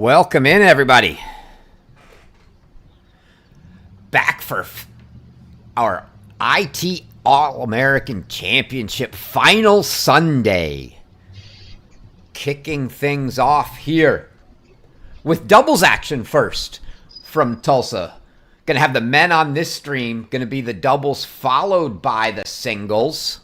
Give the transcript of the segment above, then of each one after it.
Welcome in, everybody. Back for our ITA All-American Championship final Sunday. Kicking things off here with doubles action first from Tulsa. Going to have the men on this stream. Going to be the doubles followed by the singles.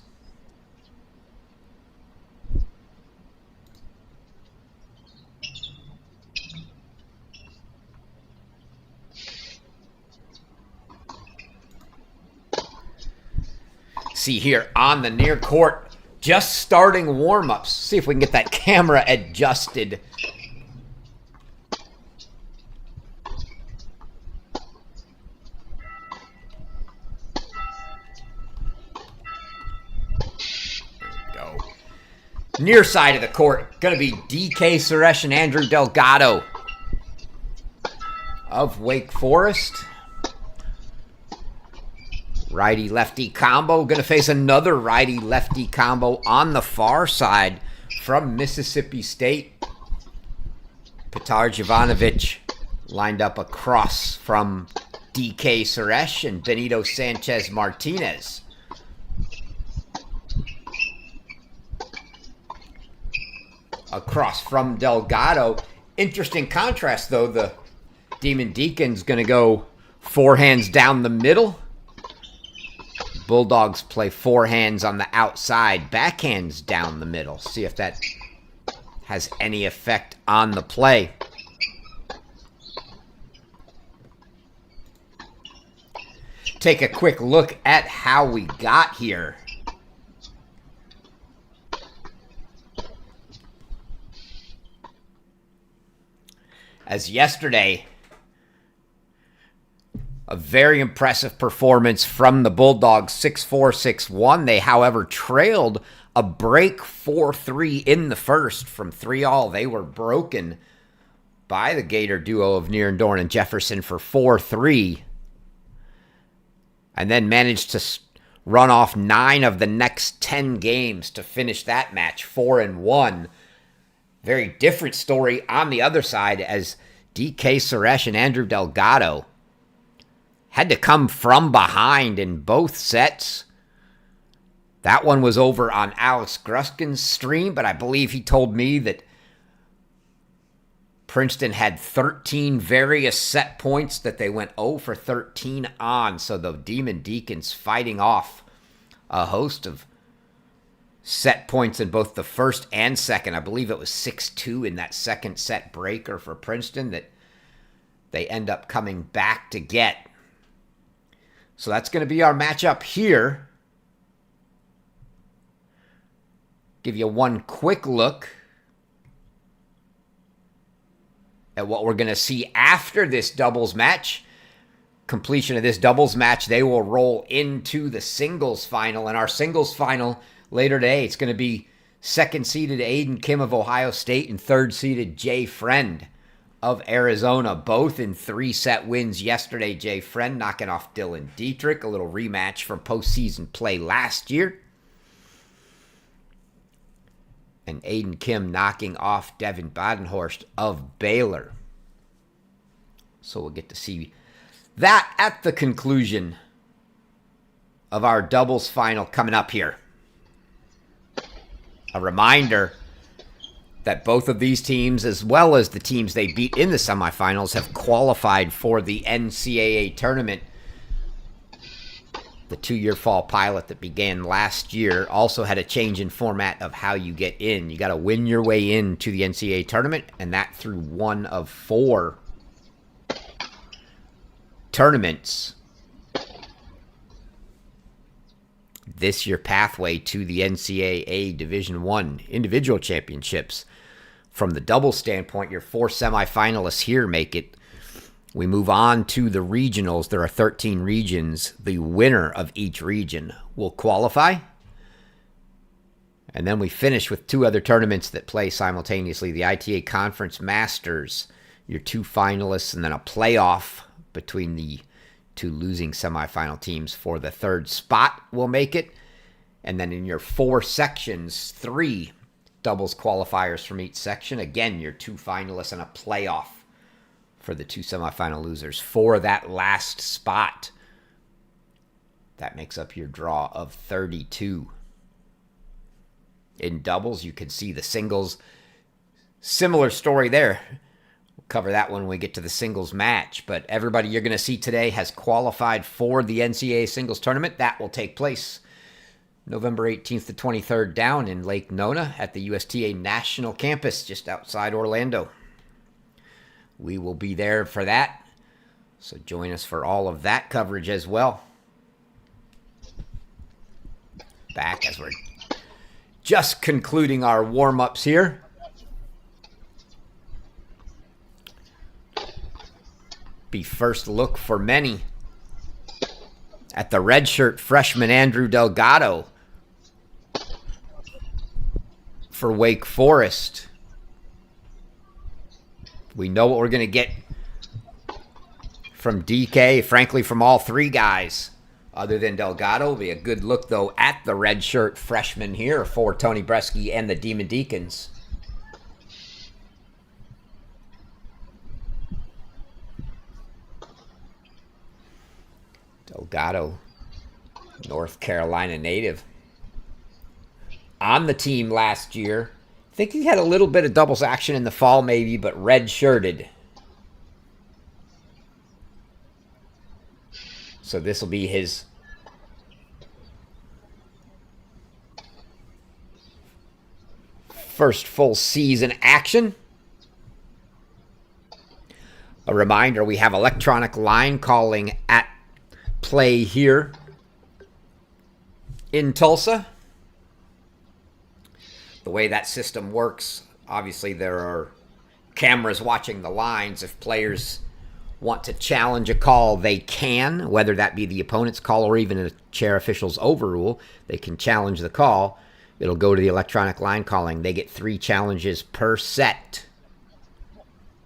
See here on the near court, just starting warm-ups. See if we can get that camera adjusted. Near side of the court, going to be DK Suresh and Andrew Delgado of Wake Forest. Righty-lefty combo. Going to face another righty-lefty combo on the far side from Mississippi State. Petar Jovanovic lined up across from DK Suresh and Benito Sanchez Martinez. Across from Delgado. Interesting contrast, though. The Demon Deacon's going to go forehands down the middle. Bulldogs play forehands on the outside, backhands down the middle. See if that has any effect on the play. Take a quick look at how we got here. As yesterday, a very impressive performance from the Bulldogs, 6-4, 6-1. They, however, trailed a break 4-3 in the first from 3-all. They were broken by the Gator duo of Nierendorn and Jefferson for 4-3. And then managed to run off 9 of the next 10 games to finish that match 4-1. Very different story on the other side, as DK Suresh and Andrew Delgado had to come from behind in both sets. That one was over on Alex Gruskin's stream, but I believe he told me that Princeton had 13 various set points that they went 0 for 13 on. So the Demon Deacons fighting off a host of set points in both the first and second. I believe it was 6-2 in that second set breaker for Princeton that they end up coming back to get. So that's going to be our matchup here. Give you one quick look at what we're going to see after this doubles match. Completion of this doubles match, they will roll into the singles final. And our singles final later today, it's going to be second-seeded Aiden Kim of Ohio State and third-seeded Jay Friend of Arizona, both in 3-set wins yesterday. Jay Friend knocking off Dylan Dietrich, a little rematch from postseason play last year. And Aiden Kim knocking off Devin Badenhorst of Baylor. So we'll get to see that at the conclusion of our doubles final coming up here. A reminder that both of these teams, as well as the teams they beat in the semifinals, have qualified for the NCAA tournament. The 2-year fall pilot that began last year also had a change in format of how you get in. You got to win your way into the NCAA tournament, and that through one of 4 tournaments. This year pathway to the NCAA Division I individual championships. From the double standpoint, your 4 semifinalists here make it. We move on to the regionals. There are 13 regions. The winner of each region will qualify. And then we finish with 2 other tournaments that play simultaneously. The ITA Conference Masters, your 2 finalists, and then a playoff between the 2 losing semifinal teams for the 3rd spot will make it. And then in your 4 sections, 3 doubles qualifiers from each section. Again, your 2 finalists and a playoff for the 2 semifinal losers for that last spot. That makes up your draw of 32. In doubles, you can see the singles. Similar story there. Cover that when we get to the singles match. But everybody you're going to see today has qualified for the NCAA singles tournament. That will take place November 18th to 23rd down in Lake Nona at the USTA National Campus just outside Orlando. We will be there for that. So join us for all of that coverage as well. Back as we're just concluding our warm-ups here. Be first look for many at the redshirt freshman Andrew Delgado for Wake Forest. We know what we're going to get from DK, frankly, from all three guys. Other than Delgado, it'll be a good look, though, at the redshirt freshman here for Tony Bresky and the Demon Deacons. Delgado, North Carolina native. On the team last year. I think he had a little bit of doubles action in the fall maybe, but red-shirted. So this will be his first full season action. A reminder, we have electronic line calling at play here in Tulsa. The way that system works, obviously there are cameras watching the lines. If players want to challenge a call, they can, whether that be the opponent's call or even a chair official's overrule. They can challenge the call. It'll go to the electronic line calling. They get 3 challenges per set.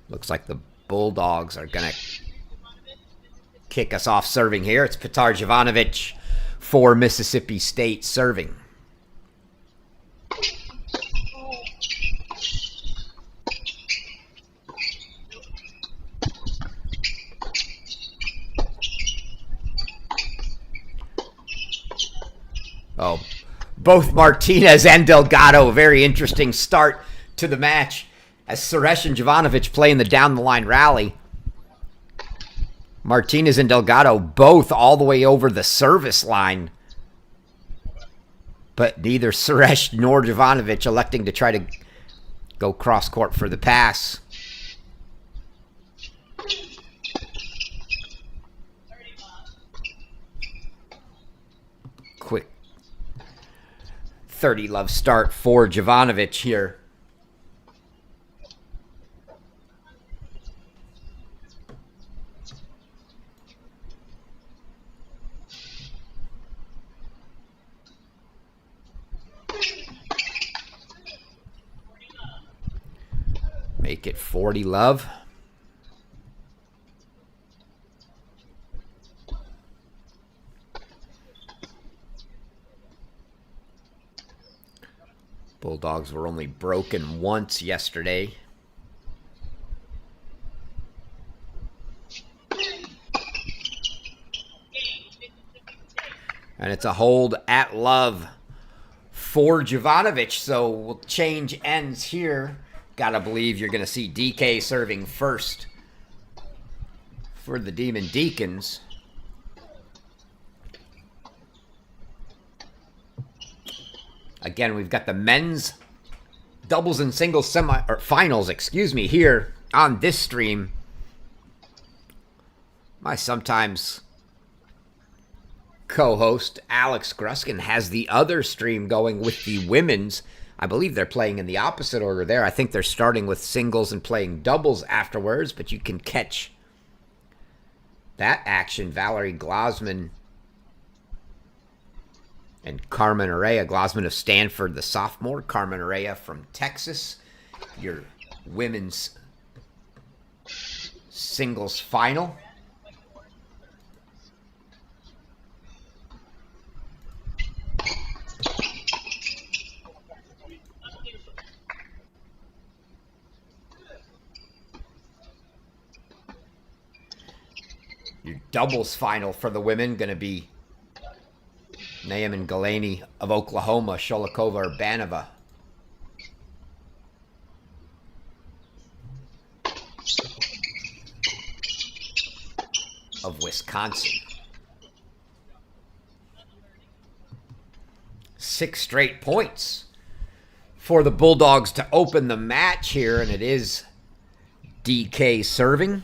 Looks like the Bulldogs are going to kick us off serving here. It's Petar Jovanovic for Mississippi State serving. Oh, both Martinez and Delgado, very interesting start to the match as Suresh and Jovanovic play in the down-the-line rally. Martinez and Delgado both all the way over the service line. But neither Suresh nor Jovanovic electing to try to go cross-court for the pass. Quick 30-love start for Jovanovic here. Make it 40 love. Bulldogs were only broken once yesterday. And it's a hold at love for Jovanovic. So we'll change ends here. Gotta believe you're gonna see DK serving first for the Demon Deacons. Again, we've got the men's doubles and singles finals, here on this stream. My sometimes co-host Alex Gruskin has the other stream going with the women's. I believe they're playing in the opposite order there. I think they're starting with singles and playing doubles afterwards, but you can catch that action. Valerie Glosman and Carmen Araya. Glosman of Stanford, the sophomore. Carmen Araya from Texas. Your women's singles final. Your doubles final for the women going to be Naaman Galaney of Oklahoma, Sholikova Urbanova. Wisconsin. 6 straight points for the Bulldogs to open the match here, and it is DK serving.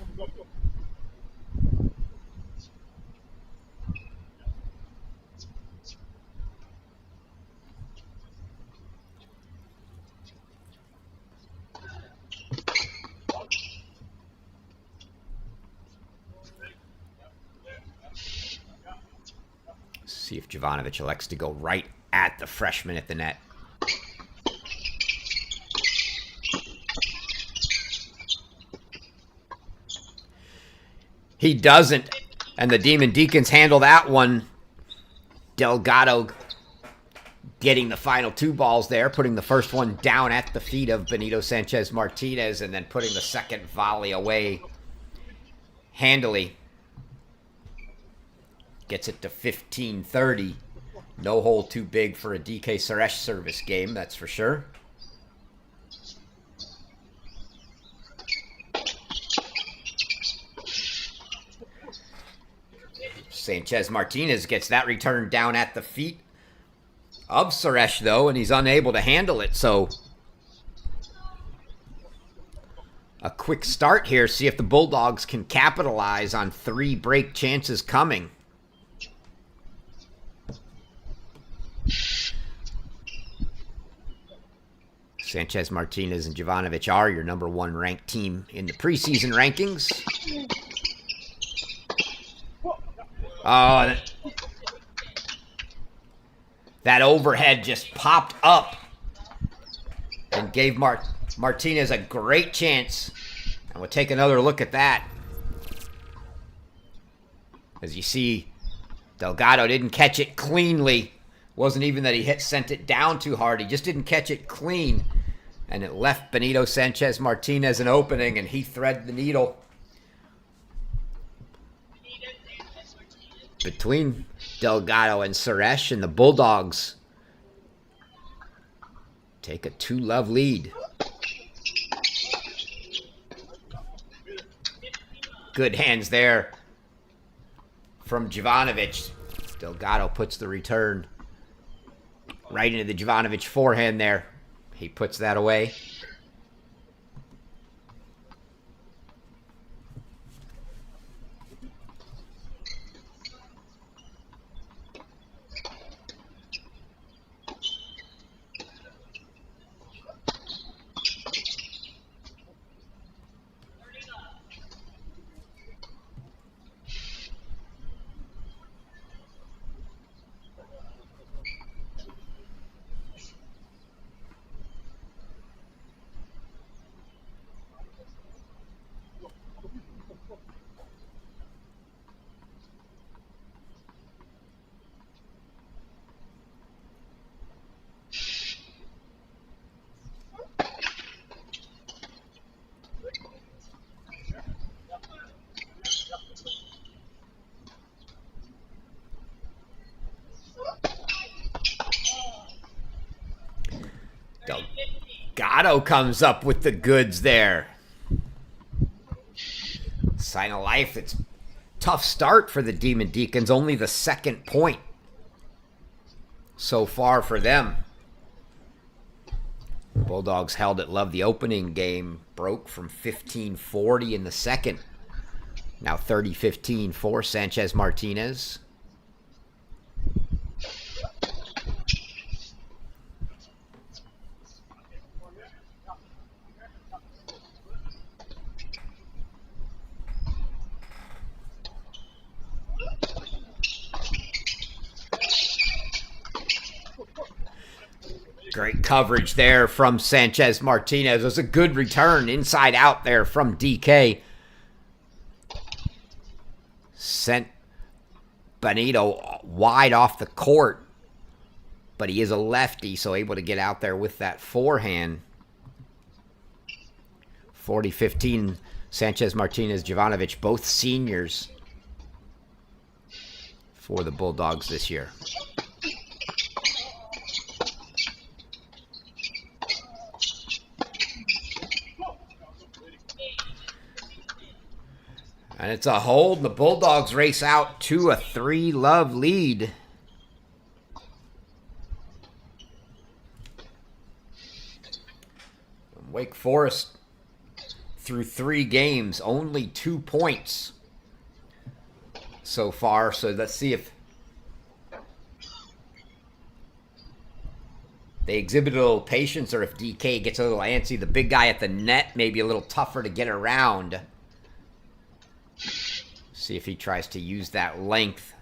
See if Jovanovic elects to go right at the freshman at the net. He doesn't, and the Demon Deacons handle that one. Delgado getting the final 2 balls there, putting the first one down at the feet of Benito Sanchez Martinez, and then putting the second volley away handily. Gets it to 15-30. No hole too big for a DK Suresh service game, that's for sure. Sanchez Martinez gets that return down at the feet of Suresh, though, and he's unable to handle it. So a quick start here. See if the Bulldogs can capitalize on 3 break chances coming. Sanchez Martinez and Jovanovic are your number 1 ranked team in the preseason rankings. Oh, that overhead just popped up and gave Martinez a great chance. And we'll take another look at that. As you see, Delgado didn't catch it cleanly. Wasn't even that he sent it down too hard. He just didn't catch it clean. And it left Benito Sanchez Martinez an opening, and he threaded the needle between Delgado and Suresh, and the Bulldogs take a 2-love lead. Good hands there from Jovanovic. Delgado puts the return right into the Jovanovic forehand there. He puts that away. Delgado comes up with the goods there. Sign of life. It's a tough start for the Demon Deacons. Only the 2nd point so far for them. Bulldogs held it. Loved the opening game. Broke from 15-40 in the second. Now 30-15 for Sanchez Martinez. Great coverage there from Sanchez Martinez. It was a good return inside out there from DK. Sent Benito wide off the court, but he is a lefty, so able to get out there with that forehand. 40-15, Sanchez Martinez, Jovanovic, both seniors for the Bulldogs this year. And it's a hold. The Bulldogs race out to a 3-love lead. Wake Forest, through 3 games, only 2 points so far. So let's see if they exhibit a little patience or if DK gets a little antsy. The big guy at the net may be a little tougher to get around. See if he tries to use that length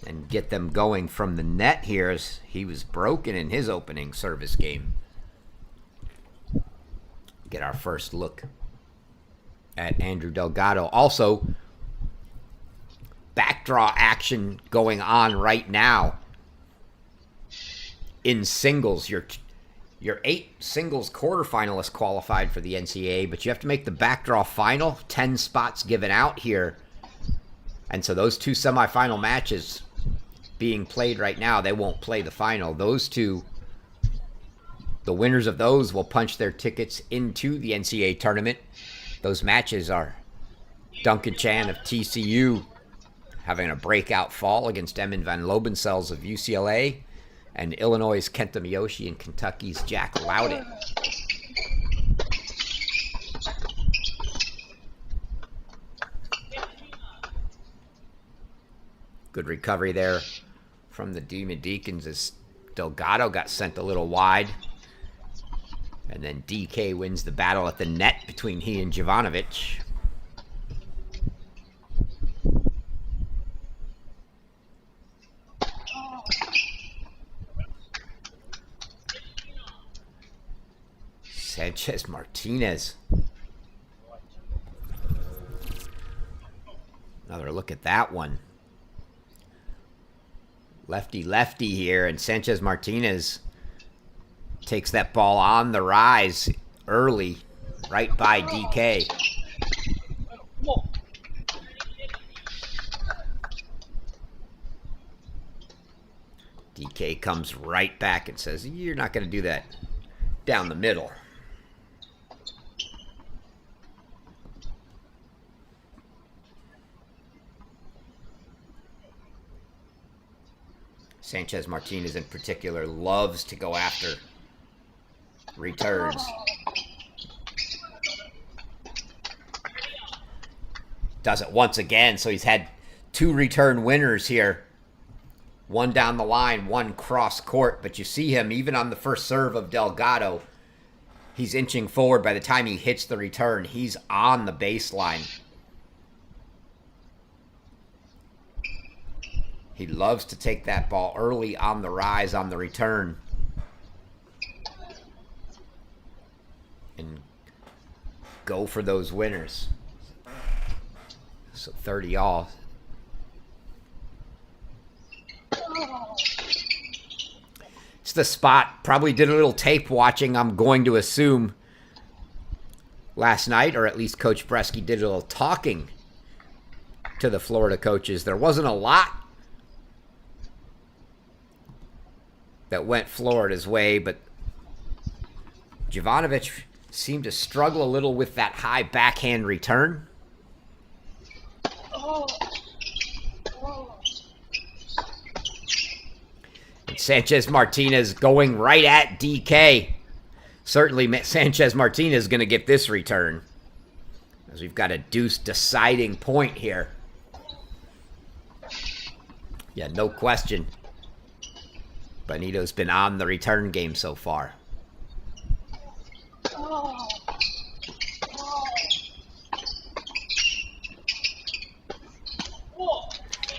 and get them going from the net here, as he was broken in his opening service game. Get our first look at Andrew Delgado. Also, backdraw action going on right now in singles. Your 8 singles quarterfinalists qualified for the NCAA, but you have to make the backdraw final. 10 spots given out here. And so those 2 semifinal matches being played right now, they won't play the final. Those 2, the winners of those will punch their tickets into the NCAA tournament. Those matches are Duncan Chan of TCU having a breakout fall against Emin Van Lobensel's of UCLA, and Illinois' Kenta Miyoshi and Kentucky's Jack Loudon. Good recovery there from the Demon Deacons as Delgado got sent a little wide. And then DK wins the battle at the net between he and Jovanovic. Sanchez Martinez. Another look at that one. Lefty here, and Sanchez Martinez takes that ball on the rise early, right by DK. DK comes right back and says, "You're not going to do that down the middle." Sanchez Martinez in particular loves to go after returns. Does it once again, so he's had 2 return winners here. One down the line, one cross court, but you see him even on the first serve of Delgado. He's inching forward. By the time he hits the return, he's on the baseline. He loves to take that ball early on the rise on the return. And go for those winners. So 30 all. It's the spot. Probably did a little tape watching, I'm going to assume, last night, or at least Coach Bresky did a little talking to the Florida coaches. There wasn't a lot that went Florida's way, but Jovanovic seemed to struggle a little with that high backhand return. And Sanchez Martinez going right at DK. Certainly Sanchez Martinez is going to get this return, as we've got a deuce deciding point here. Yeah, no question. Benito's been on the return game so far.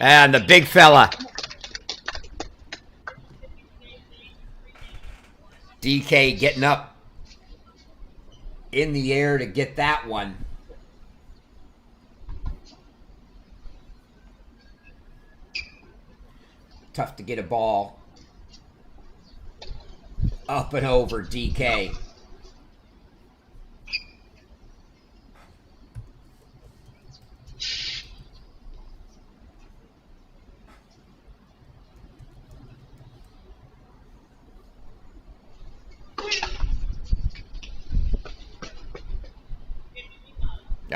And the big fella. DK getting up in the air to get that one. Tough to get a ball up and over DK.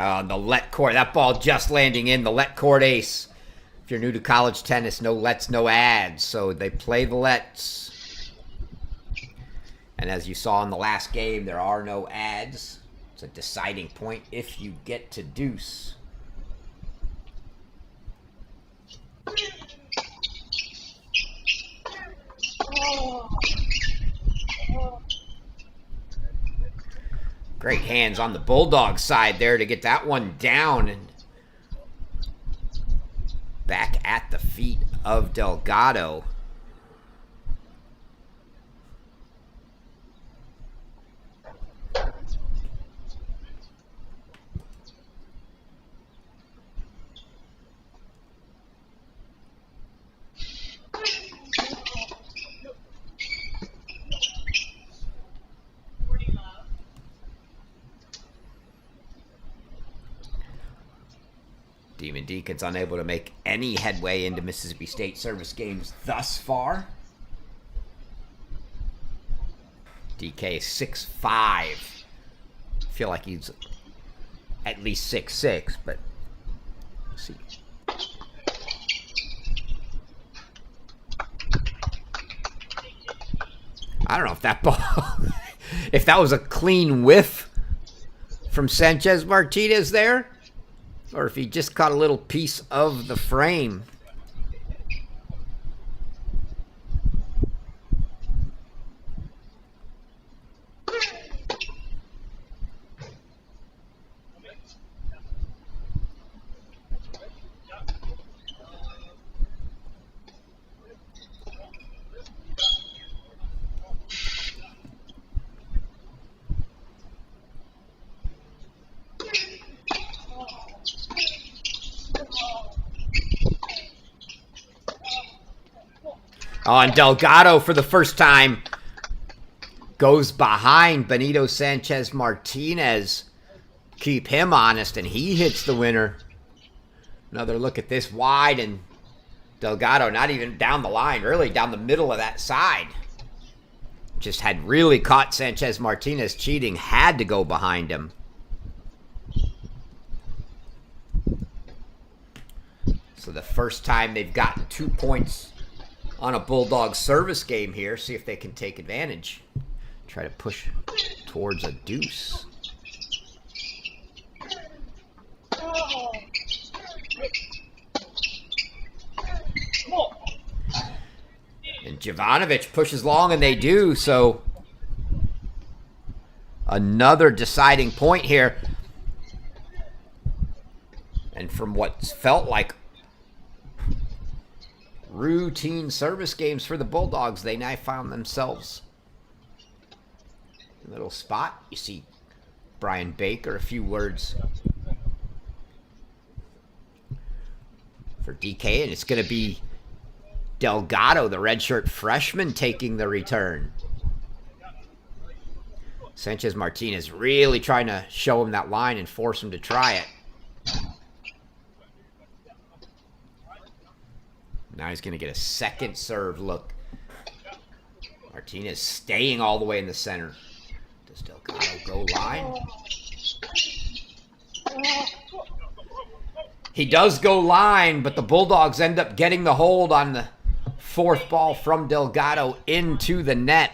The let court. That ball just landing in. The let court ace. If you're new to college tennis, no lets, no ads. So they play the lets. And as you saw in the last game, there are no ads. It's a deciding point if you get to deuce. Great hands on the Bulldog side there to get that one down and back at the feet of Delgado. Demon Deacon's unable to make any headway into Mississippi State service games thus far. DK is 6'5". Feel like he's at least 6'6", but let's see. I don't know if that ball, if that was a clean whiff from Sanchez Martinez there, or if he just caught a little piece of the frame. Oh, and Delgado, for the first time, goes behind Benito Sanchez Martinez. Keep him honest, and he hits the winner. Another look at this wide, and Delgado not even down the line, really down the middle of that side. Just had really caught Sanchez Martinez cheating, had to go behind him. So the first time they've gotten 2 points on a Bulldog service game here. See if they can take advantage. Try to push towards a deuce. And Jovanovic pushes long, and they do. So another deciding point here. And from what felt like routine service games for the Bulldogs, they now found themselves in a little spot. You see Brian Baker, a few words for DK, and it's going to be Delgado, the redshirt freshman, taking the return. Sanchez Martinez really trying to show him that line and force him to try it. Now he's going to get a second serve look. Martinez staying all the way in the center. Does Delgado go line? He does go line, but the Bulldogs end up getting the hold on the fourth ball from Delgado into the net.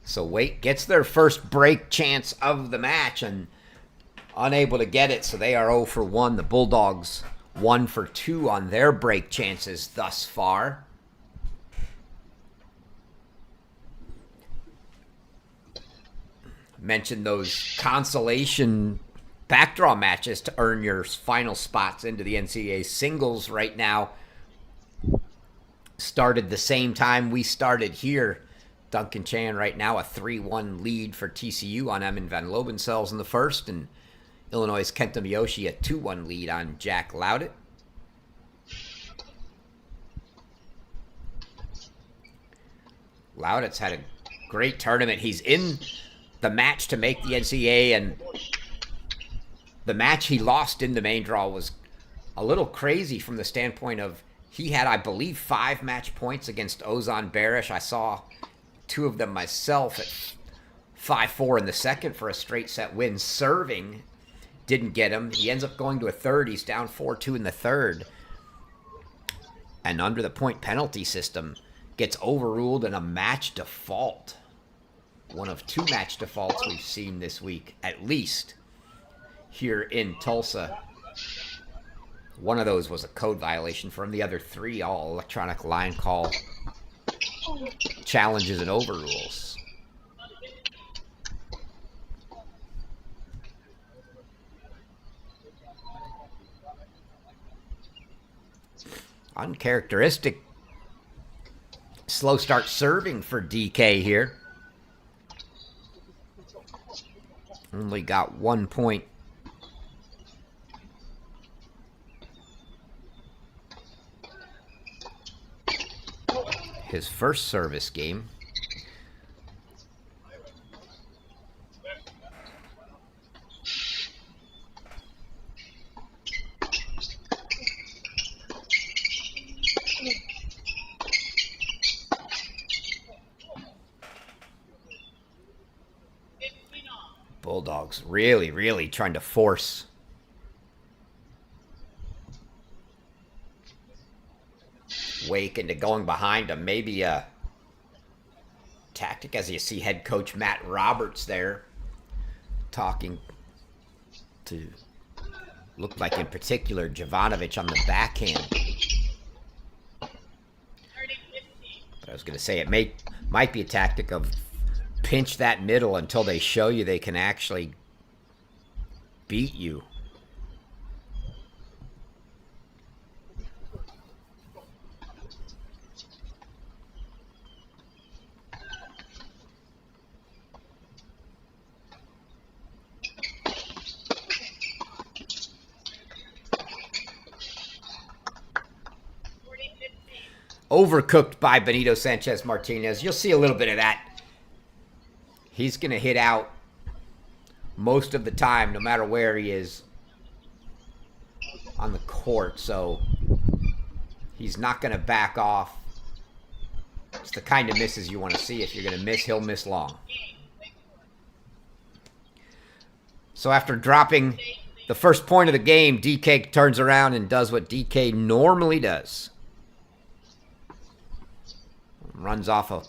So Wake gets their first break chance of the match and unable to get it, so they are 0 for 1. The Bulldogs 1 for 2 on their break chances thus far. Mentioned those consolation backdraw matches to earn your final spots into the NCAA singles right now. Started the same time we started here. Duncan Chan right now a 3-1 lead for TCU on Eamon Van Lobensel's in the first, and Illinois' Kenta Miyoshi a 2-1 lead on Jack Loudett. Loudett's had a great tournament. He's in the match to make the NCAA, and the match he lost in the main draw was a little crazy from the standpoint of He had, I believe, 5 match points against Ozan Barish. I saw 2 of them myself at 5-4 in the second for a straight set win. Serving didn't get him. He ends up going to a third. He's down 4-2 in the third. And under the point penalty system, gets overruled in a match default. One of 2 match defaults we've seen this week, at least, here in Tulsa. One of those was a code violation for him. The other 3, all electronic line call challenges and overrules. Uncharacteristic slow start serving for DK here. Only got 1 point. His first service game. Bulldogs really trying to force Wake into going behind him. Maybe a tactic, as you see head coach Matt Roberts there talking to, looked like in particular Jovanovic on the backhand. But I was going to say it might be a tactic of pinch that middle until they show you they can actually beat you. Overcooked by Benito Sanchez Martinez. You'll see a little bit of that. He's going to hit out most of the time, no matter where he is on the court. So he's not going to back off. It's the kind of misses you want to see. If you're going to miss, he'll miss long. So after dropping the first point of the game, DK turns around and does what DK normally does. Runs off a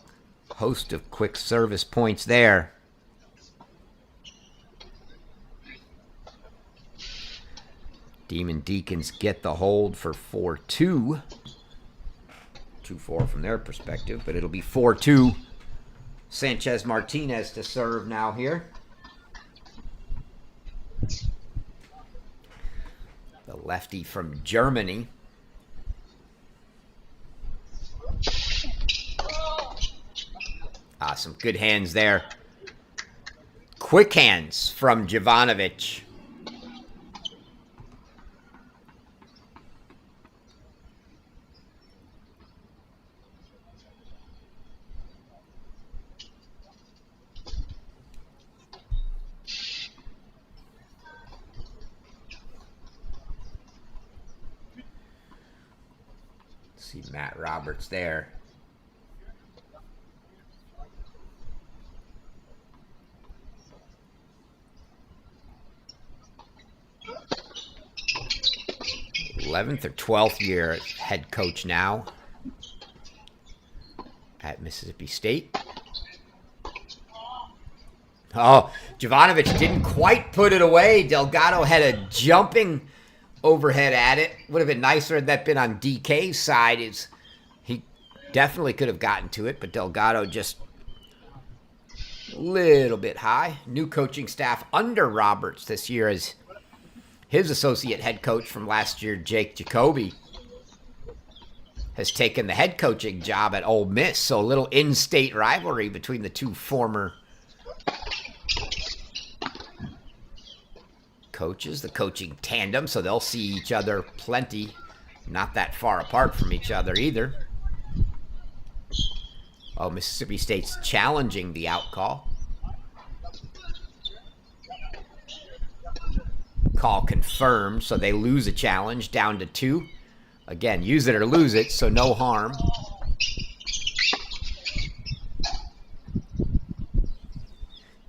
host of quick service points there. Demon Deacons get the hold for 4-2. 2-4 from their perspective, but it'll be 4-2. Sanchez Martinez to serve now here. The lefty from Germany. Some good hands there. Quick hands from Jovanovic. See Matt Roberts there. th or 12th year head coach now at Mississippi State. Oh, Jovanovic didn't quite put it away. Delgado had a jumping overhead at it. Would have been nicer had that been on DK's side. He definitely could have gotten to it, but Delgado just a little bit high. New coaching staff under Roberts this year as his associate head coach from last year, Jake Jacoby, has taken the head coaching job at Ole Miss. So a little in-state rivalry between the two former coaches, the coaching tandem, so they'll see each other plenty, not that far apart from each other either. Oh, Mississippi State's challenging the out call. Call confirmed, so they lose a challenge down to 2 Again, use it or lose it, so no harm.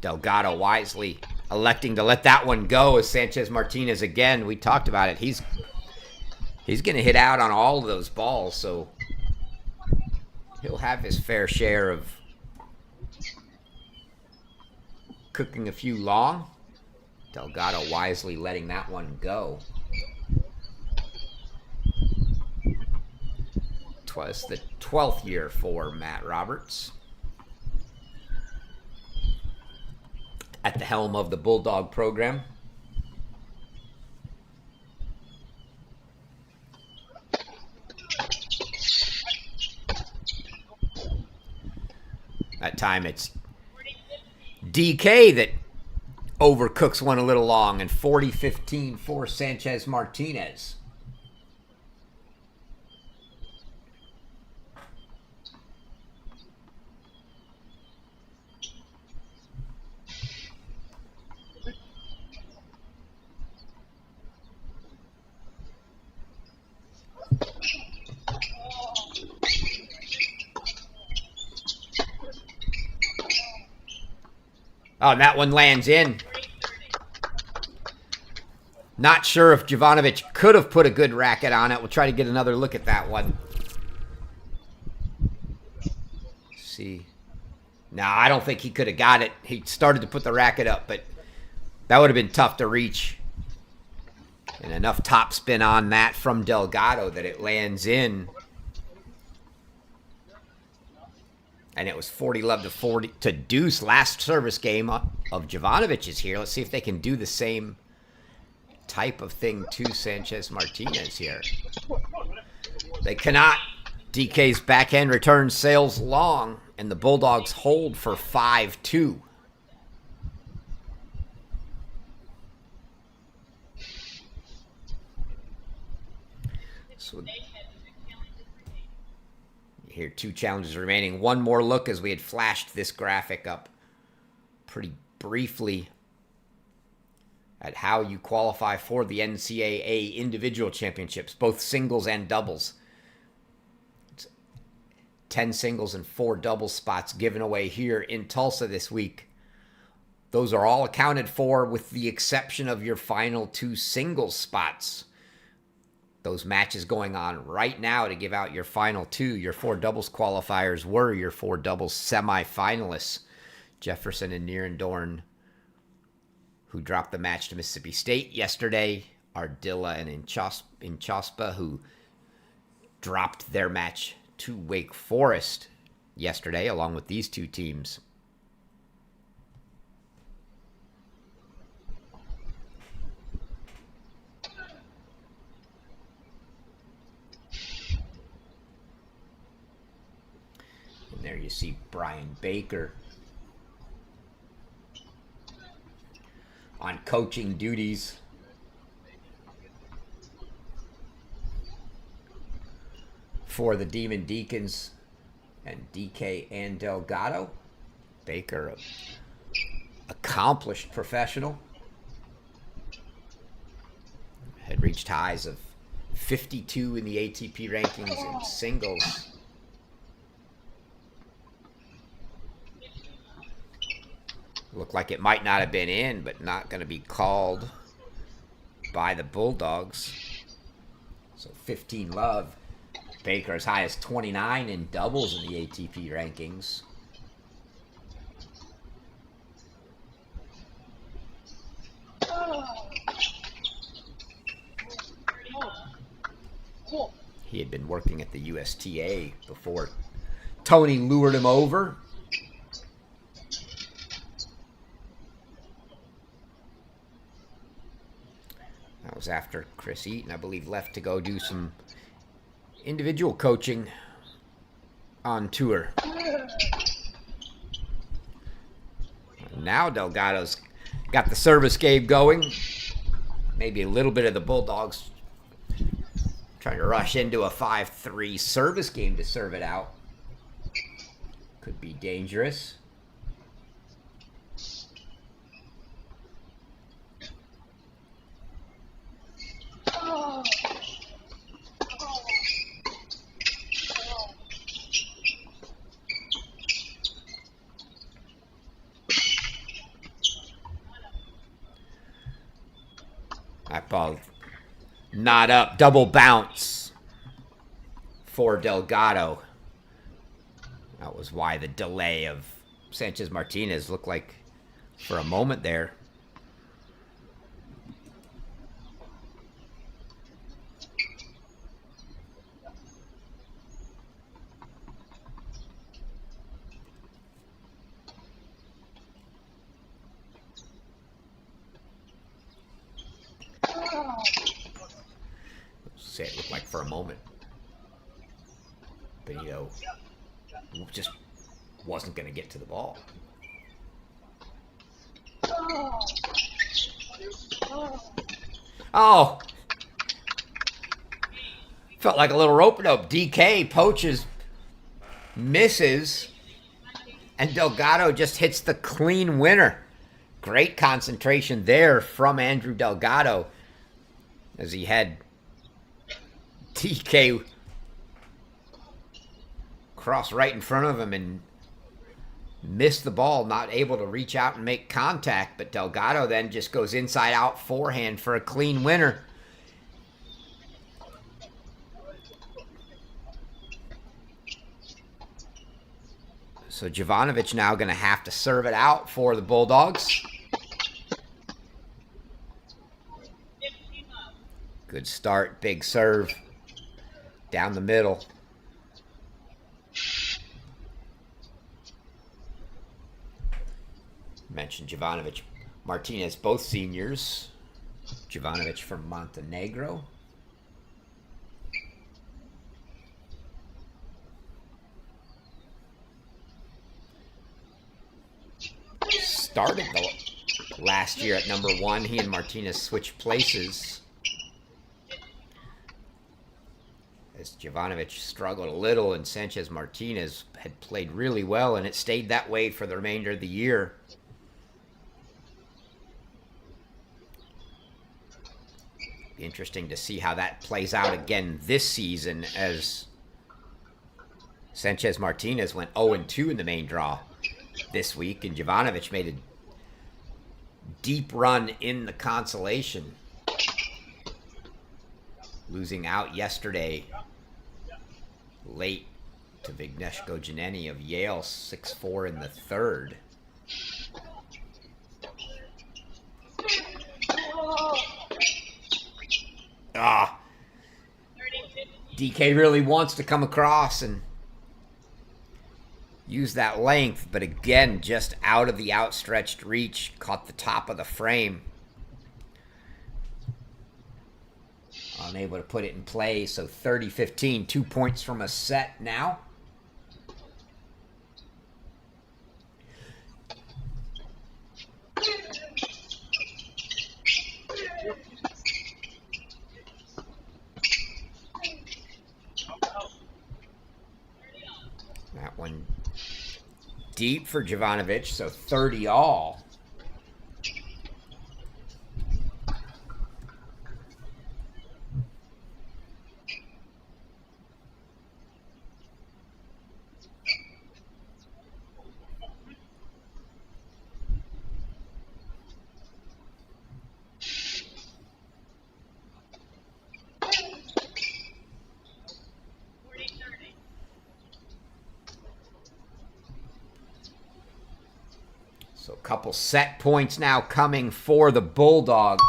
Delgado wisely electing to let that one go as Sanchez Martinez, again, we talked about it. He's going to hit out on all of those balls, so he'll have his fair share of cooking a few long. Delgado wisely letting that one go. Twas the 12th year for Matt Roberts at the helm of the Bulldog program. That time it's DK that overcooks one a little long, and 40-15 for Sanchez Martinez. Oh, and that one lands in. Not sure if Jovanovic could have put a good racket on it. We'll try to get another look at that one. See. No, I don't think he could have got it. He started to put the racket up, but that would have been tough to reach. And enough topspin on that from Delgado that it lands in. And it was 40-love to 40 to deuce. Last service game of Jovanovic is here. Let's see if they can do the same type of thing to Sanchez Martinez here. They cannot. DK's backhand return sails long, and the Bulldogs hold for 5-2. So here, 2 challenges remaining. One more look as we had flashed this graphic up pretty briefly at how you qualify for the NCAA individual championships, both singles and doubles. It's 10 singles and 4 double spots given away here in Tulsa this week. Those are all accounted for with the exception of your final 2 singles spots. Those matches going on right now to give out your final 2. Your 4 doubles qualifiers were your 4 doubles semifinalists. Jefferson and Nierendorn, who dropped the match to Mississippi State yesterday. Ardilla and Inchospa, who dropped their match to Wake Forest yesterday, along with these 2 teams. There you see Brian Baker on coaching duties. For the Demon Deacons and DK and Delgado. Baker, an accomplished professional. Had reached highs of 52 in the ATP rankings in singles. Looked like it might not have been in, but not going to be called by the Bulldogs. So 15-love. Baker as high as 29 in doubles in the ATP rankings. He had been working at the USTA before Tony lured him over. That was after Chris Eaton, I believe, left to go do some individual coaching on tour. Now Delgado's got the service game going. Maybe a little bit of the Bulldogs trying to rush into a 5-3 service game to serve it out. Could be dangerous. That ball not up. Double bounce for Delgado. That was why the delay of Sanchez Martinez looked like for a moment there. Say it looked like for a moment. Benito just wasn't going to get to the ball. Oh. Felt like a little rope-a-dope. DK poaches, misses, and Delgado just hits the clean winner. Great concentration there from Andrew Delgado as he had DK cross right in front of him and missed the ball, not able to reach out and make contact, but Delgado then just goes inside out forehand for a clean winner. So Jovanovic now going to have to serve it out for the Bulldogs. Good start, big serve down the middle. Mentioned Jovanovic, Martinez, both seniors. Jovanovic from Montenegro. Started the last year at number 1. He and Martinez switched places as Jovanovic struggled a little and Sanchez Martinez had played really well, and it stayed that way for the remainder of the year. Be interesting to see how that plays out again this season, as Sanchez Martinez went 0-2 in the main draw this week, and Jovanovic made a deep run in the consolation, losing out yesterday late to Vignesh Gojaneni of Yale, 6-4 in the third. DK really wants to come across and use that length, but again, just out of the outstretched reach, caught the top of the frame. Unable to put it in play, so 30-15, 2 points from a set now. That one deep for Jovanovic, so 30 all. So a couple set points now coming for the Bulldogs.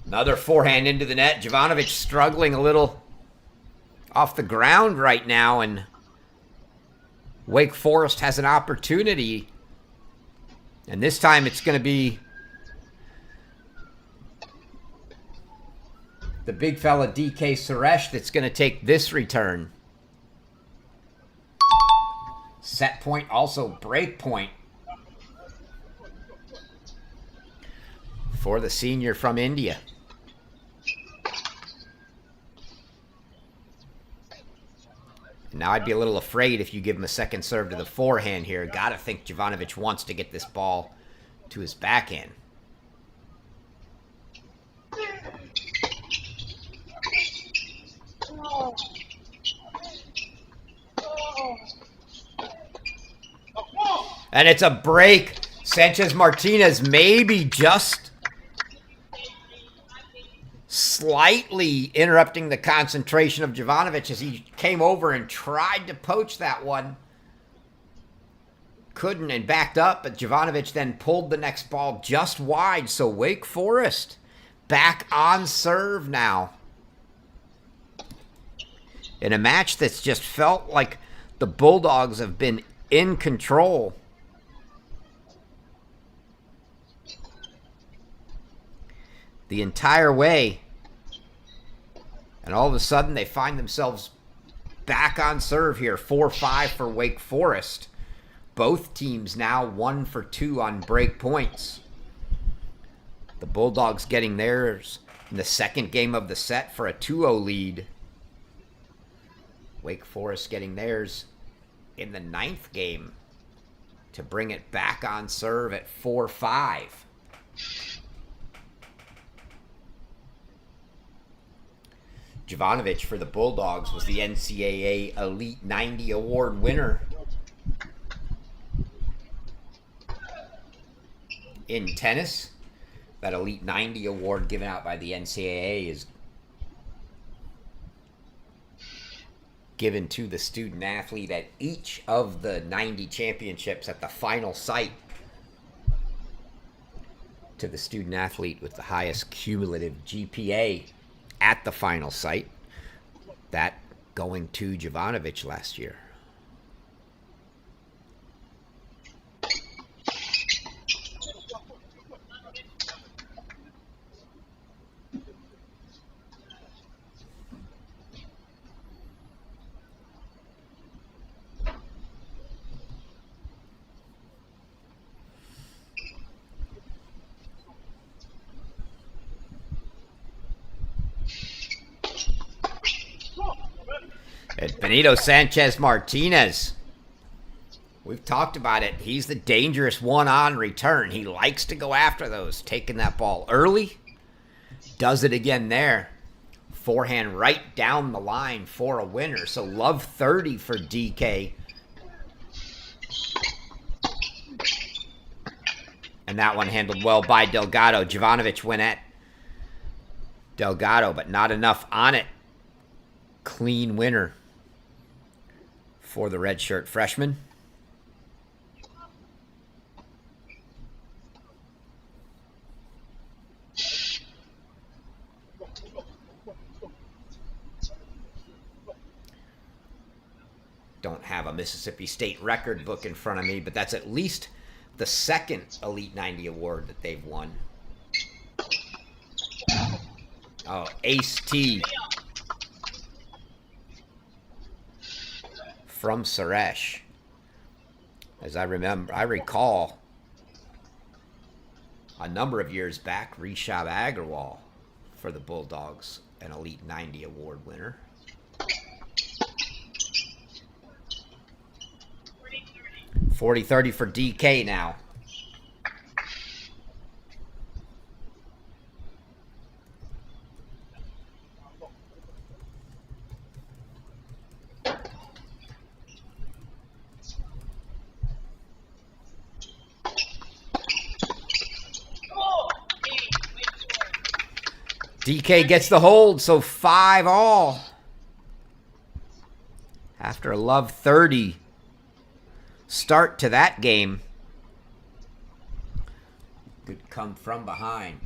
Another forehand into the net. Jovanovic struggling a little off the ground right now, and Wake Forest has an opportunity. And this time it's going to be the big fella DK Suresh that's going to take this return. Set point, also break point for the senior from India. Now I'd be a little afraid if you give him a second serve to the forehand here. Gotta think Jovanovic wants to get this ball to his backhand. And it's a break. Sanchez-Martinez maybe just slightly interrupting the concentration of Jovanovic as he came over and tried to poach that one. Couldn't and backed up, but Jovanovic then pulled the next ball just wide. So Wake Forest back on serve now. In a match that's just felt like the Bulldogs have been in control. The entire way. And all of a sudden they find themselves back on serve here. 4-5 for Wake Forest. Both teams now 1 for 2 on break points. The Bulldogs getting theirs in the second game of the set for a 2-0 lead. Wake Forest getting theirs in the 9th game to bring it back on serve at 4-5. Jovanovic for the Bulldogs was the NCAA Elite 90 Award winner in tennis. That Elite 90 Award given out by the NCAA is given to the student athlete at each of the 90 championships at the final site. To the student athlete with the highest cumulative GPA at the final site. That going to Jovanovic last year. And Benito Sanchez-Martinez. We've talked about it. He's the dangerous one on return. He likes to go after those. Taking that ball early. Does it again there. Forehand right down the line for a winner. So love 30 for DK. And that one handled well by Delgado. Jovanovic went at Delgado, but not enough on it. Clean winner for the redshirt freshman. Don't have a Mississippi State record book in front of me, but that's at least the second Elite 90 award that they've won. Oh, Ace T from Suresh. As I recall, a number of years back, Rishabh Agarwal for the Bulldogs, an Elite 90 award winner. .40-30 for DK now. DK gets the hold, so 5-all. After a love 30 start to that game. Good come from behind.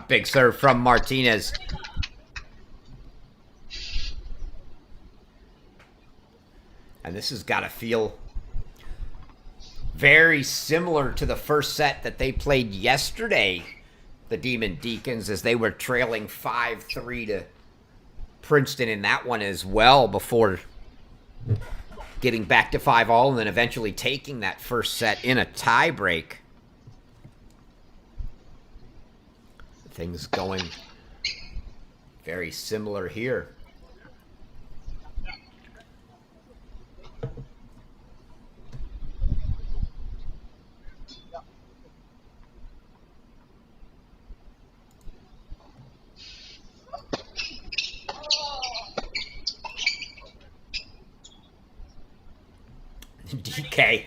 Big serve from Martinez. And this has got to feel very similar to the first set that they played yesterday, the Demon Deacons, as they were trailing 5-3 to Princeton in that one as well, before getting back to 5-all and then eventually taking that first set in a tiebreak. Things going very similar here. DK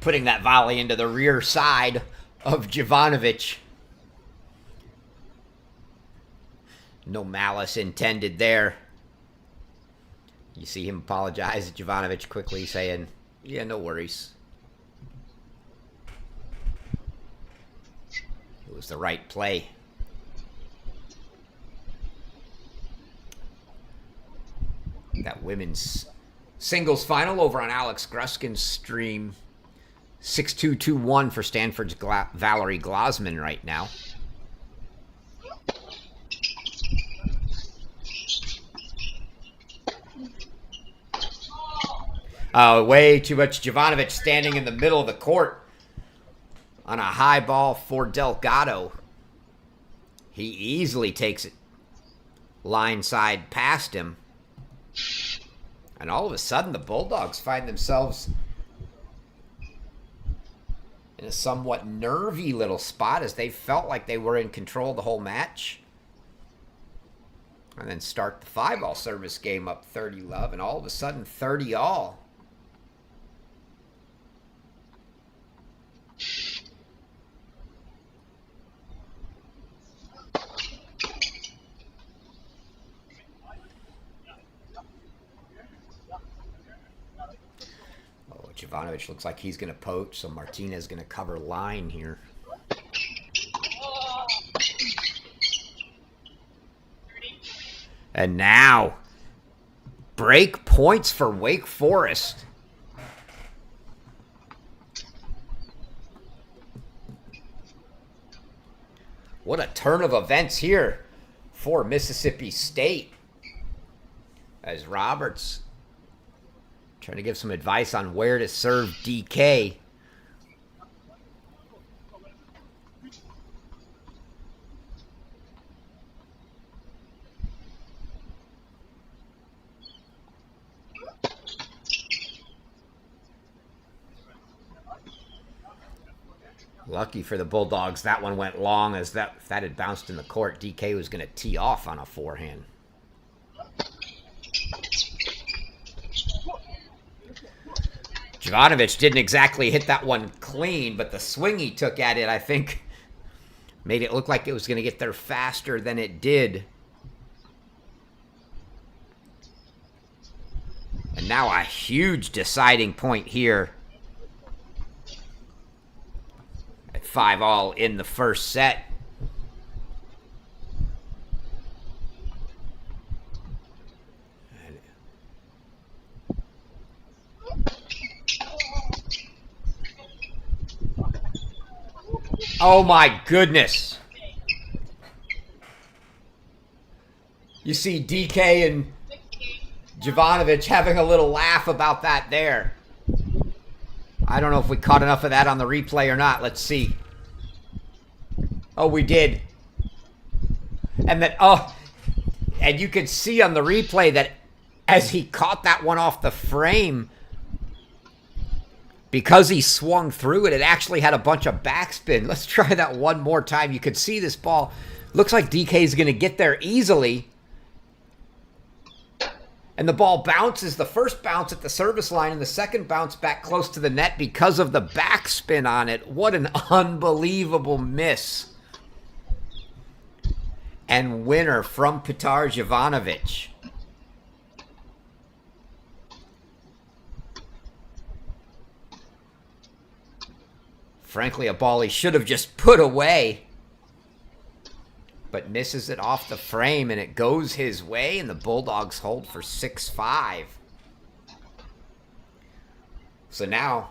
putting that volley into the rear side of Jovanovic. No malice intended there. You see him apologize to Jovanovic quickly, saying, yeah, no worries. It was the right play. That women's singles final over on Alex Gruskin's stream. 6-2-2-1 for Stanford's Valerie Glosman right now. Way too much Jovanovic standing in the middle of the court on a high ball for Delgado. He easily takes it line side past him. And all of a sudden, the Bulldogs find themselves in a somewhat nervy little spot, as they felt like they were in control the whole match. And then start the 5-all service game up 30-love, and all of a sudden 30-all. Jovanovic looks like he's going to poach, so Martinez is going to cover line here. And now, break points for Wake Forest. What a turn of events here for Mississippi State, as Roberts trying to give some advice on where to serve DK. Lucky for the Bulldogs, that one went long, as if that had bounced in the court, DK was going to tee off on a forehand. Jovanovic didn't exactly hit that one clean, but the swing he took at it, I think, made it look like it was going to get there faster than it did. And now a huge deciding point here at 5-all in the first set. Oh my goodness. You see DK and Jovanovic having a little laugh about that there. I don't know if we caught enough of that on the replay or not. Let's see. Oh, we did. And that, and you could see on the replay that as he caught that one off the frame, because he swung through it, it actually had a bunch of backspin. Let's try that one more time. You could see this ball. Looks like DK is going to get there easily. And the ball bounces. The first bounce at the service line and the second bounce back close to the net because of the backspin on it. What an unbelievable miss. And winner from Petar Jovanovic. Frankly, a ball he should have just put away. but misses it off the frame, and it goes his way, and the Bulldogs hold for 6-5. So now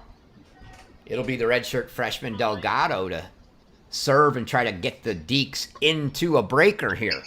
it'll be the redshirt freshman Delgado to serve and try to get the Deeks into a breaker here.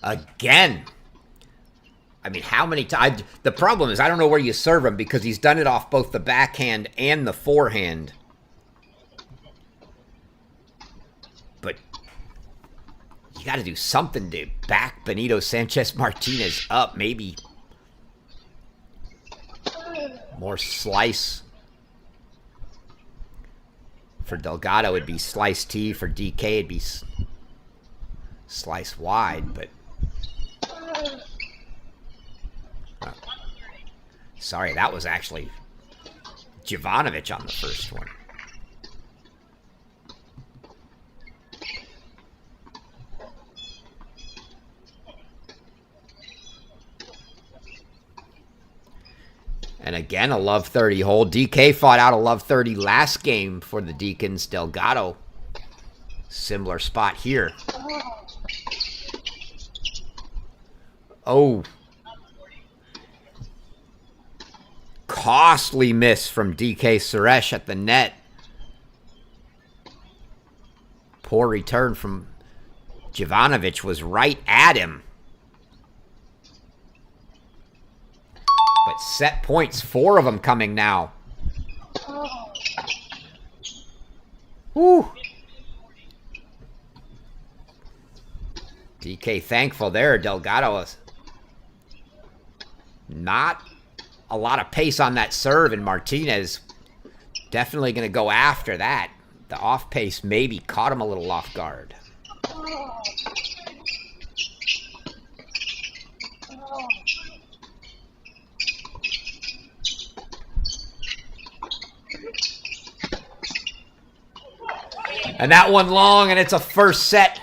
Again. I mean, how many times? The problem is I don't know where you serve him because he's done it off both the backhand and the forehand. But you got to do something to back Benito Sanchez Martinez up. Maybe more slice. For Delgado, it'd be slice T. For DK, it'd be slice wide, but... sorry, that was actually Jovanovic on the first one. And again, a love 30 hole. DK fought out a love 30 last game for the Deacons. Delgado, similar spot here. Oh. Costly miss from DK Suresh at the net. Poor return from Jovanovic was right at him. But set points, 4 of them coming now. Woo. DK thankful there. Delgado is not a lot of pace on that serve, and Martinez definitely going to go after that. The off pace maybe caught him a little off guard. And that one long, and it's a first set.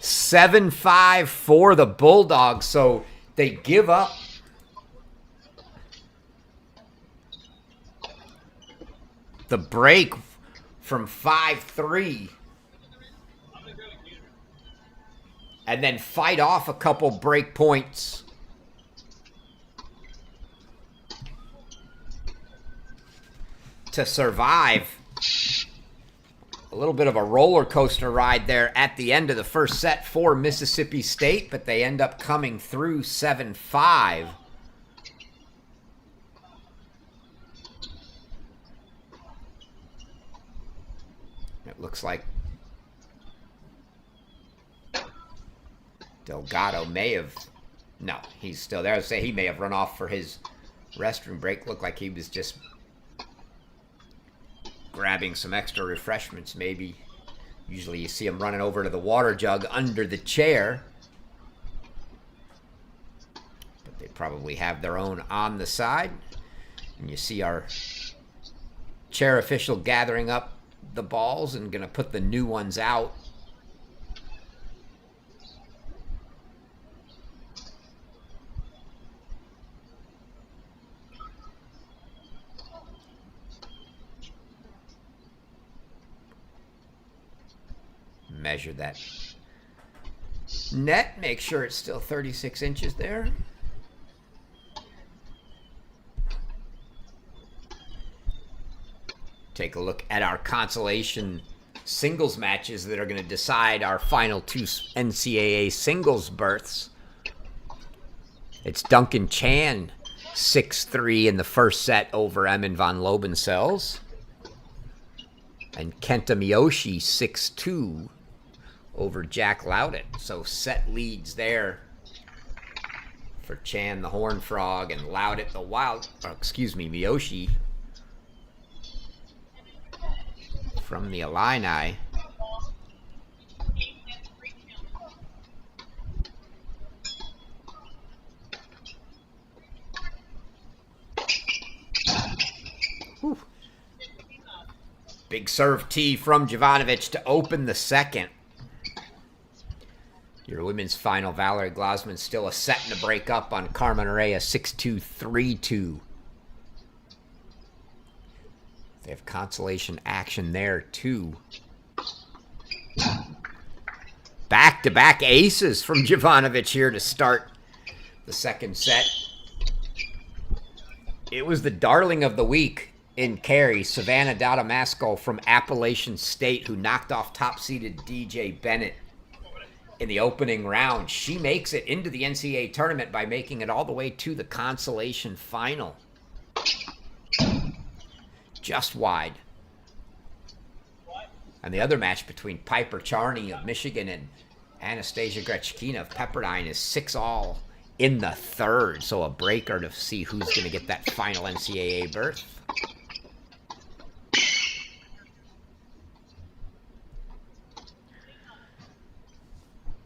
7-5 for the Bulldogs. So they give up the break from 5-3. And then fight off a couple break points. To survive. A little bit of a roller coaster ride there at the end of the first set for Mississippi State, but they end up coming through 7-5. It looks like Delgado may have... No, he's still there. I would say he may have run off for his restroom break. Looked like he was just grabbing some extra refreshments, maybe. Usually you see him running over to the water jug under the chair. But they probably have their own on the side. And you see our chair official gathering up the balls and going to put the new ones out. Measure that net, make sure it's still 36 inches there. Take a look at our consolation singles matches that are going to decide our final 2 NCAA singles berths. It's Duncan Chan 6-3 in the first set over Emin von Lobensel's, and Kenta Miyoshi 6-2 over Jack Loudon. So set leads there for Chan the Horn Frog and Loudon the Miyoshi from the Illini. Big serve tee from Jovanovic to open the second. Your women's final, Valerie Glasman, still a set and a break up on Carmen Araya, 6-2, 3-2. They have consolation action there, too. Back-to-back aces from Jovanovic here to start the second set. It was the darling of the week in Cary, Savannah Dadamasco from Appalachian State, who knocked off top-seeded DJ Bennett in the opening round. She makes it into the NCAA tournament by making it all the way to the consolation final. Just wide. And the other match between Piper Charney of Michigan and Anastasia Grechkina of Pepperdine is 6-all in the third. So a breaker to see who's going to get that final NCAA berth.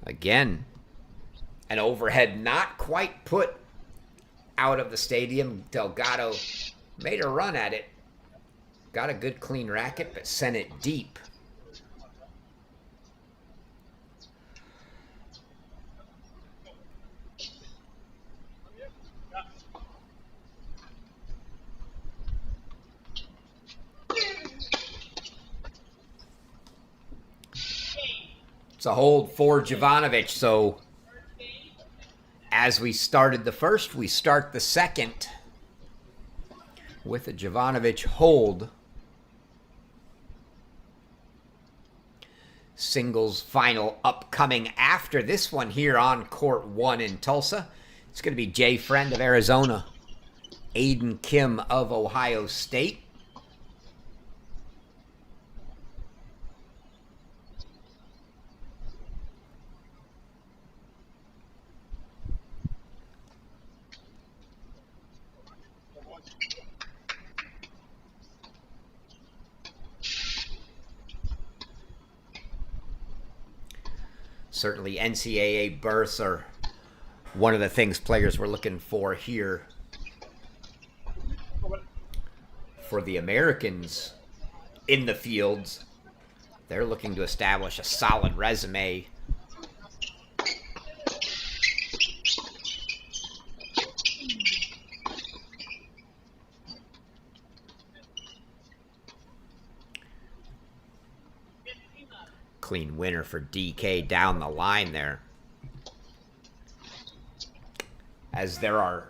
Again, an overhead not quite put out of the stadium. Delgado made a run at it. Got a good clean racket, but sent it deep. It's a hold for Jovanovic. So as we started the first, we start the second with a Jovanovic hold. Singles final upcoming after this one here on Court 1 in Tulsa. It's going to be Jay Friend of Arizona, Aiden Kim of Ohio State. Certainly NCAA berths are one of the things players were looking for here. For the Americans in the fields, they're looking to establish a solid resume. Clean winner for DK down the line there. As there are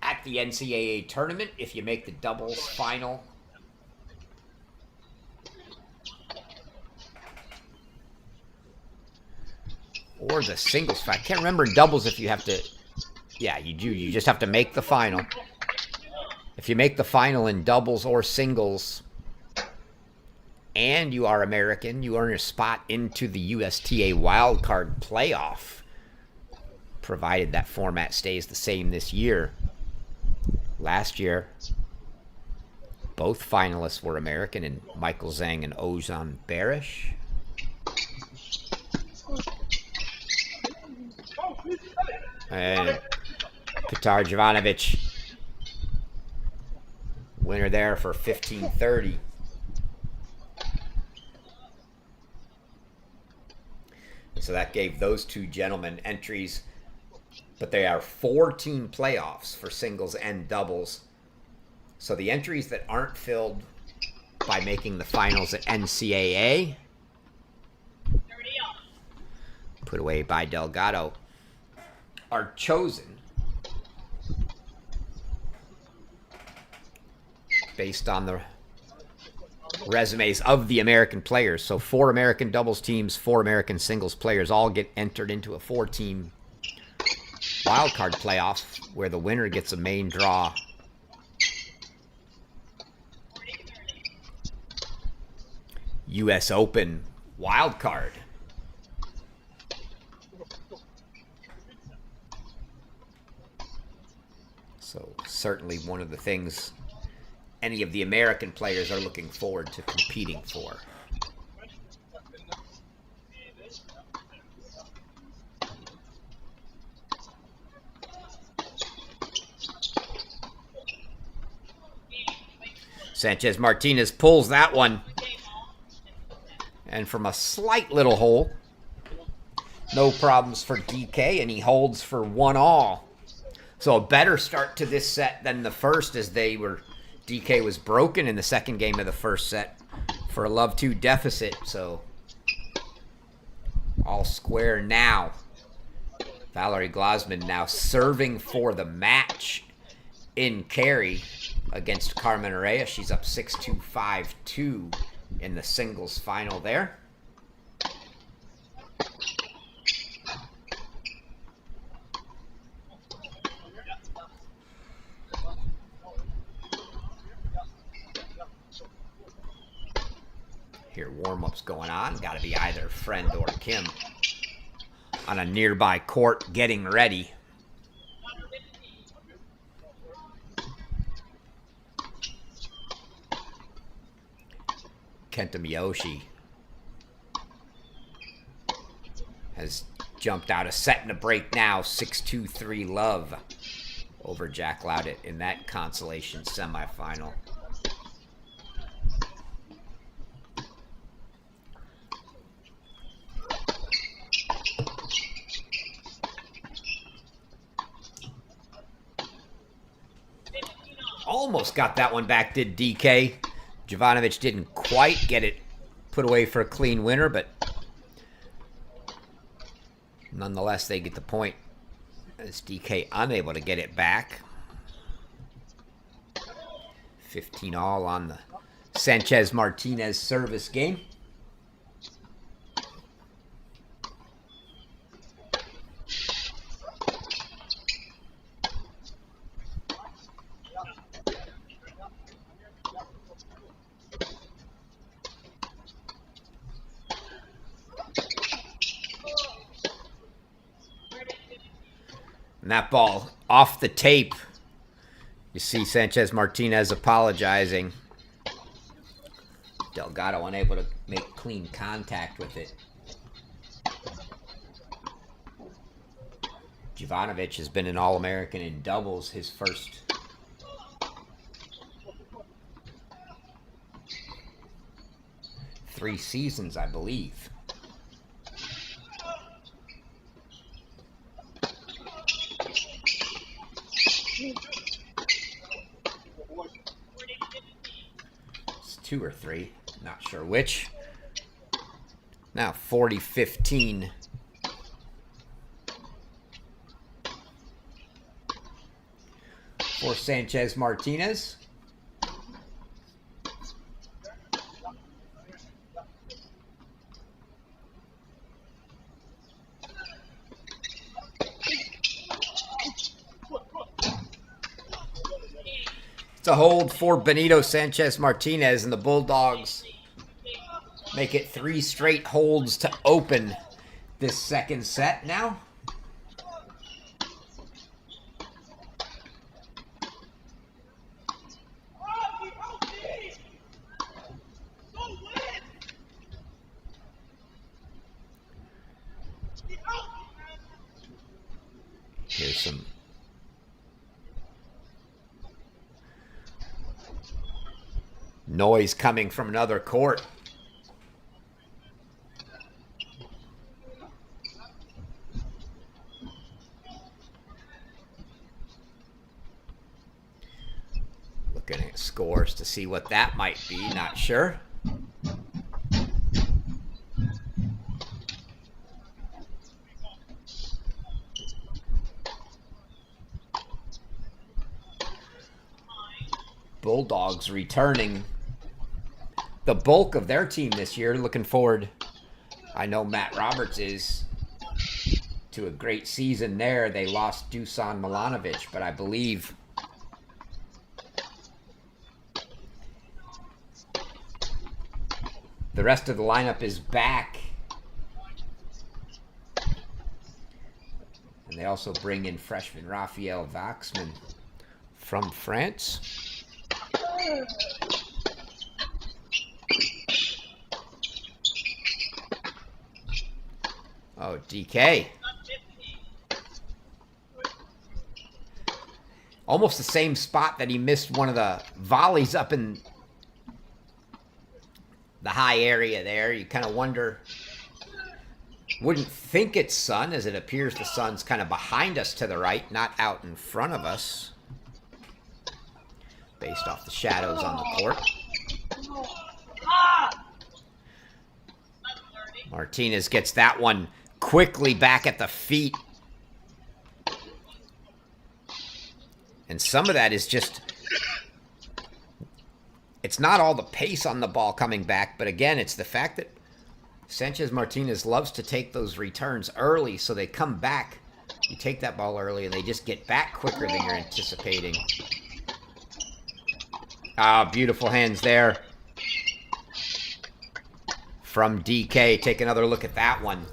at the NCAA tournament, if you make the doubles final, or the singles, I can't remember doubles if you have to, yeah, you do. You just have to make the final. If you make the final in doubles or singles, and you are American, you earn a spot into the USTA wildcard playoff, provided that format stays the same this year. Last year, both finalists were American, in Michael Zhang and Ozan Barish. And Petar Jovanovic, winner there for 15-30. So that gave those two gentlemen entries, but they are 4-team playoffs for singles and doubles. So the entries that aren't filled by making the finals at NCAA, put away by Delgado, are chosen based on the resumes of the American players. So 4 American doubles teams, 4 American singles players all get entered into a 4-team wildcard playoff where the winner gets a main draw. U.S. Open wildcard. So certainly one of the things any of the American players are looking forward to competing for. Sanchez Martinez pulls that one. And from a slight little hole, no problems for DK, and he holds for 1-all. So a better start to this set than the first, as DK was broken in the second game of the first set for a love 2 deficit. So all square now. Valerie Glasman now serving for the match in carry against Carmen Araya. She's up 6-2, 5-2 in the singles final there. Here, warm-ups going on. Got to be either Friend or Kim on a nearby court getting ready. Kenta Miyoshi has jumped out a set and a break now. 6-2, 3-love over Jack Loudett in that consolation semifinal. Almost got that one back, did DK. Jovanovic didn't quite get it put away for a clean winner, but nonetheless, they get the point as DK unable to get it back. 15-all on the Sanchez-Martinez service game. And that ball off the tape. You see Sanchez-Martinez apologizing. Delgado unable to make clean contact with it. Jovanovic has been an All-American in doubles his first three seasons, I believe. It's 2 or 3, not sure which. Now 40-15. For Sanchez-Martinez. It's a hold for Benito Sanchez-Martinez, and the Bulldogs make it 3 straight holds to open this second set now. Here's some noise coming from another court. Looking at scores to see what that might be, not sure. Bulldogs returning the bulk of their team this year. Looking forward, I know Matt Roberts is, to a great season there. They lost Dusan Milanovic, but I believe the rest of the lineup is back. And they also bring in freshman Raphael Vaxman from France. Oh, DK. Almost the same spot that he missed one of the volleys up in the high area there. You kind of wonder, wouldn't think it's sun, as it appears the sun's kind of behind us to the right, not out in front of us, based off the shadows on the court. Martinez gets that one quickly back at the feet. And some of that is just, it's not all the pace on the ball coming back, but again, it's the fact that Sanchez Martinez loves to take those returns early, so they come back. You take that ball early, and they just get back quicker than you're anticipating. Ah, beautiful hands there from DK. Take another look at that one.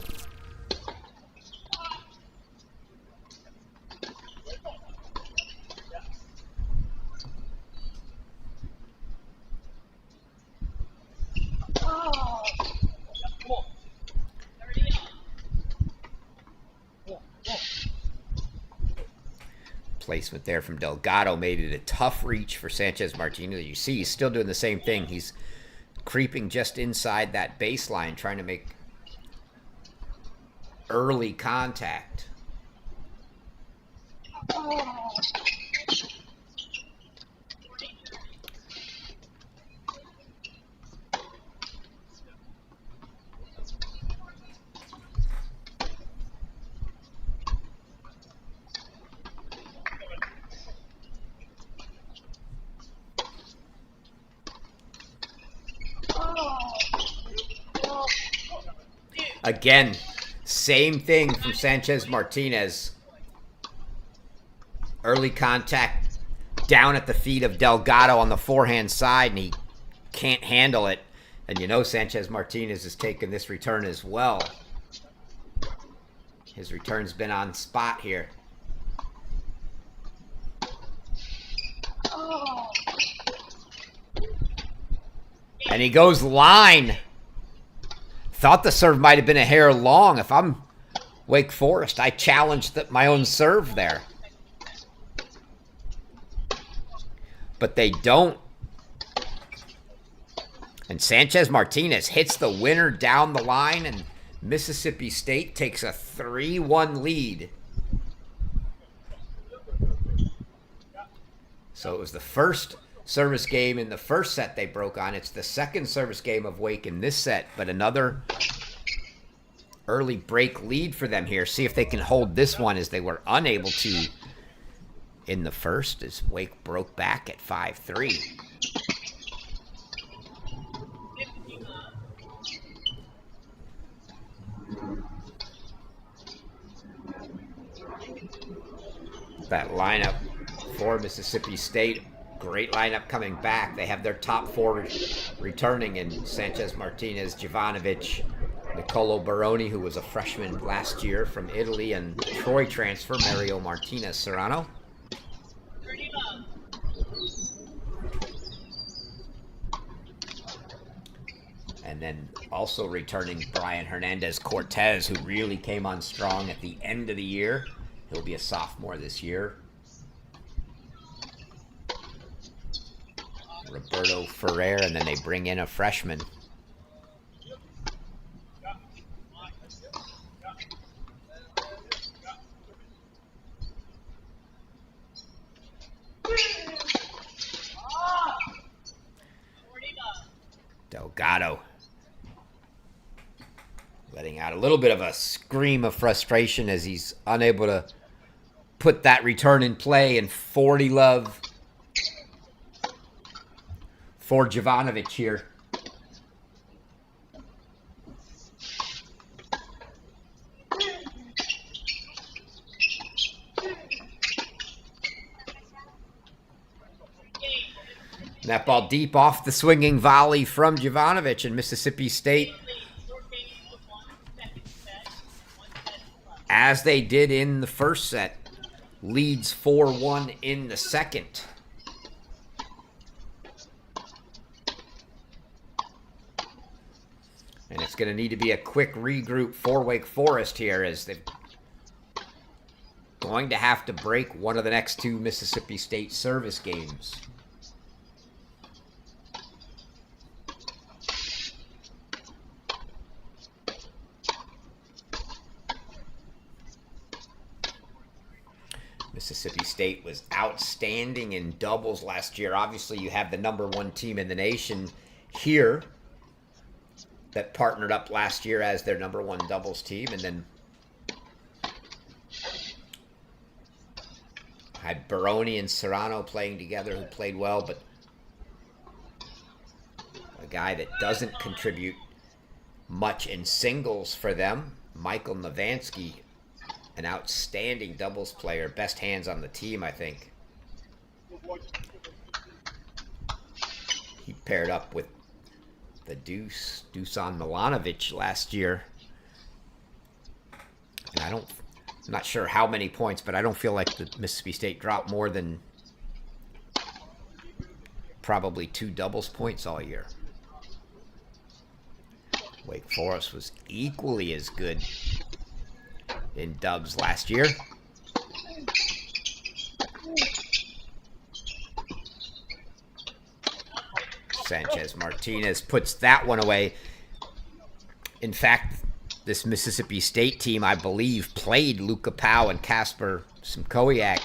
Placement there from Delgado made it a tough reach for Sanchez Martinez. You see, he's still doing the same thing. He's creeping just inside that baseline, trying to make early contact. Again, same thing from Sanchez Martinez. Early contact down at the feet of Delgado on the forehand side, and he can't handle it. And you know Sanchez Martinez has taken this return as well. His return's been on spot here. And he goes line. Thought the serve might have been a hair long. If I'm Wake Forest, I challenged my own serve there. But they don't. And Sanchez Martinez hits the winner down the line, and Mississippi State takes a 3-1 lead. So it was the first service game in the first set they broke on. It's the second service game of Wake in this set, but another early break lead for them here. See if they can hold this one, as they were unable to in the first, as Wake broke back at 5-3. That lineup for Mississippi State, great lineup coming back. They have their top four returning in Sanchez Martinez, Jovanovic, Nicolo Baroni, who was a freshman last year from Italy, and Troy transfer Mario Martinez Serrano. And then also returning Brian Hernandez Cortez, who really came on strong at the end of the year. He'll be a sophomore this year. Roberto Ferrer, and then they bring in a freshman. Delgado letting out a little bit of a scream of frustration as he's unable to put that return in play, and 40 love for Jovanovic here. That ball deep off the swinging volley from Jovanovic, and Mississippi State, as they did in the first set, leads 4-1 in the second. And it's going to need to be a quick regroup for Wake Forest here, as they're going to have to break one of the next two Mississippi State service games. Mississippi State was outstanding in doubles last year. Obviously, you have the #1 team in the nation here that partnered up last year as their #1 doubles team, and then had Baroni and Serrano playing together who played well, but a guy that doesn't contribute much in singles for them, Michael Novansky, an outstanding doubles player, best hands on the team, I think. He paired up with the Dusan Milanovic last year. And I'm not sure how many points, but I don't feel like the Mississippi State dropped more than probably 2 doubles points all year. Wake Forest was equally as good in dubs last year. Sanchez Martinez puts that one away. In fact, this Mississippi State team, I believe, played Luca Powell and Kasper Simkowiak,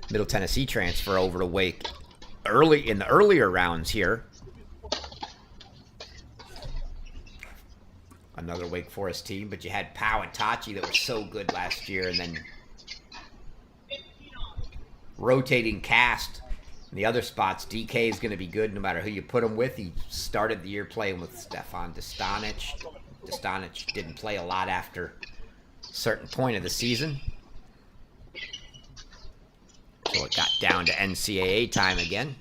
Middle Tennessee transfer, over to Wake in the earlier rounds here. Another Wake Forest team, but you had Powell and Tachi that were so good last year, and then rotating cast in the other spots. DK is going to be good no matter who you put him with. He started the year playing with Stefan Dostanic. Dostanic didn't play a lot after a certain point of the season, so it got down to NCAA time again.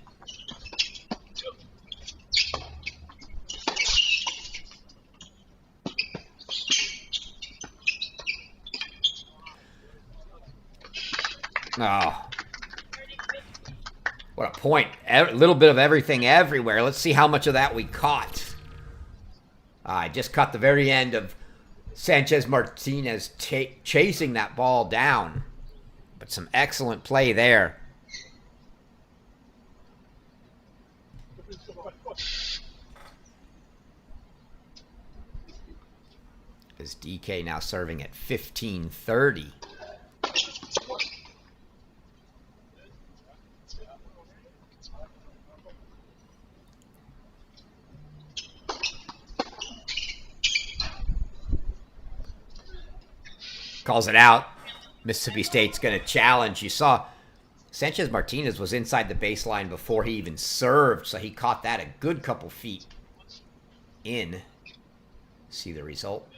Oh, what a point. A little bit of everything everywhere. Let's see how much of that we caught. I just caught the very end of Sanchez Martinez chasing that ball down. But some excellent play there. Is DK now serving at 15-30. Calls it out. Mississippi State's going to challenge. You saw Sanchez Martinez was inside the baseline before he even served, so he caught that a good couple feet in. See the result.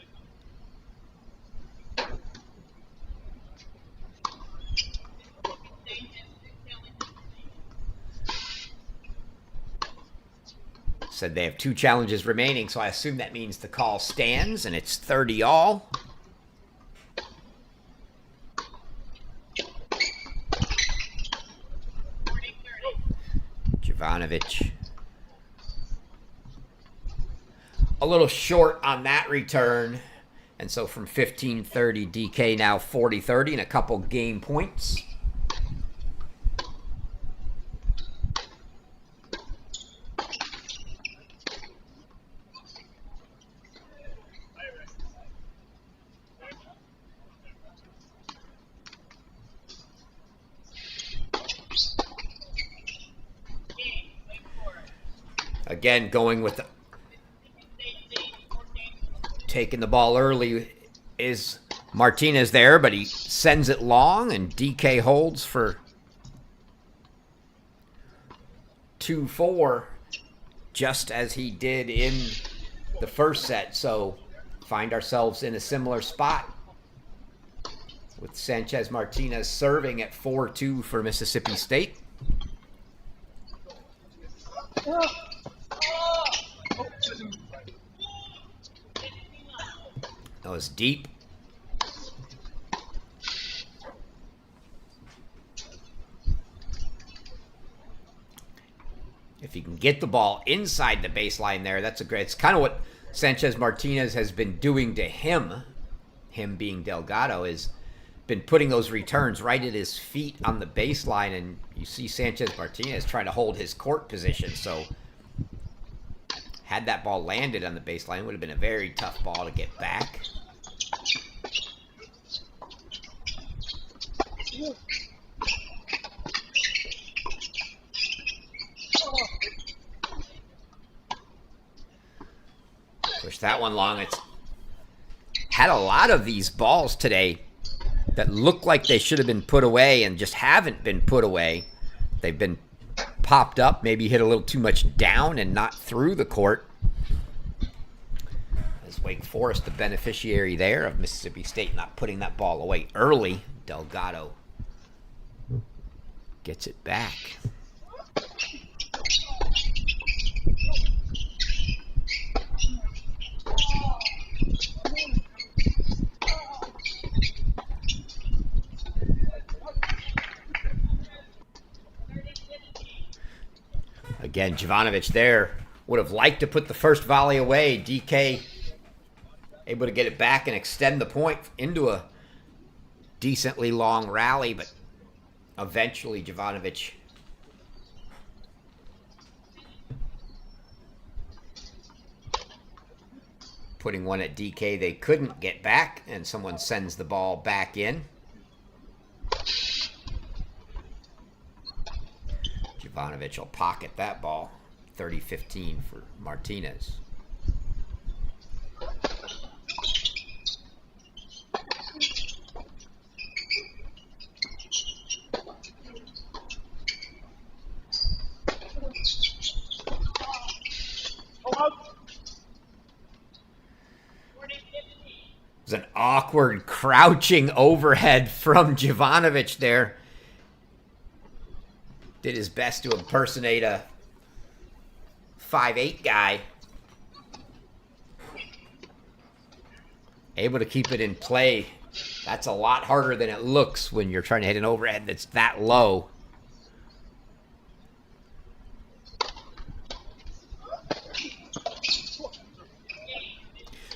Said they have 2 challenges remaining, so I assume that means the call stands, and it's 30-all. Jovanovic. A little short on that return. And so from 15-30, DK now 40-30 and a couple game points. Again, going with taking the ball early is Martinez there, but he sends it long, and DK holds for 2-4, just as he did in the first set. So find ourselves in a similar spot with Sanchez Martinez serving at 4-2 for Mississippi State. That was deep. If you can get the ball inside the baseline there, that's a great. It's kind of what Sanchez Martinez has been doing to him being Delgado, is been putting those returns right at his feet on the baseline, and you see Sanchez Martinez trying to hold his court position. So had that ball landed on the baseline, it would have been a very tough ball to get back. that one long. It's had a lot of these balls today that look like they should have been put away and just haven't been put away. They've been popped up, maybe hit a little too much down and not through the court. As Wake Forest, the beneficiary there of Mississippi State not putting that ball away early. Delgado gets it back. Again, Jovanovic there would have liked to put the first volley away. DK able to get it back and extend the point into a decently long rally, but eventually Jovanovic putting one at DK they couldn't get back, and someone sends the ball back in. Jovanovic will pocket that ball. 30-15 for Martinez. It was an awkward crouching overhead from Jovanovic there. Did his best to impersonate a 5'8" guy. Able to keep it in play. That's a lot harder than it looks when you're trying to hit an overhead that's that low.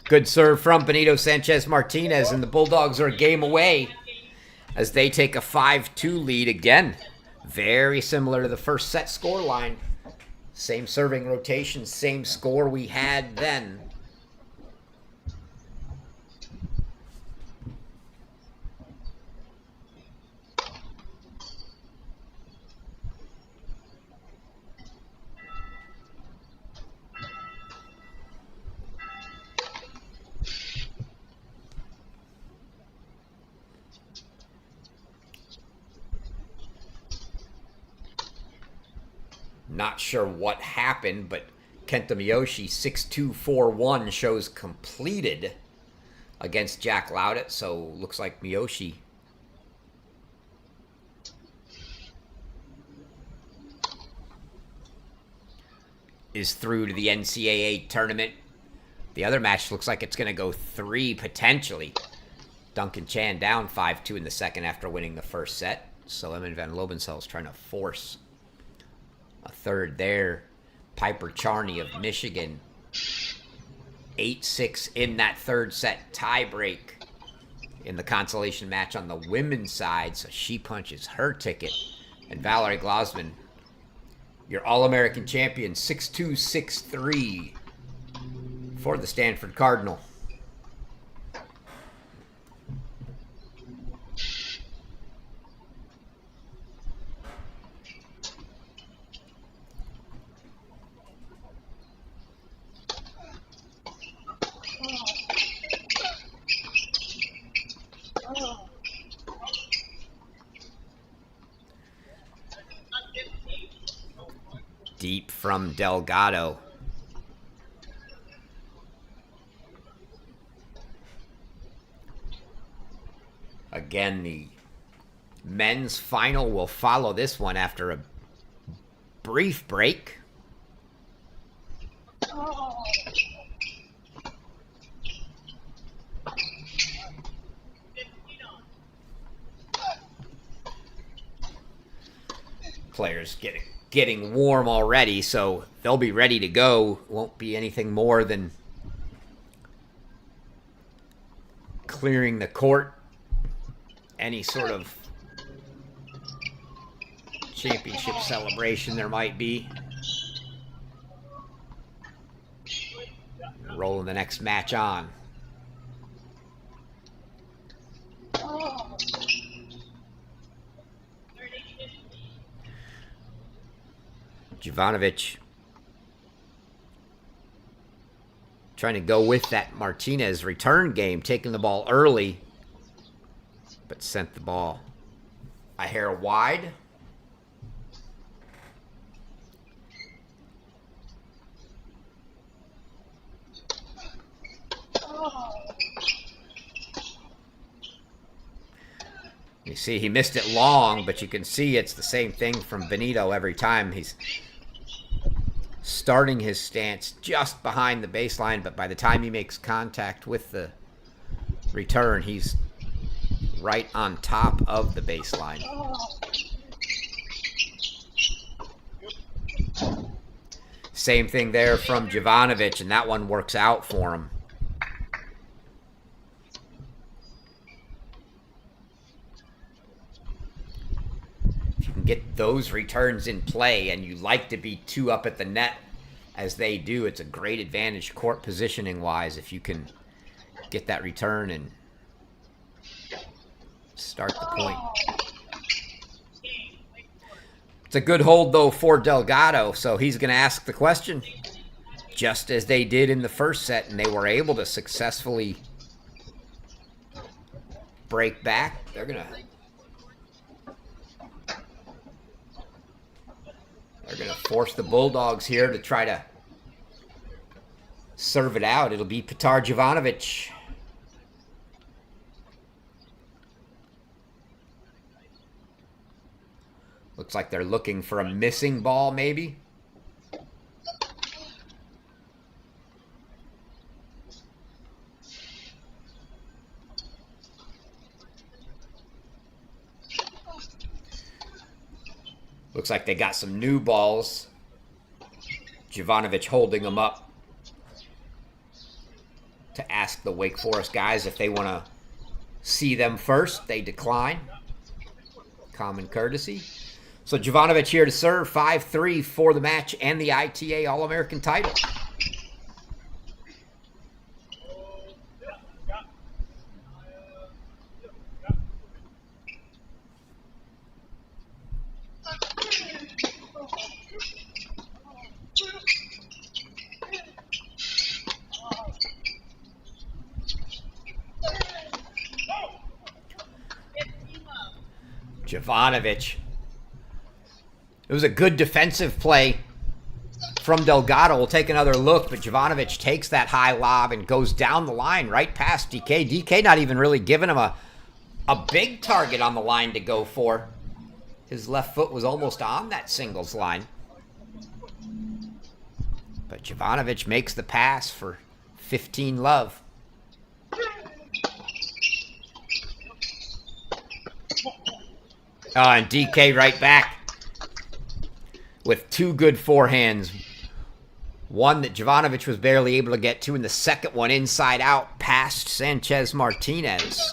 Good serve from Benito Sanchez Martinez, and the Bulldogs are a game away as they take a 5-2 lead again. Very similar to the first set score line. Same serving rotation, same score we had then. Not sure what happened, but Kenta Miyoshi 6-2-4-1 shows completed against Jack Loudett, so looks like Miyoshi is through to the NCAA tournament. The other match looks like it's going to go 3 potentially. Duncan Chan down 5-2 in the second after winning the first set, so Emin van Lobensel's trying to force a third there. Piper Charney of Michigan 8-6 in that third set tiebreak in the consolation match on the women's side, so she punches her ticket. And Valerie Glosman, your All-American champion, 6-2, 6-3 for the Stanford Cardinal. Deep from Delgado. Again, the men's final will follow this one after a brief break. Players getting warm already, so they'll be ready to go. Won't be anything more than clearing the court. Any sort of championship celebration there might be. Rolling the next match on. Jovanovic trying to go with that Martinez return game, taking the ball early, but sent the ball a hair wide. You see, he missed it long, but you can see it's the same thing from Benito every time. He's starting his stance just behind the baseline, but by the time he makes contact with the return, he's right on top of the baseline. Same thing there from Jovanovic, and that one works out for him. Get those returns in play, and you like to be 2 up at the net as they do. It's a great advantage court positioning wise if you can get that return and start the point. It's a good hold though for Delgado, so he's going to ask the question just as they did in the first set, and they were able to successfully break back. They're going to force the Bulldogs here to try to serve it out. It'll be Petar Jovanovic. Looks like they're looking for a missing ball, maybe. Looks like they got some new balls. Jovanovic holding them up to ask the Wake Forest guys if they want to see them first. They decline. Common courtesy. So Jovanovic here to serve 5-3 for the match and the ITA All-American title. Jovanovic. It was a good defensive play from Delgado. We'll take another look, but Jovanovic takes that high lob and goes down the line right past DK. DK not even really giving him a big target on the line to go for. His left foot was almost on that singles line. But Jovanovic makes the pass for 15 love. And DK right back with 2 good forehands. One that Jovanovic was barely able to get to, and the second one inside out past Sanchez Martinez.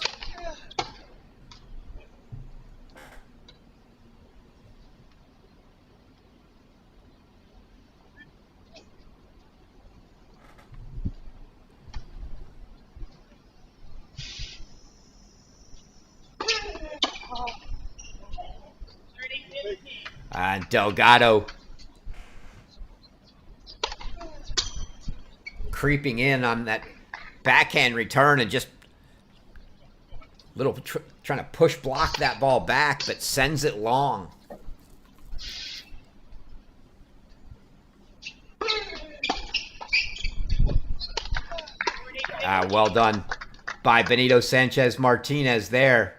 And Delgado creeping in on that backhand return and just trying to push block that ball back, but sends it long. Well done by Benito Sanchez Martinez there.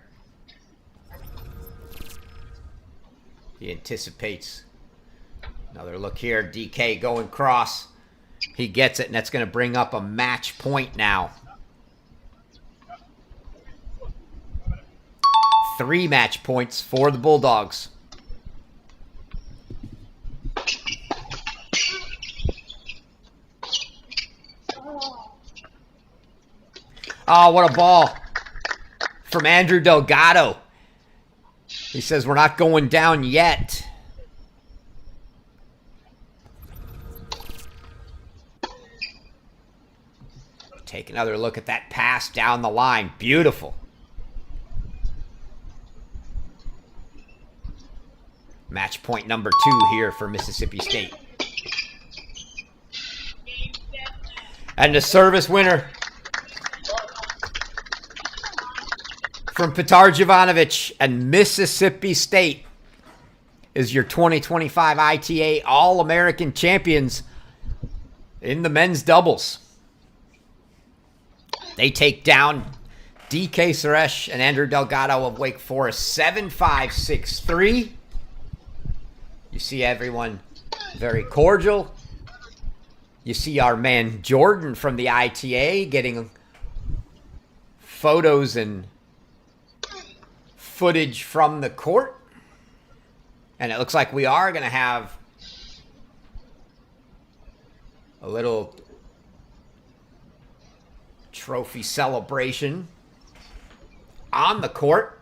He anticipates another look here. DK going cross. He gets it, and that's going to bring up a match point now. 3 match points for the Bulldogs. Oh, what a ball from Andrew Delgado. He says, we're not going down yet. Take another look at that pass down the line. Beautiful. Match point number 2 here for Mississippi State. And the service winner from Petar Jovanovic and Mississippi State is your 2025 ITA All-American Champions in the men's doubles. They take down DK Suresh and Andrew Delgado of Wake Forest 7-5, 6-3. You see everyone very cordial. You see our man Jordan from the ITA getting photos and footage from the court. And it looks like we are going to have a little trophy celebration on the court.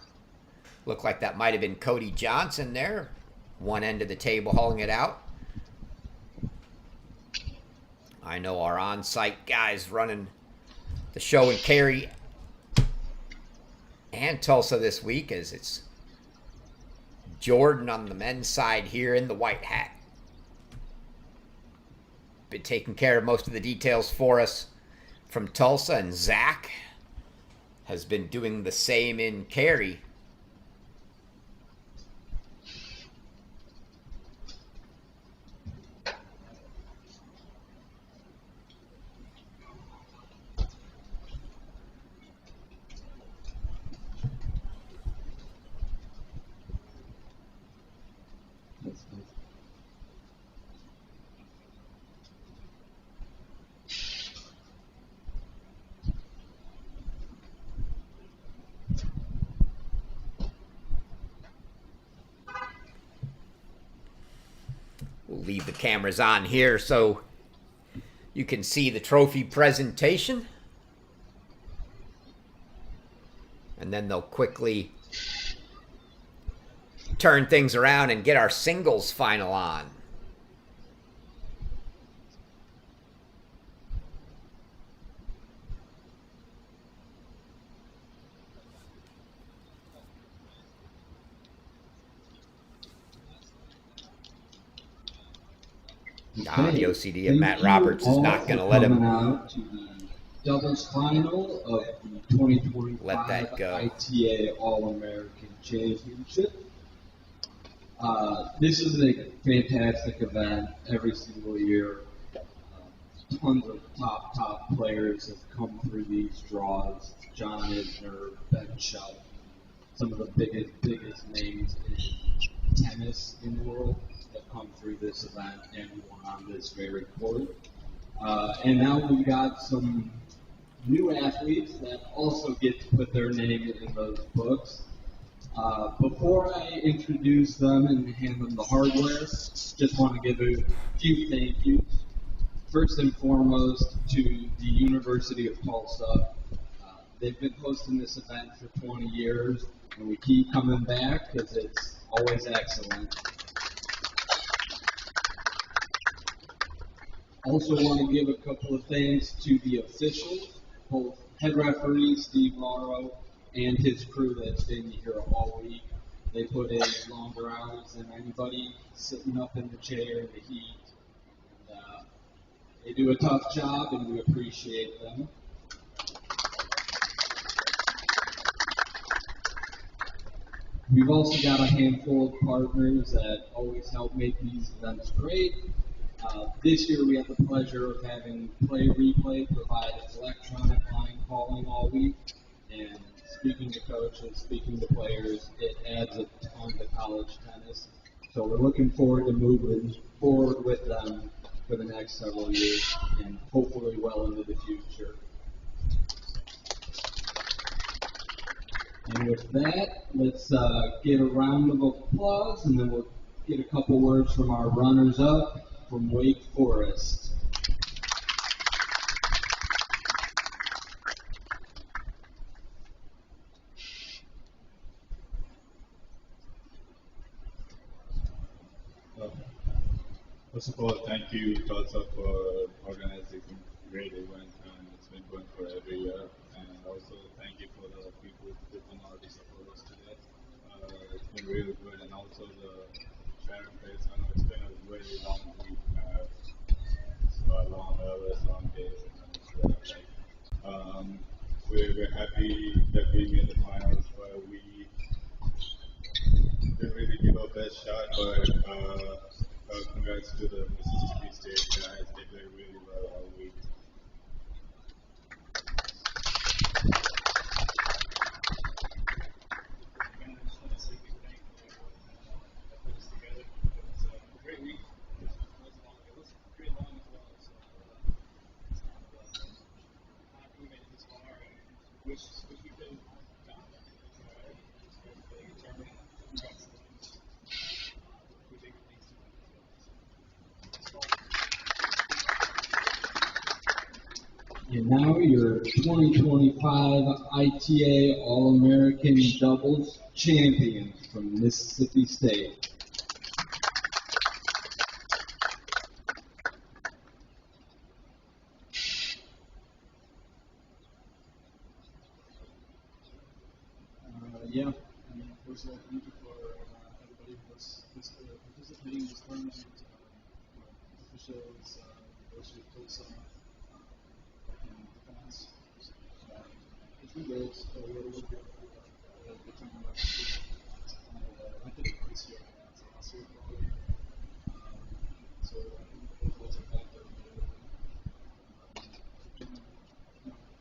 Looked like that might have been Cody Johnson there. One end of the table hauling it out. I know our on-site guys running the show in Cary and Tulsa this week, as it's Jordan on the men's side here in the white hat. Been taking care of most of the details for us from Tulsa, and Zach has been doing the same in Cary. We'll leave the cameras on here so you can see the trophy presentation. And then they'll quickly turn things around and get our singles final on. The OCD of Matt Roberts is not going to let him out to the doubles final of the 2025 let that go. ITA All-American Championship. This is a fantastic event every single year. Tons of top players have come through these draws. John Isner, Ben Shelton, some of the biggest names in tennis in the world have come through this event and won on this very court. And now we've got some new athletes that also get to put their name in those books. Before I introduce them and hand them the hardware, just want to give a few thank yous. First and foremost to the University of Tulsa. They've been hosting this event for 20 years, and we keep coming back because it's always excellent. Also want to give a couple of thanks to the officials, both head referee Steve Morrow and his crew that's been here all week. They put in longer hours than anybody sitting up in the chair in the heat. And, they do a tough job, and we appreciate them. We've also got a handful of partners that always help make these events great. This year we have the pleasure of having Play Replay provide electronic line calling all week. And speaking to coaches, speaking to players, it adds a ton to college tennis. So we're looking forward to moving forward with them for the next several years and hopefully well into the future. And with that, let's get a round of applause, and then we'll get a couple words from our runners-up from Wake Forest. First of all, thank you, Tulsa, for organizing a great event, and it's been going for every year. And also, thank you for the people who did not support us today. It's been really good, and also the sharing place. I know it's been a really long week, so a long hours, long days, and We're happy that we made the finals, but we didn't really give our best shot. But congrats to the Mississippi State guys. They played really well all week. And now your 2025 ITA All-American Doubles champions from Mississippi State. Yeah, I mean, first of all, thank you for everybody who was participating in this tournament, officials, those who told some and the fans. It's been great. We're really good for the tournament last year. I did it this year, so last year probably. So I think both of us are back there.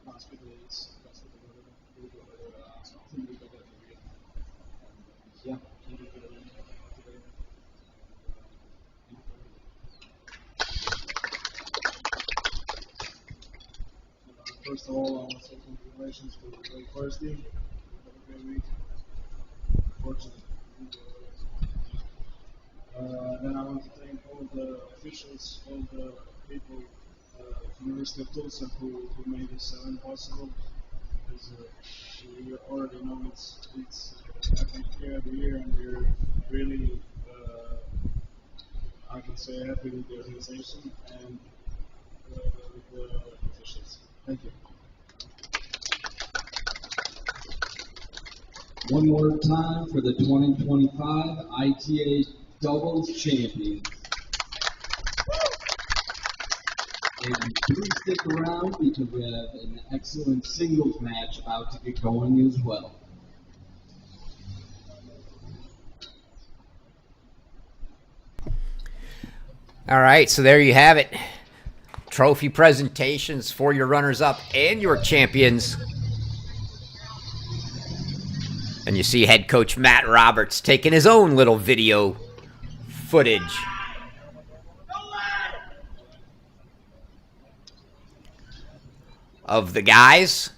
Last few days, last week, really good weather. So I think we got that again. Yeah, thank you for the today. First of all, I want to say congratulations for the great first team. Have a great week. Fortunately. Then I want to thank all the officials, all the people from the University of Tulsa who made this event possible. Because we already know it's happening here every year, and we're really, I can say, happy with the organization and with the officials. Thank you. One more time for the 2025 ITA Doubles champions. And please stick around because we have an excellent singles match about to get going as well. All right, so there you have it. Trophy presentations for your runners-up and your champions. And you see head coach Matt Roberts taking his own little video footage. Of the guys.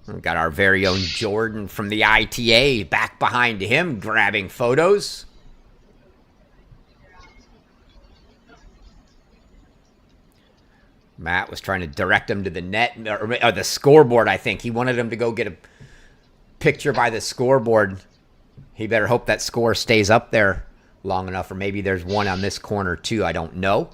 We've got our very own Jordan from the ITA back behind him grabbing photos. Matt was trying to direct him to the net, or the scoreboard, I think. He wanted him to go get a picture by the scoreboard. He better hope that score stays up there long enough, or maybe there's one on this corner too. I don't know.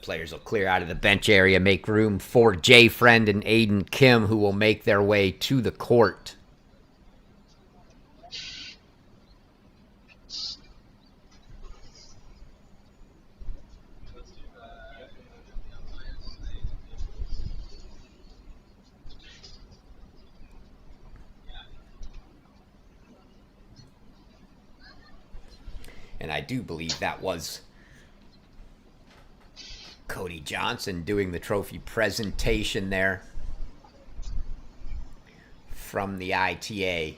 Players will clear out of the bench area, make room for Jay Friend and Aiden Kim, who will make their way to the court. And I do believe that was Cody Johnson doing the trophy presentation there from the ITA.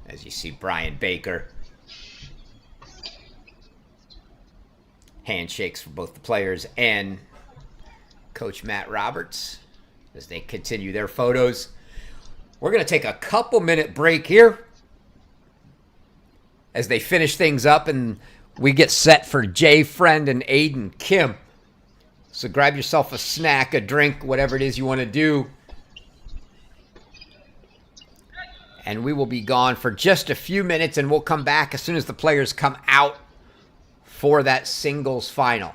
As you see Brian Baker. Handshakes for both the players and Coach Matt Roberts as they continue their photos. We're going to take a couple-minute break here as they finish things up and we get set for Jay Friend and Aiden Kim. So grab yourself a snack, a drink, whatever it is you want to do. And we will be gone for just a few minutes, and we'll come back as soon as the players come out for that singles final.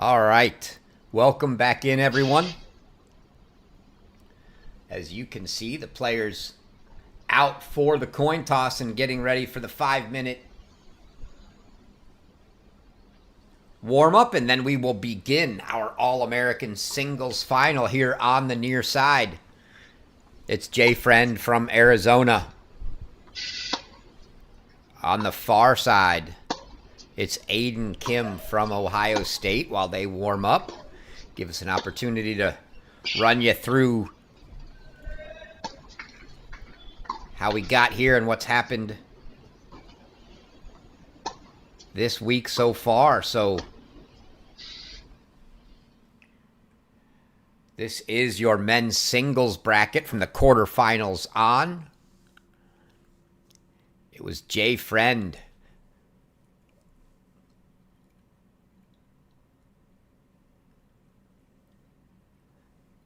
All right. Welcome back in, everyone. As you can see, the players out for the coin toss and getting ready for the 5-minute warm-up, and then we will begin our All-American singles final here on the near side. It's Jay Friend from Arizona. On the far side, it's Aiden Kim from Ohio State while they warm up. Give us an opportunity to run you through how we got here and what's happened this week so far. So this is your men's singles bracket from the quarterfinals on. It was Jay Friend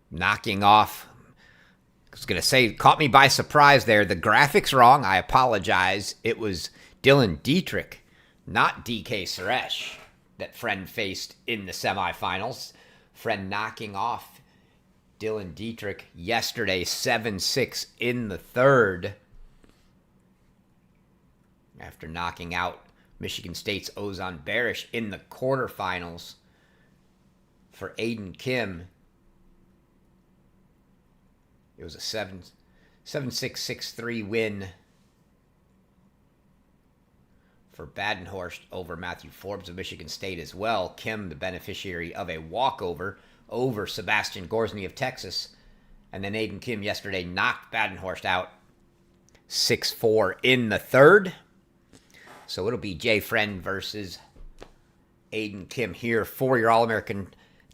knocking off. I was going to say, caught me by surprise there. The graphics wrong. I apologize. It was Dylan Dietrich, not DK Suresh, that Friend faced in the semifinals. Friend knocking off Dylan Dietrich yesterday, 7-6 in the third, after knocking out Michigan State's Ozan Barish in the quarterfinals. For Aiden Kim, it was a 7-6, 6-3 win for Badenhorst over Matthew Forbes of Michigan State as well. Kim, the beneficiary of a walkover over Sebastian Gorsny of Texas. And then Aiden Kim yesterday knocked Badenhorst out 6-4 in the third. So it'll be Jay Friend versus Aiden Kim here for your All-American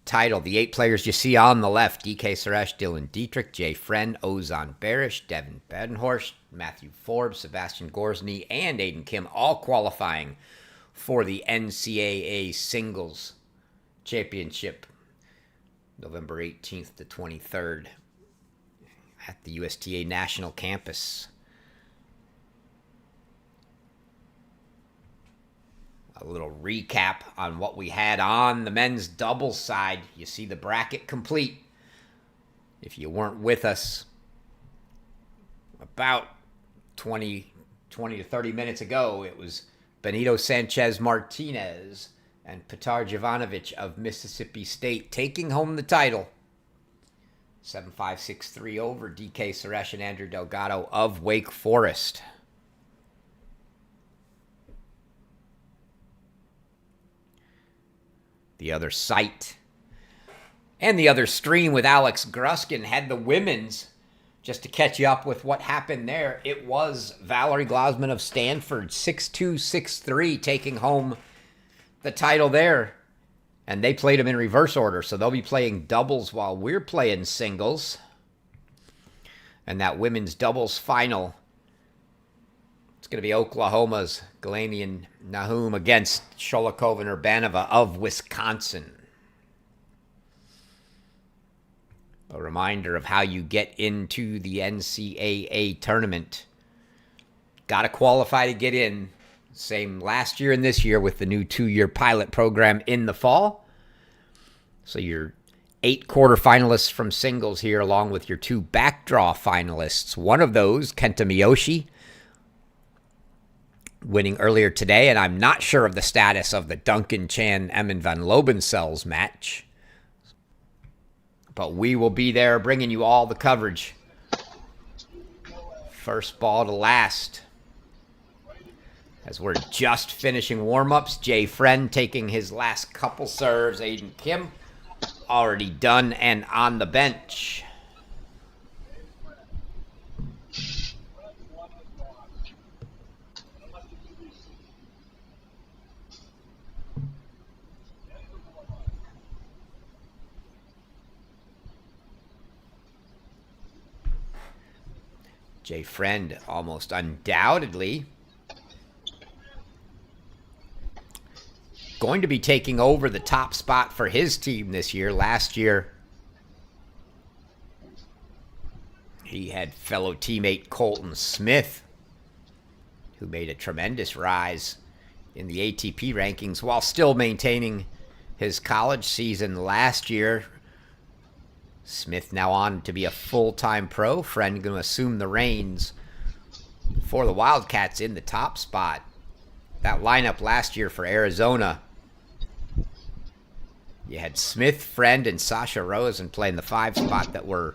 title. The 8 players you see on the left: DK Suresh, Dylan Dietrich, Jay Friend, Ozan Barish, Devin Badenhorst, Matthew Forbes, Sebastian Gorsny, and Aiden Kim, all qualifying for the NCAA Singles Championship, November 18th to 23rd at the USTA National Campus. A little recap on what we had on the men's doubles side. You see the bracket complete. If you weren't with us about 20 to 30 minutes ago, it was Benito Sanchez Martinez and Petar Jovanovic of Mississippi State taking home the title. 7-5, 6-3 over DK Suresh and Andrew Delgado of Wake Forest. The other site and the other stream with Alex Gruskin had the women's. Just to catch you up with what happened there, it was Valerie Glausman of Stanford, 6-2, 6-3, taking home the title there. And they played them in reverse order, so they'll be playing doubles while we're playing singles. And that women's doubles final, it's going to be Oklahoma's Galanian Nahum against Sholikova and Urbanova of Wisconsin. A reminder of how you get into the NCAA tournament. Got to qualify to get in. Same last year and this year with the new 2-year pilot program in the fall. So your 8 quarterfinalists from singles here, along with your 2 backdraw finalists. One of those, Kenta Miyoshi, winning earlier today, and I'm not sure of the status of the Duncan Chan Emin van Lobensels match. But we will be there bringing you all the coverage. First ball to last. As we're just finishing warm-ups, Jay Friend taking his last couple serves. Aiden Kim already done and on the bench. Jay Friend almost undoubtedly going to be taking over the top spot for his team this year. Last year, he had fellow teammate Colton Smith, who made a tremendous rise in the ATP rankings while still maintaining his college season last year. Smith now on to be a full-time pro. Friend going to assume the reins for the Wildcats in the top spot. That lineup last year for Arizona, you had Smith, Friend, and Sasha Rosen playing the 5 spot that were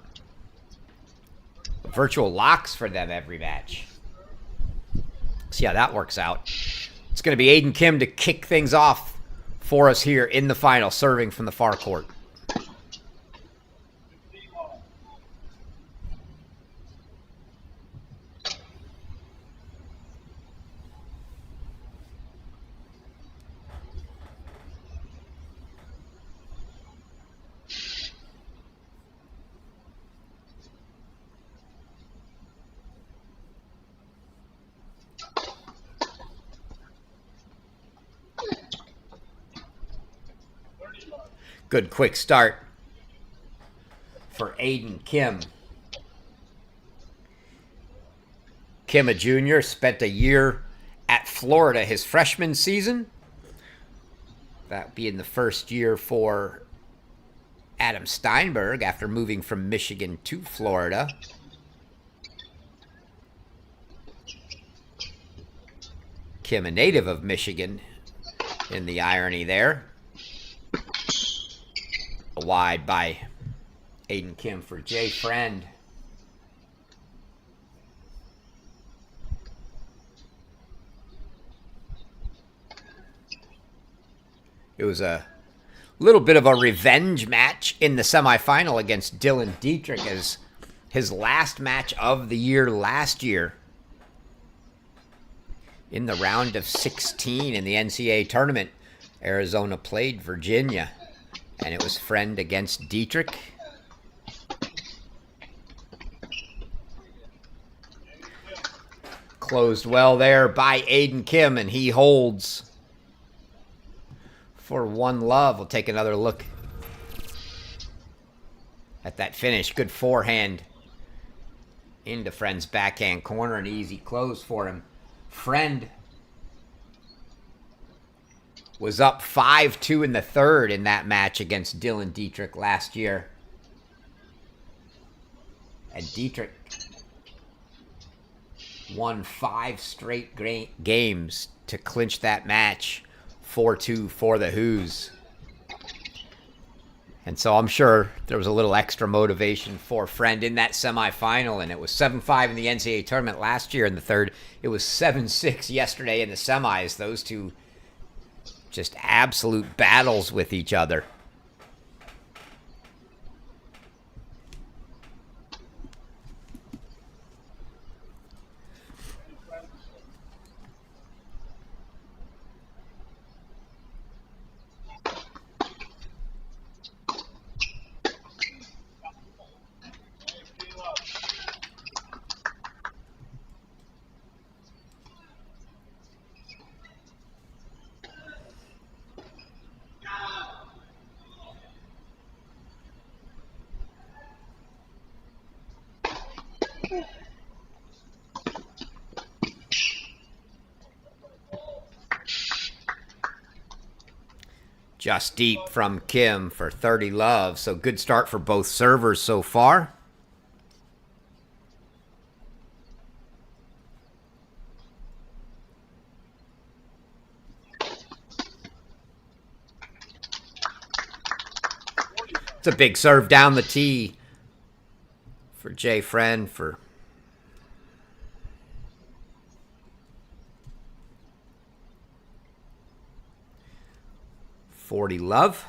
virtual locks for them every match. See how that works out. It's going to be Aiden Kim to kick things off for us here in the final, serving from the far court. Good quick start for Aiden Kim. Kim, a junior, spent a year at Florida his freshman season. That being the first year for Adam Steinberg after moving from Michigan to Florida. Kim, a native of Michigan, in the irony there. Wide by Aiden Kim for Jay Friend. It was a little bit of a revenge match in the semifinal against Dylan Dietrich, as his last match of the year last year in the round of 16 in the NCAA tournament. Arizona played Virginia, And it was Friend against Dietrich. Closed well there by Aiden Kim, and he holds for 1-love. We'll take another look at that finish. Good forehand into Friend's backhand corner. An easy close for him. Friend was up 5-2 in the third in that match against Dylan Dietrich last year. And Dietrich won 5 straight games to clinch that match, 4-2 for the Who's. And so I'm sure there was a little extra motivation for Friend in that semifinal, and it was 7-5 in the NCAA tournament last year in the third. It was 7-6 yesterday in the semis. Those two just absolute battles with each other. Just deep from Kim for 30-love. So good start for both servers so far. It's a big serve down the tee for Jay Friend for 40-love.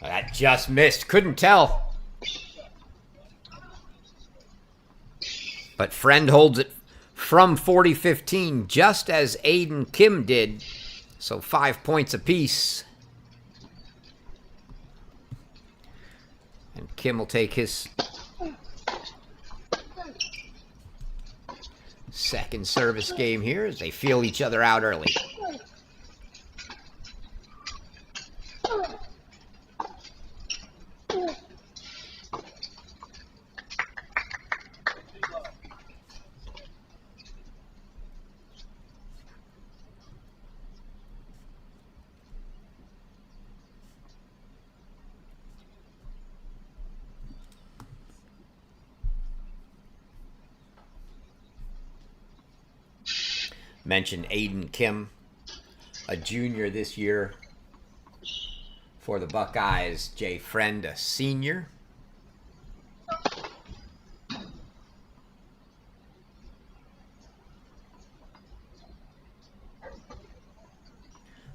That just missed. Couldn't tell. But Friend holds it from 40-15, just as Aiden Kim did. So 5 points apiece. And Kim will take his second service game here as they feel each other out early. Mentioned Aiden Kim, a junior this year for the Buckeyes. Jay Friend, a senior.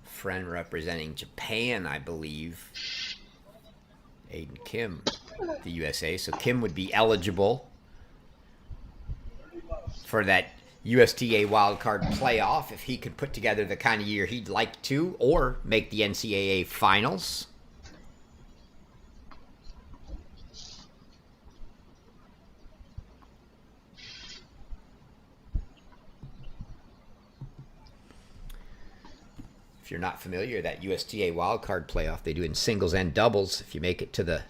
Friend representing Japan, I believe. Aiden Kim, the USA. So Kim would be eligible for that USTA wildcard playoff if he could put together the kind of year he'd like to, or make the NCAA finals. If you're not familiar, that USTA wildcard playoff they do in singles and doubles. If you make it to the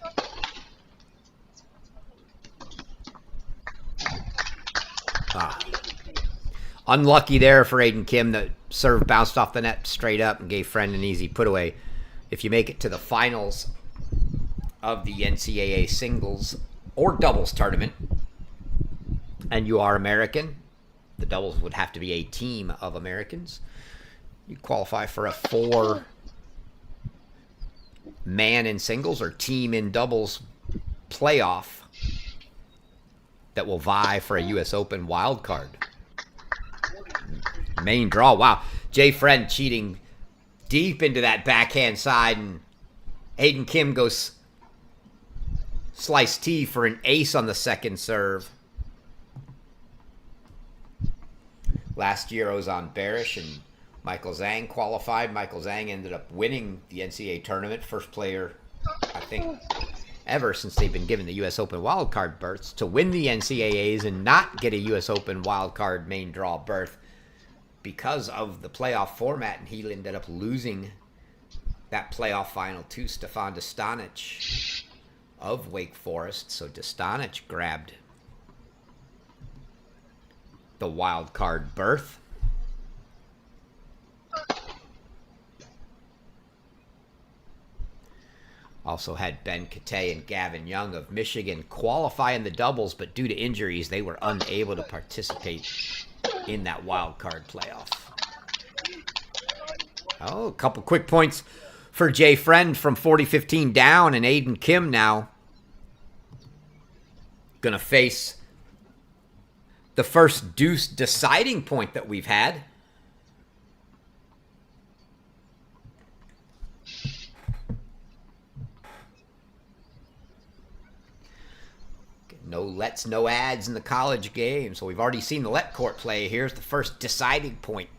unlucky there for Aiden Kim. The serve bounced off the net straight up and gave Friend an easy put away. If you make it to the finals of the NCAA singles or doubles tournament, and you are American, the doubles would have to be a team of Americans. You qualify for a 4-man in singles or team in doubles playoff that will vie for a U.S. Open wild card. Main draw. Wow. Jay Friend cheating deep into that backhand side, and Aiden Kim goes slice T for an ace on the second serve. Last year, Ozan Barish and Michael Zhang qualified. Michael Zhang ended up winning the NCAA tournament. First player, I think, ever since they've been given the U.S. Open wildcard berths to win the NCAAs and not get a U.S. Open wildcard main draw berth because of the playoff format. And he ended up losing that playoff final to Stefan Dostanic of Wake Forest. So Dostanic grabbed the wild card berth. Also had Ben Kate and Gavin Young of Michigan qualify in the doubles, but due to injuries, they were unable to participate in that wild card playoff. Oh, a couple quick points for Jay Friend from 40-15 down, and Aiden Kim now going to face the first deuce deciding point that we've had. No lets, no ads in the college game. So we've already seen the let court play. Here's the first deciding point.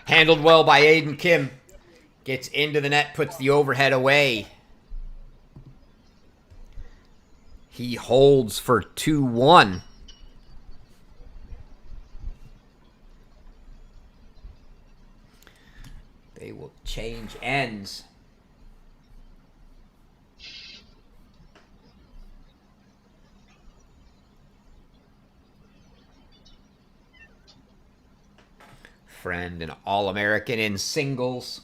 Handled well by Aiden Kim. Gets into the net, puts the overhead away. He holds for 2-1. They will change ends. Friend, an All-American in singles.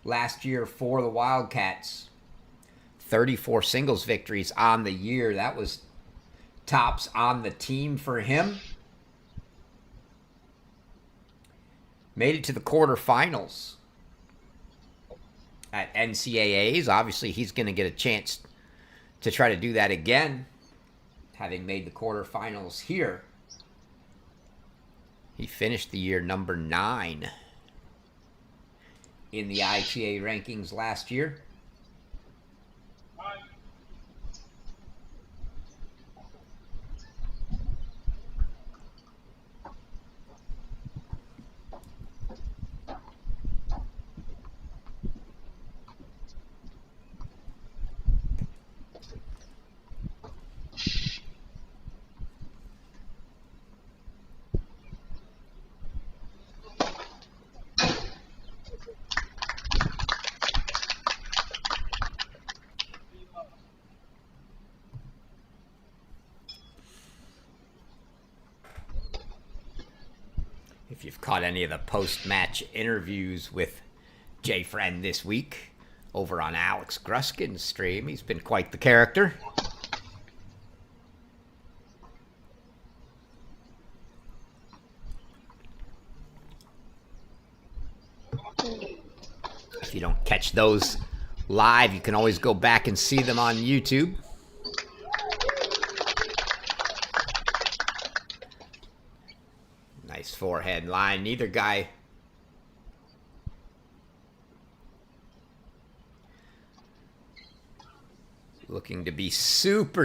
Last year for the Wildcats, 34 singles victories on the year. That was tops on the team for him. Made it to the quarterfinals at NCAAs. Obviously, he's going to get a chance to try to do that again, having made the quarterfinals here. He finished the year number 9 in the ITA rankings last year. If you've caught any of the post-match interviews with Jay Friend this week over on Alex Gruskin's stream, he's been quite the character. If you don't catch those live, you can always go back and see them on YouTube. Nice forehand line. Neither guy looking to be super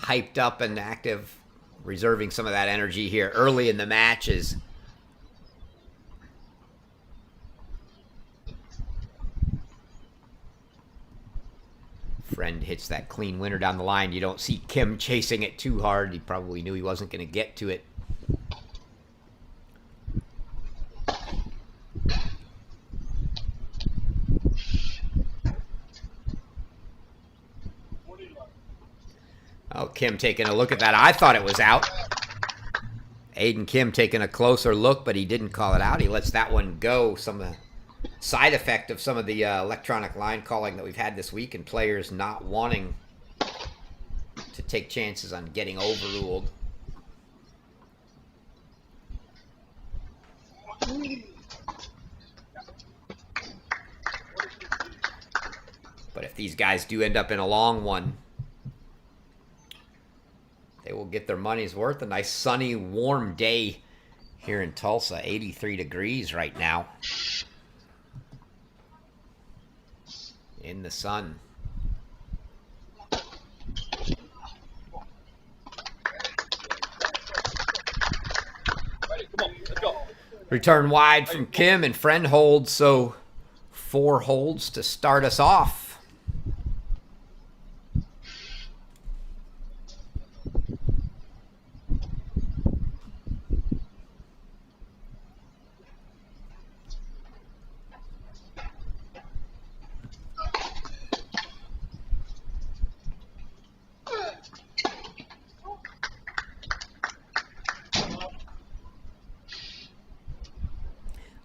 hyped up and active, reserving some of that energy here early in the matches. Friend hits that clean winner down the line. You don't see Kim chasing it too hard. He probably knew he wasn't going to get to it. Oh, Kim taking a look at that. I thought it was out. Aiden Kim taking a closer look, but he didn't call it out. He lets that one go. Some side effect of some of the electronic line calling that we've had this week, and players not wanting to take chances on getting overruled. But if these guys do end up in a long one, they will get their money's worth. A nice sunny, warm day here in Tulsa. 83 degrees right now in the sun. Return wide from Kim, and Friend holds, so 4 holds to start us off.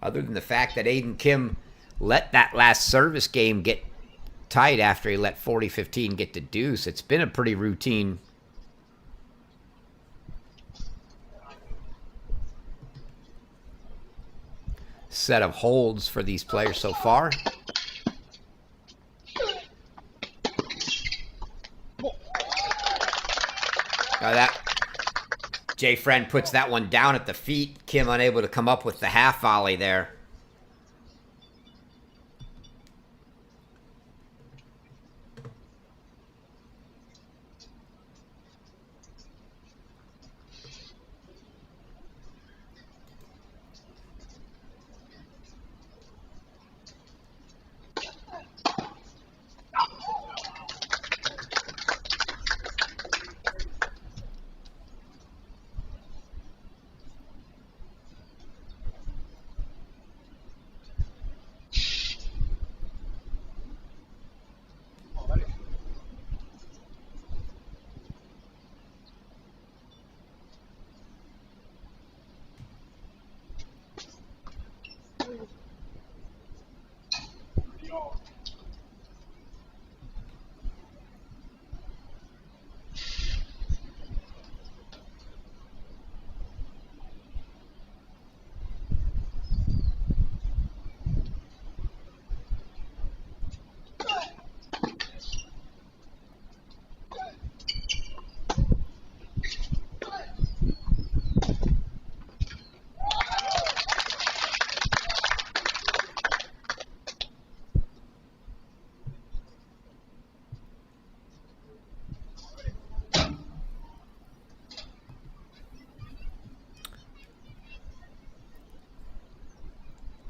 Other than the fact that Aiden Kim let that last service game get tight after he let 40-15 get to deuce, it's been a pretty routine set of holds for these players so far. That Jay Friend puts that one down at the feet. Kim unable to come up with the half volley there.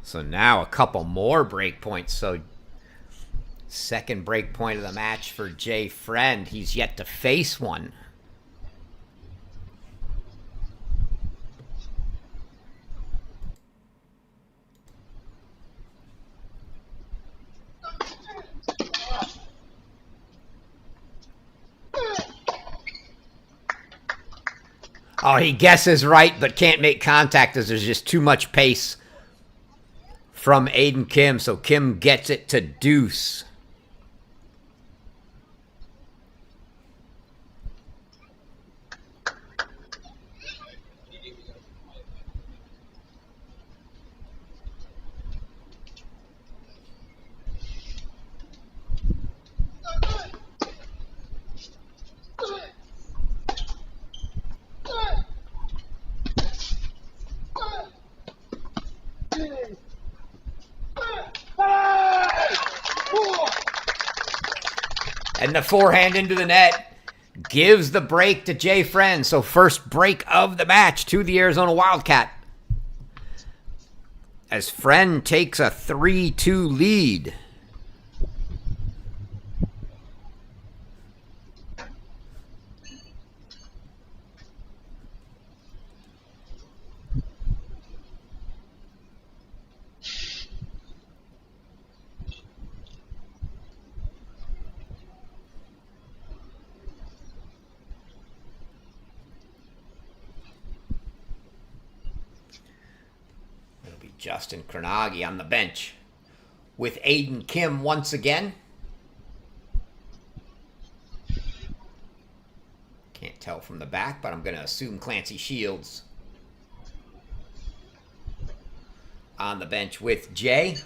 So now a couple more break points. So second break point of the match for Jay Friend. He's yet to face one. Oh, he guesses right, but can't make contact as there's just too much pace from Aiden Kim, so Kim gets it to deuce. And the forehand into the net gives the break to Jay Friend. So first break of the match to the Arizona Wildcat, as Friend takes a 3-2 lead. Justin Kranagi on the bench with Aiden Kim once again. Can't tell from the back, but I'm going to assume Clancy Shields on the bench with Jay.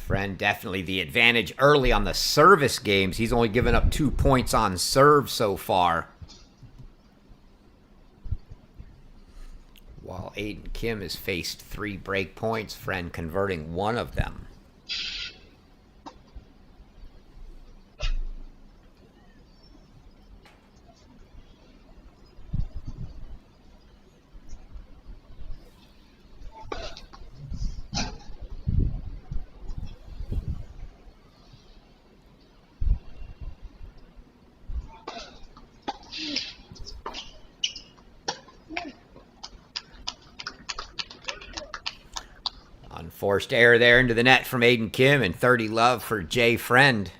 Friend definitely the advantage early on the service games. He's only given up 2 points on serve so far, while Aiden Kim has faced 3 break points, Friend converting 1 of them. Unforced error there into the net from Aiden Kim, and 30 love for Jay Friend.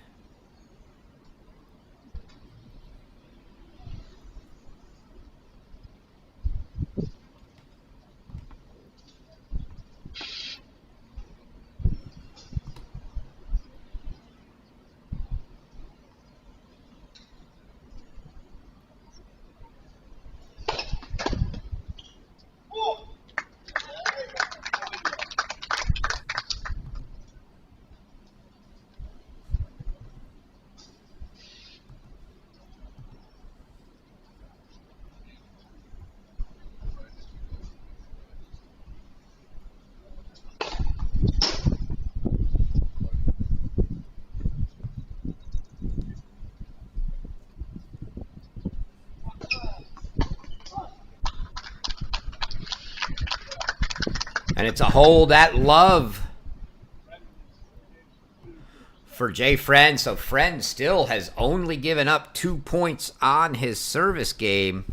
And it's a hold at love for Jay Friend. So Friend still has only given up 2 points on his service game.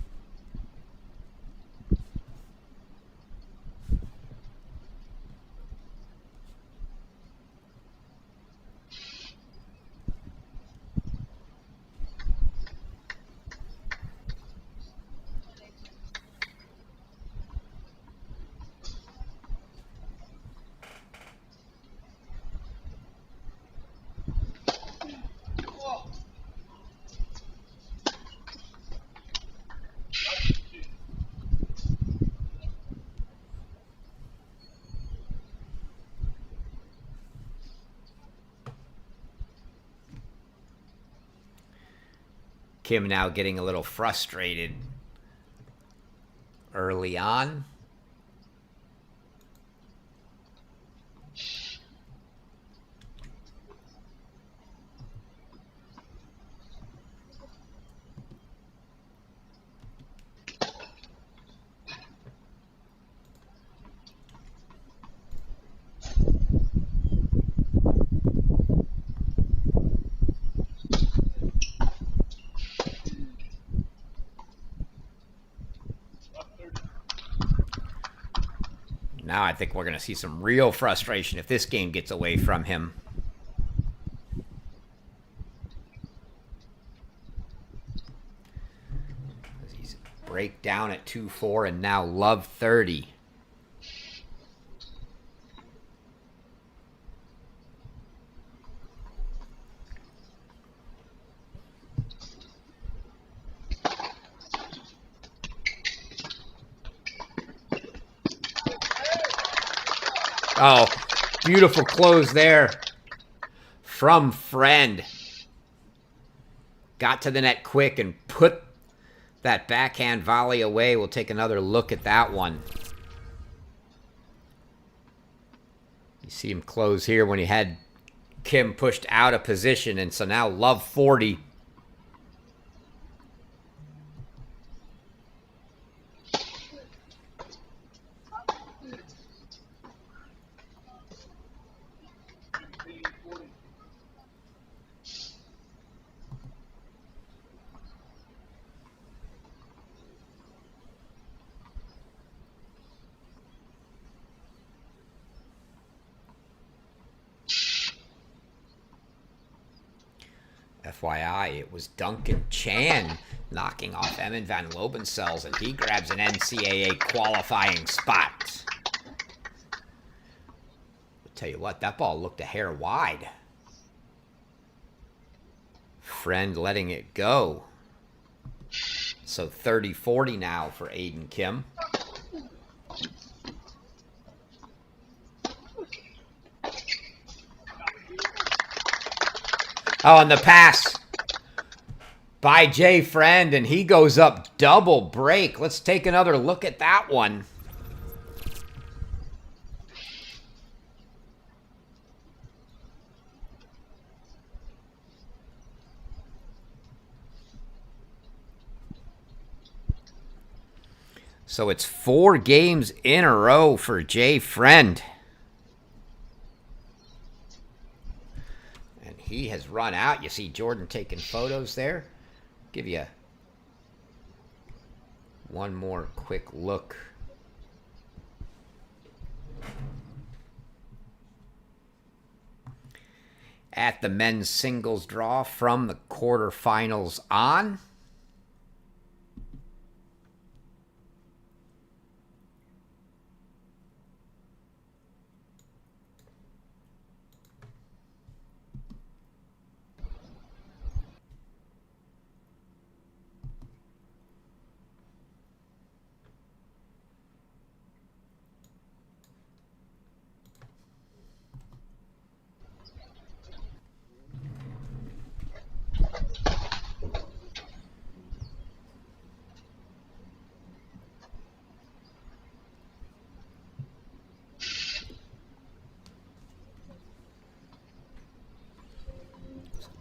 Kim now getting a little frustrated early on. Now I think we're going to see some real frustration if this game gets away from him. He's break down at 2-4 and now love 30. Oh, beautiful close there from Friend. Got to the net quick and put that backhand volley away. We'll take another look at that one. You see him close here when he had Kim pushed out of position, and so now love 40. FYI, it was Duncan Chan knocking off Emin van Lobensels, and he grabs an NCAA qualifying spot. I'll tell you what, that ball looked a hair wide. Friend letting it go. So 30-40 now for Aiden Kim. Oh, and the pass by Jay Friend, and he goes up double break. Let's take another look at that one. So it's 4 games in a row for Jay Friend. He has run out. You see Jordan taking photos there. Give you one more quick look. At the men's singles draw from the quarterfinals on.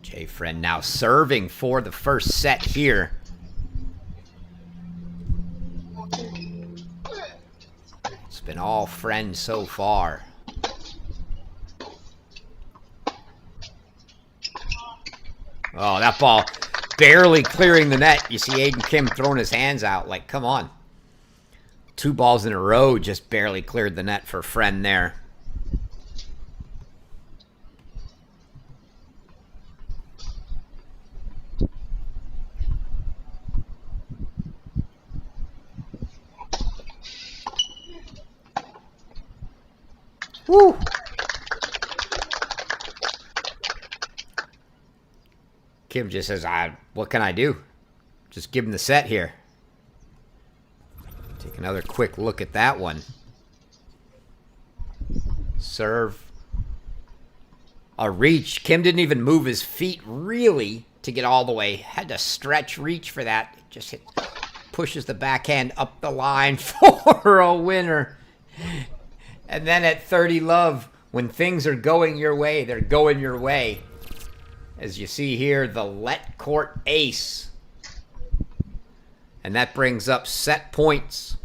Jay Friend now serving for the first set here. It's been all Friend so far. Oh, that ball barely clearing the net. You see Aiden Kim throwing his hands out like, come on. 2 balls in a row just barely cleared the net for Friend there. Woo! Kim just says, what can I do? Just give him the set here. Take another quick look at that one. Serve. A reach. Kim didn't even move his feet really to get all the way. Had to stretch reach for that. Just pushes the backhand up the line for a winner. And then at 30 love, when things are going your way, they're going your way. As you see here, the let court ace. And that brings up set points.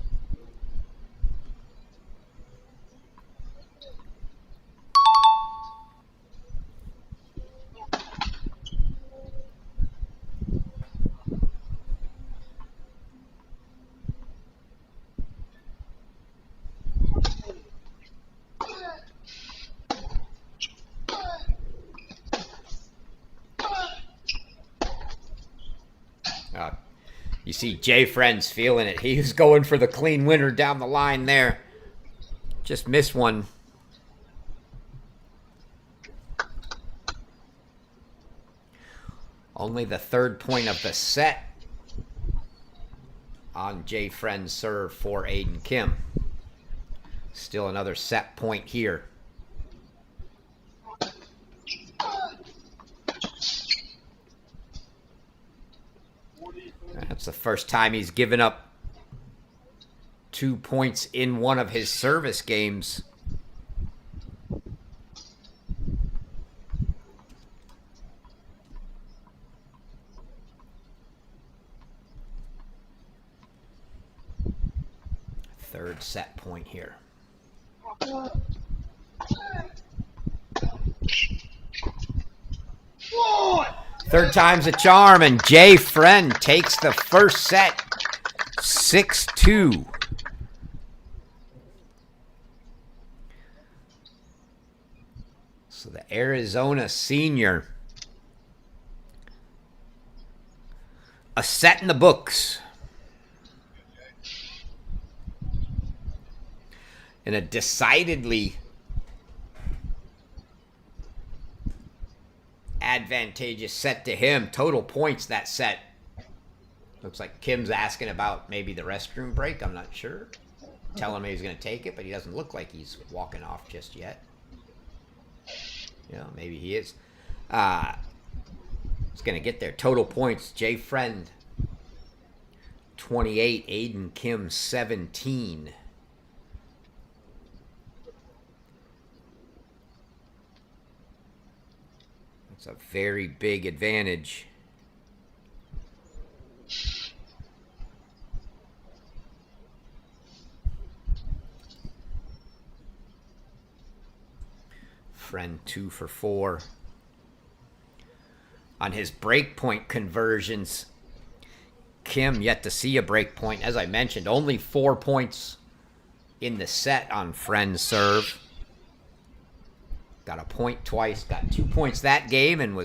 You see Jay Friend's feeling it. He was going for the clean winner down the line there. Just missed one. Only the 3rd point of the set on Jay Friend's serve for Aiden Kim. Still another set point here. That's the first time he's given up 2 points in one of his service games. Third set point here. Third time's a charm, and Jay Friend takes the first set 6-2. So the Arizona senior, a set in the books. And a decidedly advantageous set to him. Total points that set. Looks like Kim's asking about maybe the restroom break. I'm not sure. Tell him he's going to take it, but he doesn't look like he's walking off just yet. Yeah, maybe he is. He's going to get there. Total points. Jay Friend, 28. Aiden Kim, 17. That's a very big advantage. Friend 2 for 4. On his breakpoint conversions, Kim yet to see a breakpoint. As I mentioned, only 4 points in the set on Friend's serve. Got a point twice, got 2 points that game, and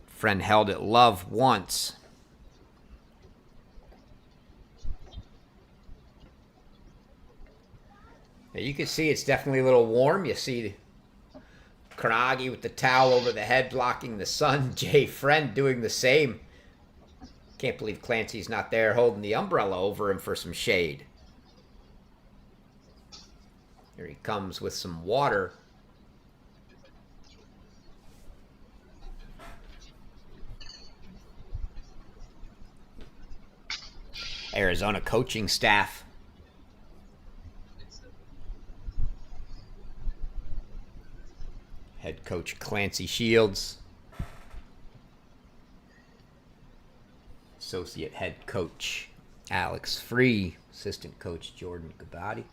Friend held it love once. Now you can see it's definitely a little warm. You see Carnegie with the towel over the head blocking the sun. Jay Friend doing the same. Can't believe Clancy's not there holding the umbrella over him for some shade. Here he comes with some water. Arizona coaching staff. Head coach Clancy Shields. Associate head coach Alex Free. Assistant coach Jordan Gabati.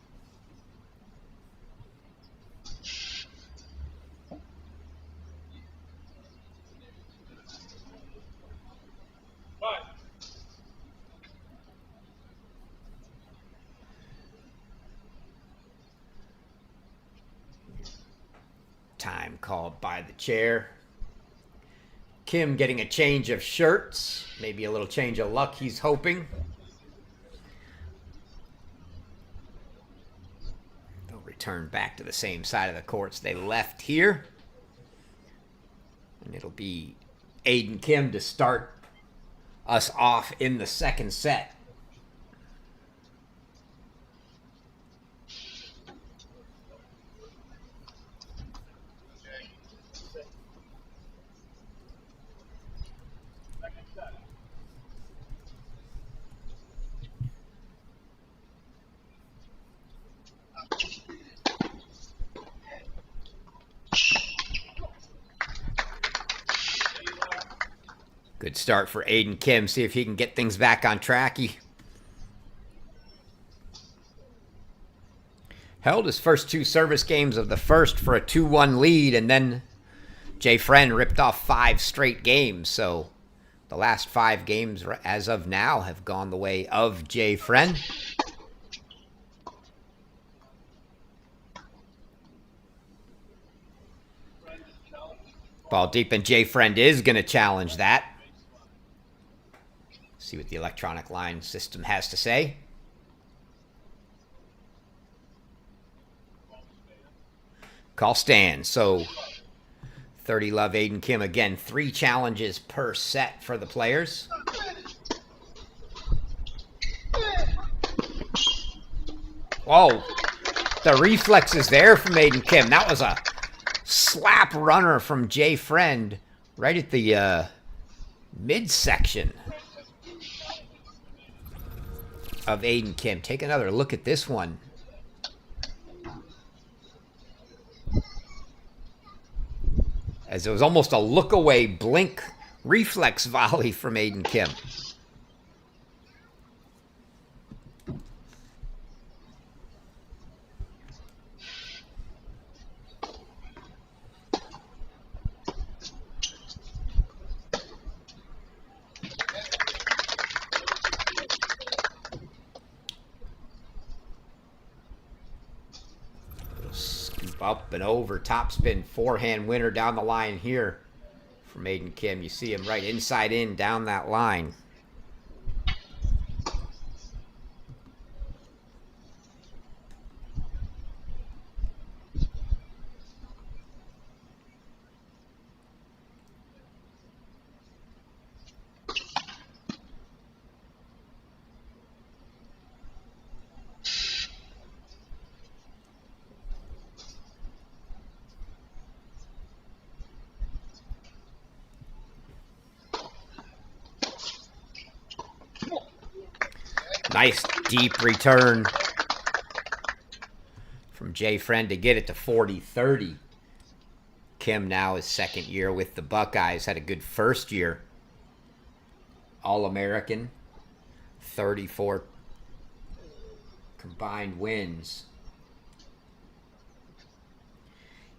Time called by the chair. Kim getting a change of shirts. Maybe a little change of luck he's hoping. They'll return back to the same side of the courts they left here. And it'll be Aiden Kim to start us off in the second set. Good start for Aiden Kim. See if he can get things back on track. He held his first 2 service games of the first for a 2-1 lead, and then Jay Friend ripped off 5 straight games. So the last 5 games as of now have gone the way of Jay Friend. Ball deep, and Jay Friend is going to challenge that. See what the electronic line system has to say. Call stand. So 30 love Aiden Kim. Again, 3 challenges per set for the players. Oh, the reflexes there from Aiden Kim. That was a slap runner from Jay Friend right at the midsection of Aiden Kim. Take another look at this one. As it was almost a look away blink reflex volley from Aiden Kim. Up and over, topspin, forehand winner down the line here from Aiden Kim. You see him right inside in down that line. Nice deep return from Jay Friend to get it to 40-30. Kim now his second year with the Buckeyes. Had a good first year. All-American. 34 combined wins.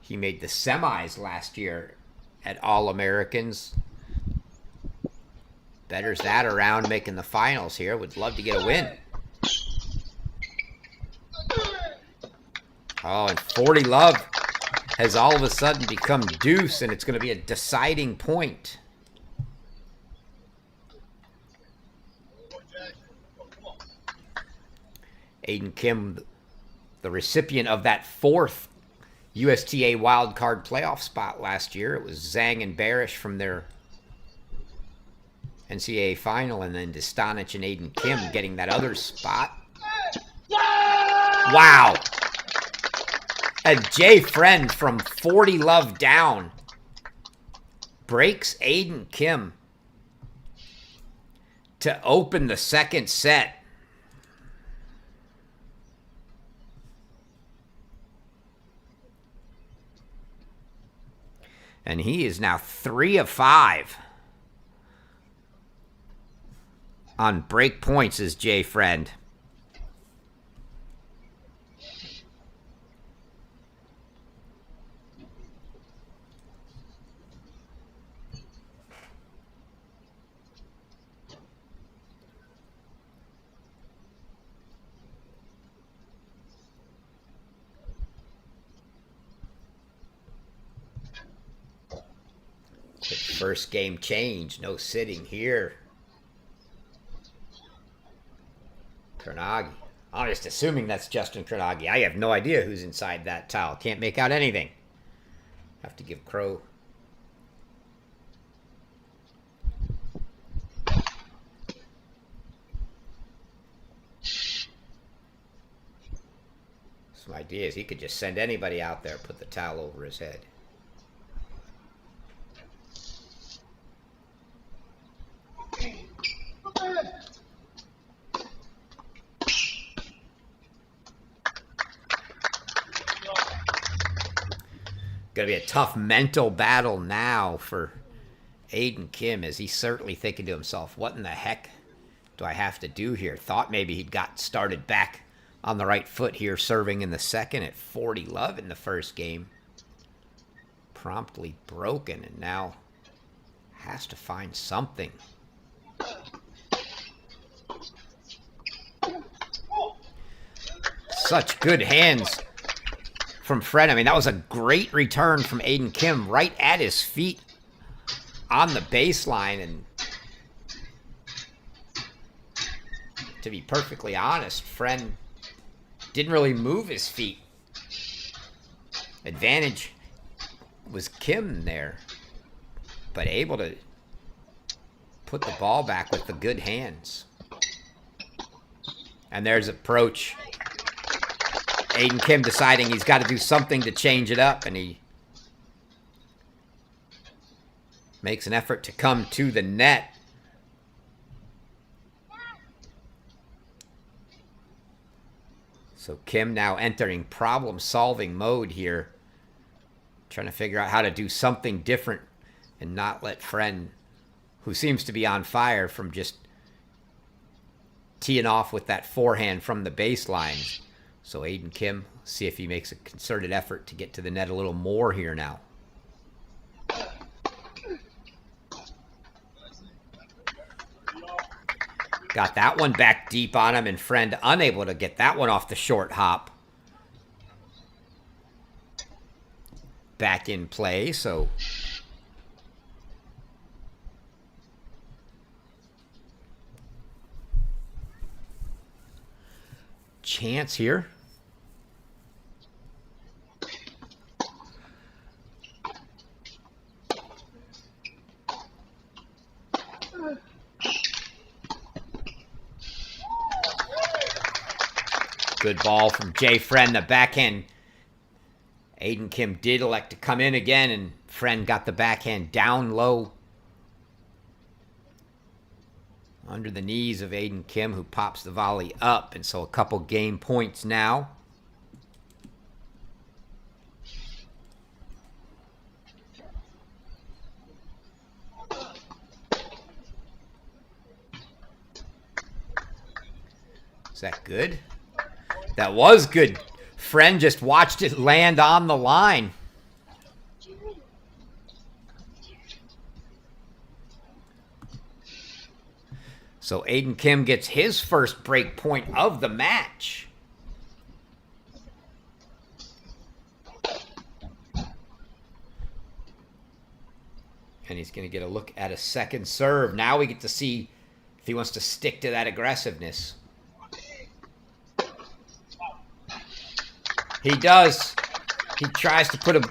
He made the semis last year at All-Americans. Betters that around making the finals here. Would love to get a win. Oh, and 40 Love has all of a sudden become deuce, and it's going to be a deciding point. Aiden Kim, the recipient of that fourth USTA wildcard playoff spot last year. It was Zhang and Barish from their NCAA final, and then Dostanich and Aiden Kim getting that other spot. Wow. And Jay Friend from 40 Love down breaks Aiden Kim to open the second set. And he is now 3 of 5. On break points is Jay Friend. Quick first game change. No sitting here. Kernagi. I'm just assuming that's Justin Kernagi. I have no idea who's inside that towel. Can't make out anything. Have to give Crow. Some ideas. He could just send anybody out there, put the towel over his head. Going to be a tough mental battle now for Aiden Kim, as he's certainly thinking to himself, what in the heck do I have to do here? Thought maybe he'd got started back on the right foot here, serving in the second at 40 Love in the first game. Promptly broken, and now has to find something. Such good hands from Fred. I mean, that was a great return from Aiden Kim right at his feet on the baseline. And to be perfectly honest, Fred didn't really move his feet. Advantage was Kim there, but able to put the ball back with the good hands. And there's approach Aiden Kim deciding he's got to do something to change it up, and he makes an effort to come to the net. So Kim now entering problem-solving mode here, trying to figure out how to do something different and not let Friend, who seems to be on fire from just teeing off with that forehand from the baseline. So Aiden Kim, see if he makes a concerted effort to get to the net a little more here now. Got that one back deep on him, and Friend unable to get that one off the short hop. Back in play, so chance here. Good ball from Jay Friend. The backhand. Aiden Kim did elect to come in again, and Friend got the backhand down low under the knees of Aiden Kim, who pops the volley up. And so a couple game points now. Is that good? That was good. Friend just watched it land on the line. So Aiden Kim gets his first break point of the match. And he's going to get a look at a second serve. Now we get to see if he wants to stick to that aggressiveness. He does. He tries to put a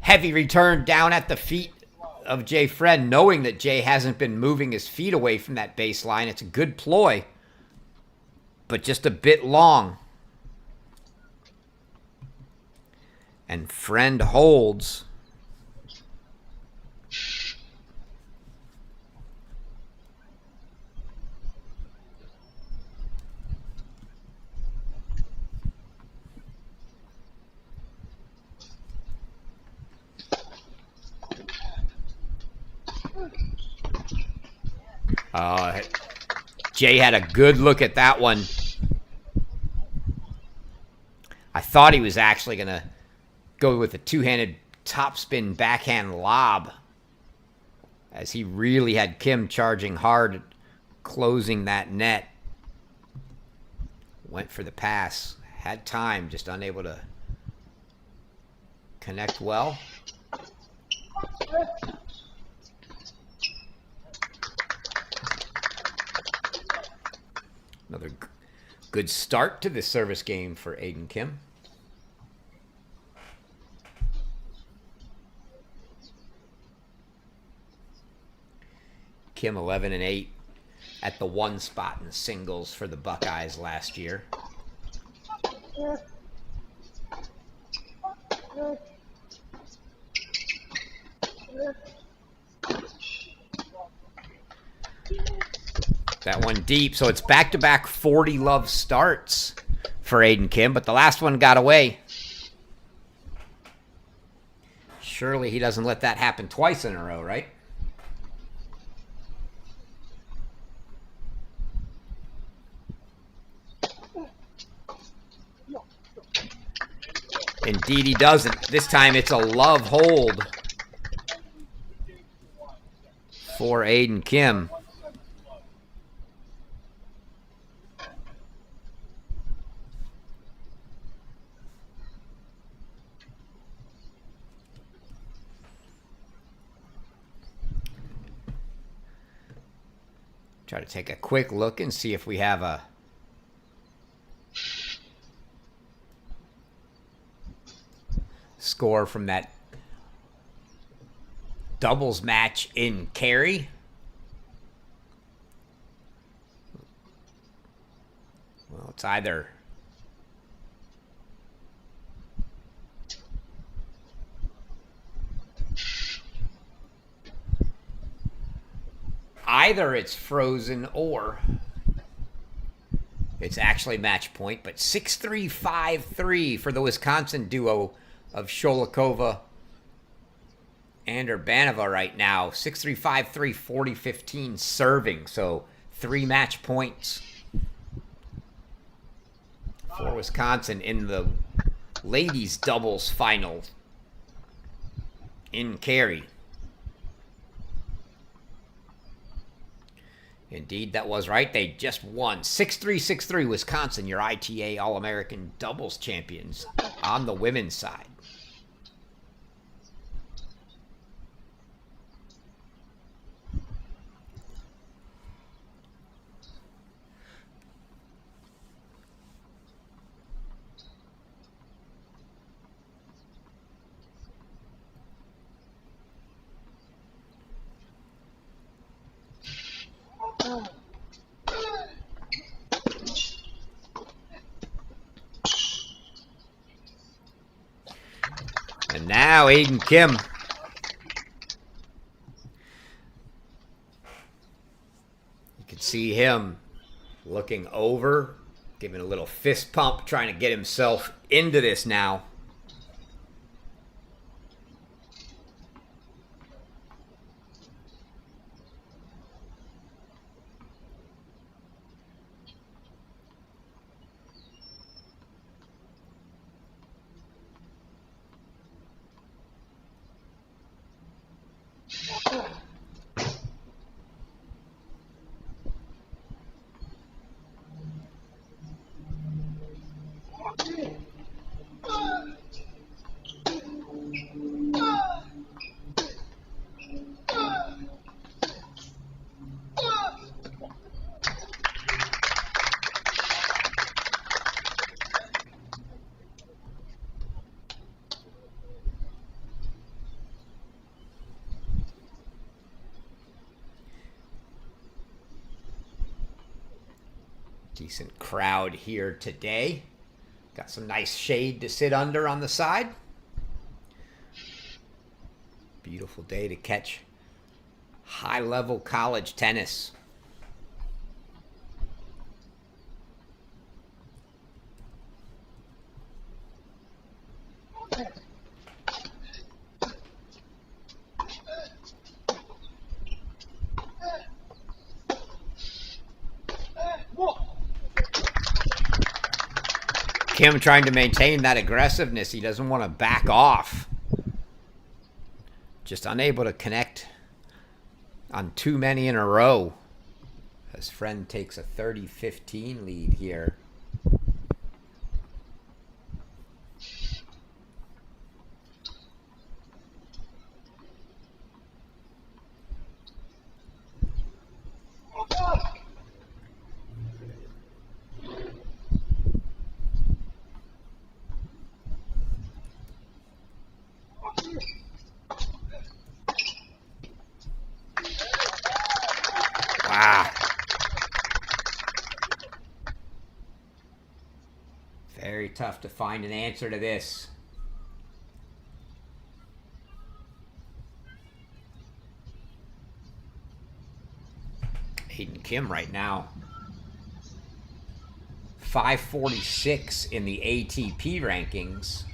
heavy return down at the feet of Jay Friend, knowing that Jay hasn't been moving his feet away from that baseline. It's a good ploy, but just a bit long. And Friend holds. Jay had a good look at that one. I thought he was actually going to go with a two-handed topspin backhand lob, as he really had Kim charging hard, closing that net. Went for the pass. Had time, just unable to connect well. Another good start to this service game for Aiden Kim. Kim 11-8 at the one spot in singles for the Buckeyes last year. That one deep, so it's back-to-back 40 love starts for Aiden Kim, but the last one got away. Surely he doesn't let that happen twice in a row, right? Indeed he doesn't. This time it's a love hold for Aiden Kim. Try to take a quick look and see if we have a score from that doubles match in Cary. Well, it's either either it's frozen or it's actually match point, but 6-3, 5-3 for the Wisconsin duo of Sholikova and Urbanova right now. 6-3, 5-3, 40-15 serving. So 3 match points for Wisconsin in the ladies doubles final in Cary. Indeed, that was right. They just won 6-3, 6-3. Wisconsin, your ITA All-American doubles champions on the women's side. And now Aiden Kim. You can see him looking over, giving a little fist pump, trying to get himself into this now. Decent crowd here today. Got some nice shade to sit under on the side. Beautiful day to catch high-level college tennis. Kim trying to maintain that aggressiveness. He doesn't want to back off. Just unable to connect on too many in a row. His friend takes a 30-15 lead here. Wow. Very tough to find an answer to this. Aiden Kim right now. 546 in the ATP rankings.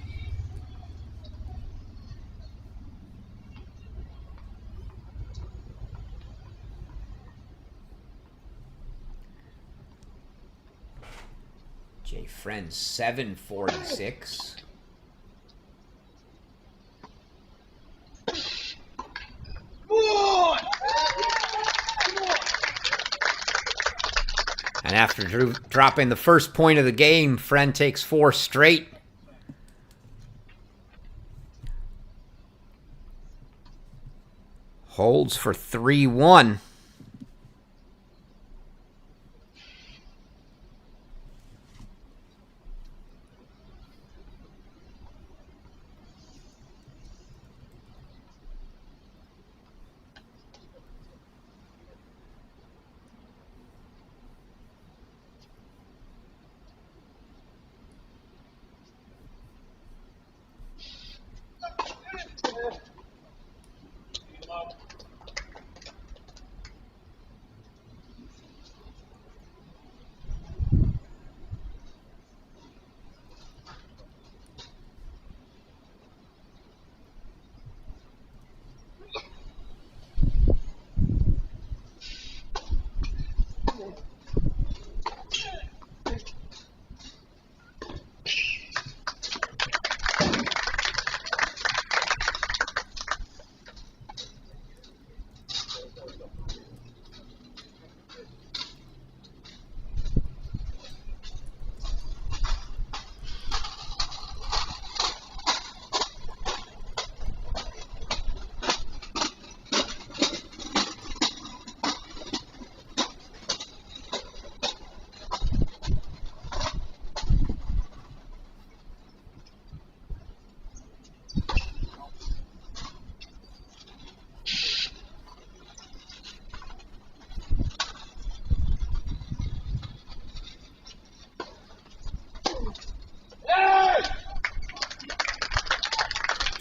Jay Friend 746. And after dropping the first point of the game, Friend takes 4 straight. Holds for 3-1.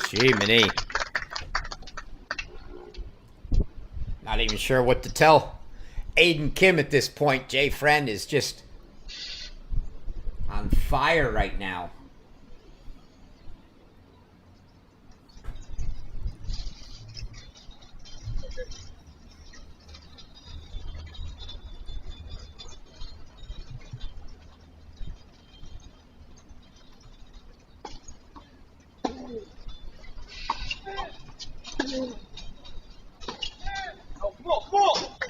Gee, Mini. Not even sure what to tell Aiden Kim at this point. Jay Friend is just on fire right now.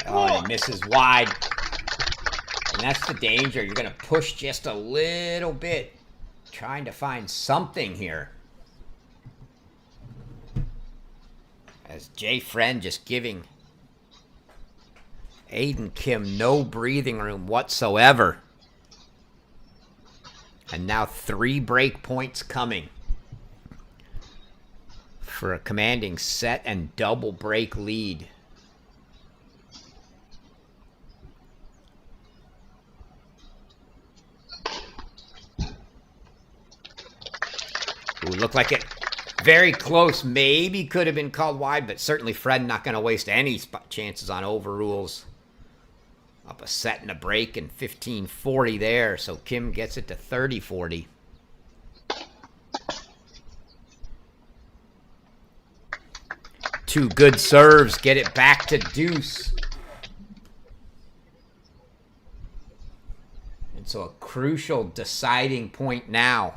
Oh, and he misses wide. And that's the danger. You're going to push just a little bit, trying to find something here. As Jay Friend just giving Aiden Kim no breathing room whatsoever. And now 3 break points coming for a commanding set and double break lead. Ooh, looked like it very close. Maybe could have been called wide, but certainly Fred not going to waste any chances on overrules. Up a set and a break and 15-40 there, so Kim gets it to 30-40. Two good serves get it back to deuce. And so a crucial deciding point now.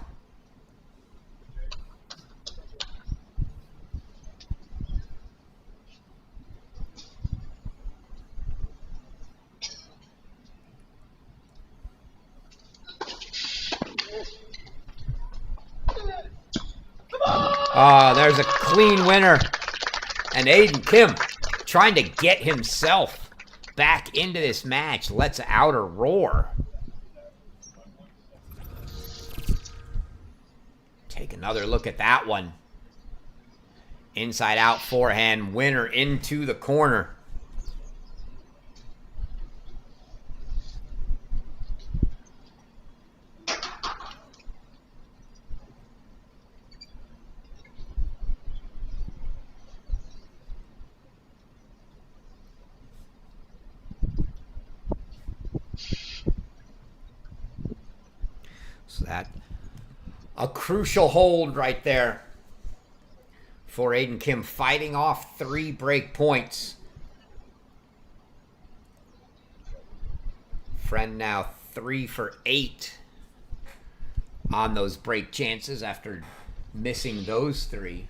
Oh, there's a clean winner. And Aiden Kim trying to get himself back into this match. Lets out a roar. Take another look at that one. Inside out forehand winner into the corner. So that a crucial hold right there for Aiden Kim, fighting off 3 break points. Friend now 3 for 8 on those break chances after missing those 3.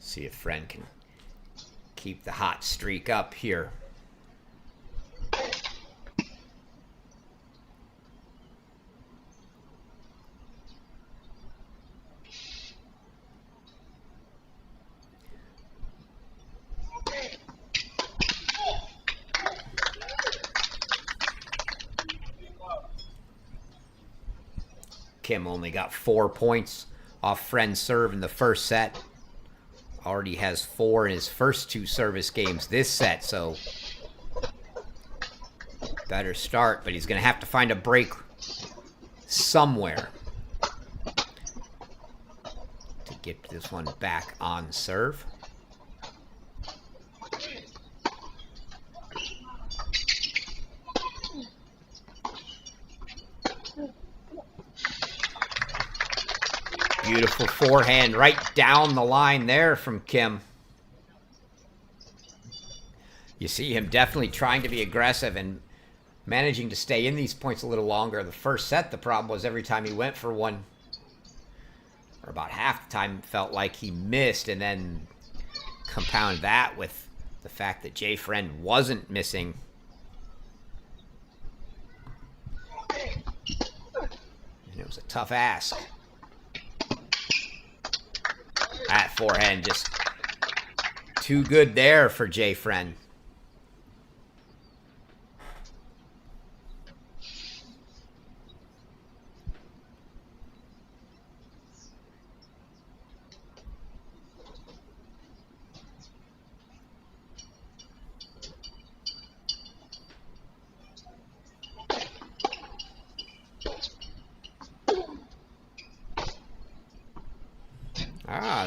See if Friend can keep the hot streak up here. Kim only got 4 points off Friend's serve in the first set. Already has 4 in his first 2 service games this set, so Better start, but he's going to have to find a break somewhere to get this one back on serve. Beautiful forehand right down the line there from Kim. You see him definitely trying to be aggressive and managing to stay in these points a little longer. The first set, the problem was every time he went for one, or about half the time, felt like he missed, and then compound that with the fact that Jay Friend wasn't missing. And it was a tough ask. That forehand just too good there for Jay Friend.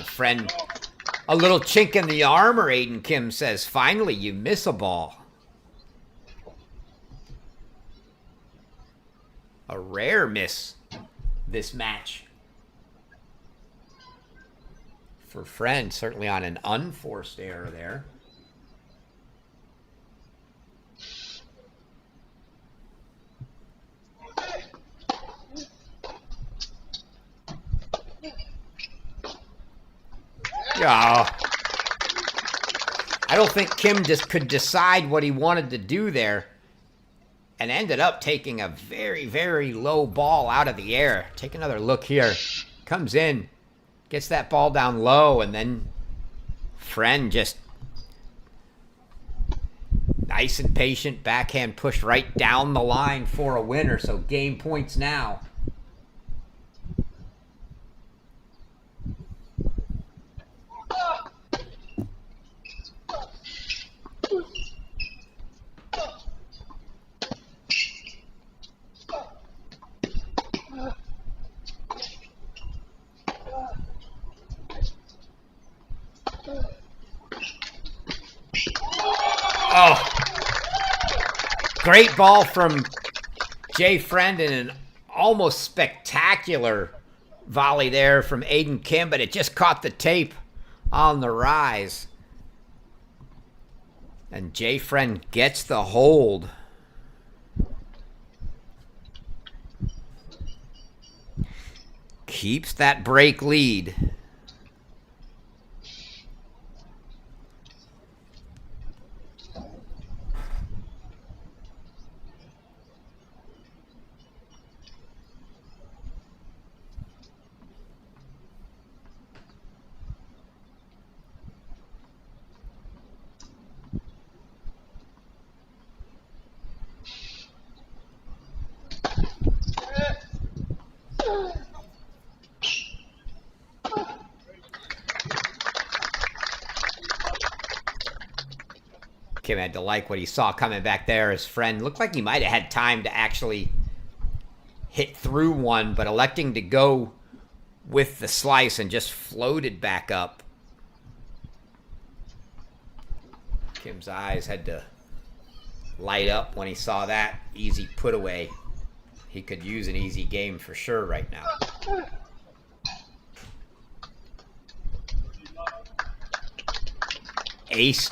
Friend, a little chink in the armor, Aiden Kim says. Finally, you miss a ball. A rare miss this match for Friend, certainly on an unforced error there. Oh. I don't think Kim just could decide what he wanted to do there and ended up taking a very, very low ball out of the air. Take another look here. Comes in, gets that ball down low, and then Friend just nice and patient. Backhand pushed right down the line for a winner. So game points now. Oh, great ball from Jay Friend and an almost spectacular volley there from Aiden Kim, but it just caught the tape on the rise. And Jay Friend gets the hold. Keeps that break lead. Kim had to like what he saw coming back there. His Friend looked like he might have had time to actually hit through one, but electing to go with the slice and just floated back up. Kim's eyes had to light up when he saw that easy put away. He could use an easy game for sure right now. Ace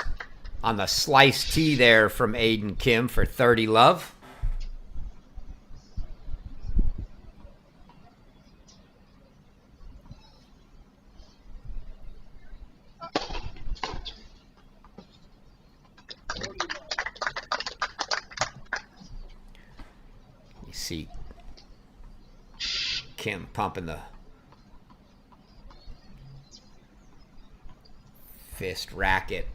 on the slice tee there from Aiden Kim for 30 love. You see Kim pumping the fist racket.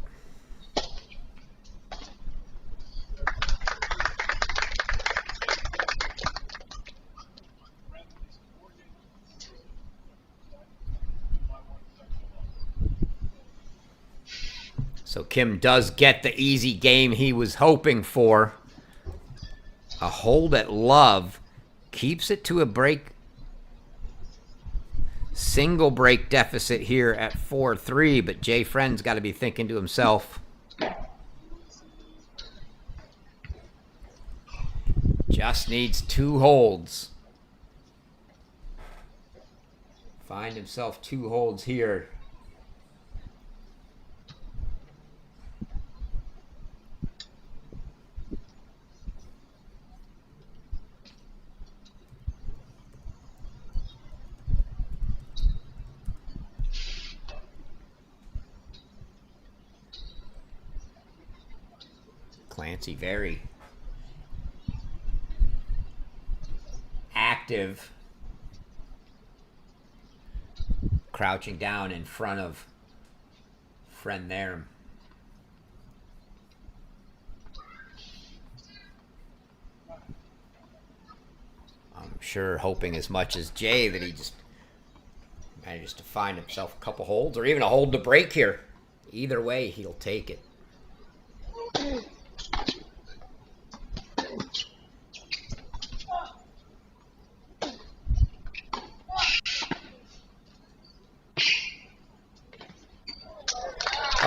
So Kim does get the easy game he was hoping for. A hold at love keeps it to a break. Single break deficit here at 4-3, but Jay Friend's got to be thinking to himself, just needs 2 holds. Find himself 2 holds here. Clancy very active, crouching down in front of Friend there. I'm sure hoping as much as Jay that he just manages to find himself a couple holds or even a hold to break here. Either way, he'll take it.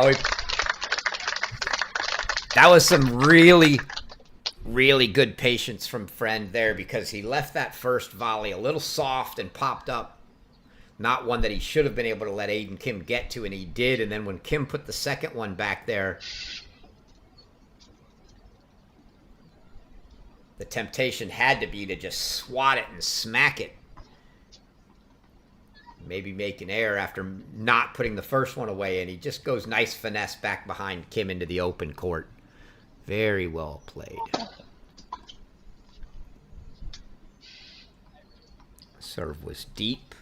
Oh, that was some really, really good patience from Friend there, because he left that first volley a little soft and popped up. Not one that he should have been able to let Aiden Kim get to, and he did. And then when Kim put the second one back there, the temptation had to be to just swat it and smack it. Maybe make an error after not putting the first one away, and he just goes nice finesse back behind Kim into the open court. Very well played. Serve was deep.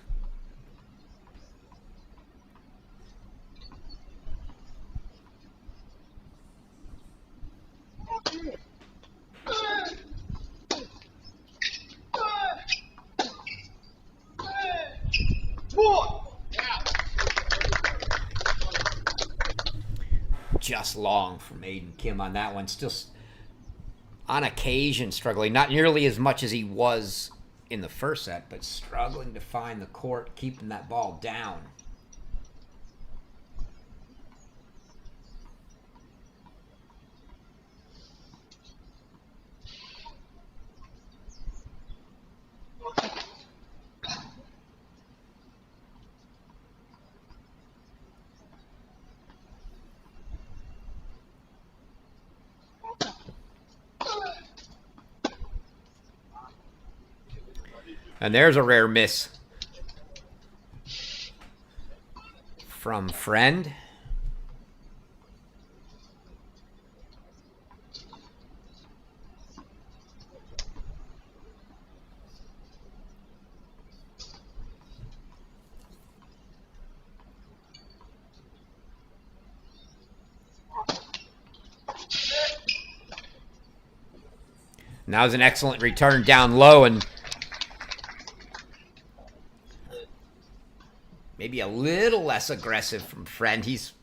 Just long from Aiden Kim on that one. Still, on occasion, struggling. Not nearly as much as he was in the first set, but struggling to find the court, keeping that ball down. And there's a rare miss from Friend. Now's an excellent return down low, and maybe a little less aggressive from Friend. He's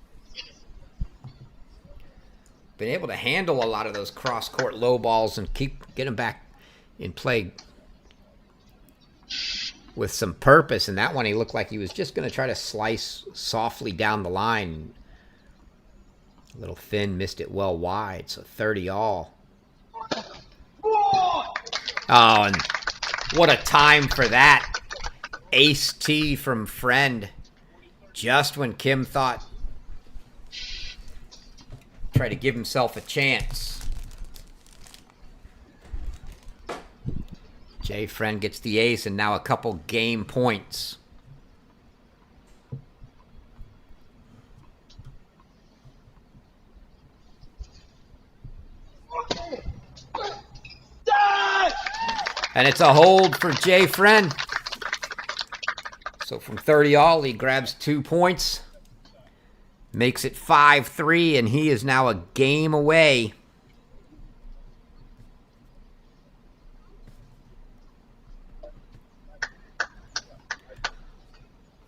been able to handle a lot of those cross-court low balls and get him back in play with some purpose. And that one, he looked like he was just going to try to slice softly down the line. A little thin, missed it well wide, so 30 all. Oh, and what a time for that. Ace T from Friend. Just when Kim thought, try to give himself a chance. Jay Friend gets the ace, and now a couple game points. And it's a hold for Jay Friend. So from 30 all, he grabs 2 points, makes it 5-3, and he is now a game away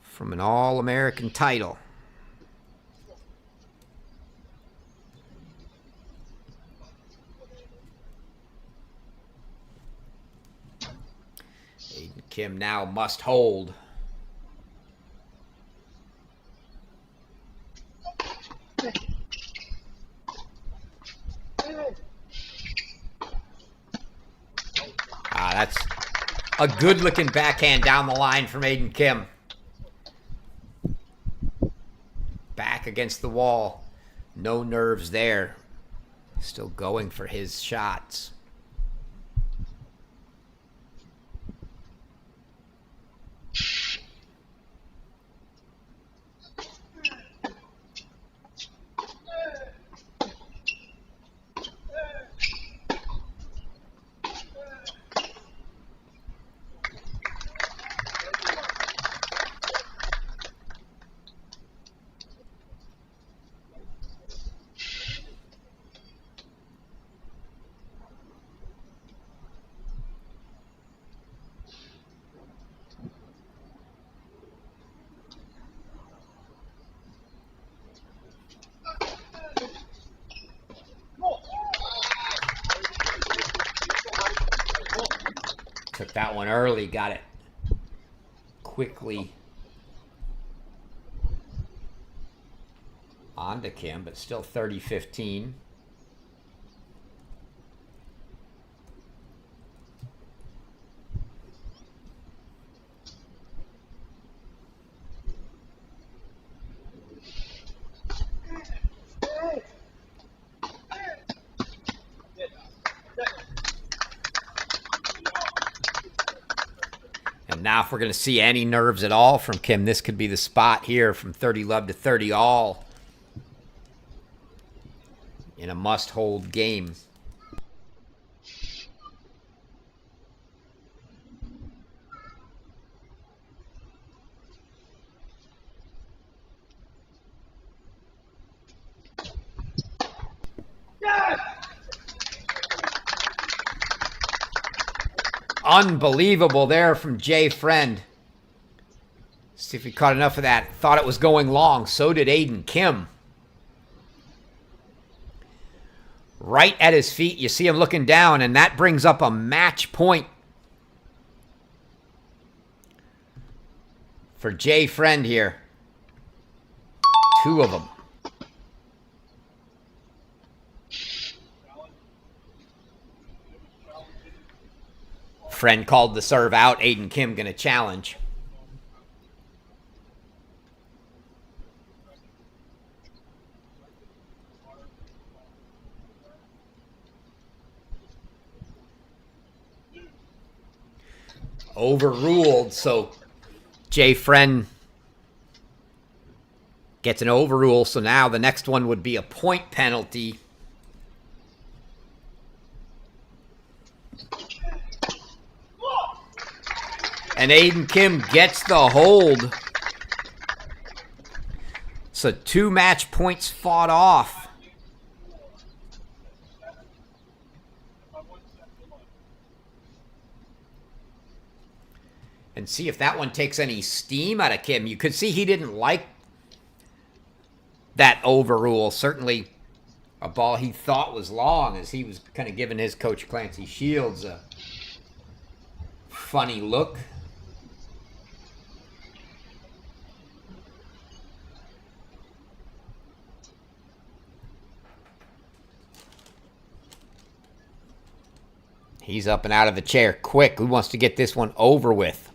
from an All-American title. Kim now must hold. That's a good-looking backhand down the line from Aiden Kim. Back against the wall. No nerves there. Still going for his shots. Took that one early, got it quickly onto Kim, but still 30-15. And now if we're going to see any nerves at all from Kim, this could be the spot here from 30-love to 30-all in a must-hold game. Unbelievable there from Jay Friend. See if he caught enough of that. Thought it was going long. So did Aiden Kim. Right at his feet, you see him looking down, and that brings up a match point for Jay Friend here. Two of them. Friend called the serve out. Aiden Kim going to challenge. Overruled, so Jay Friend gets an overrule, so now the next one would be a point penalty. And Aiden Kim gets the hold. So 2 match points fought off. And see if that one takes any steam out of Kim. You could see he didn't like that overrule. Certainly a ball he thought was long, as he was kind of giving his coach Clancy Shields a funny look. He's up and out of the chair quick. Who wants to get this one over with?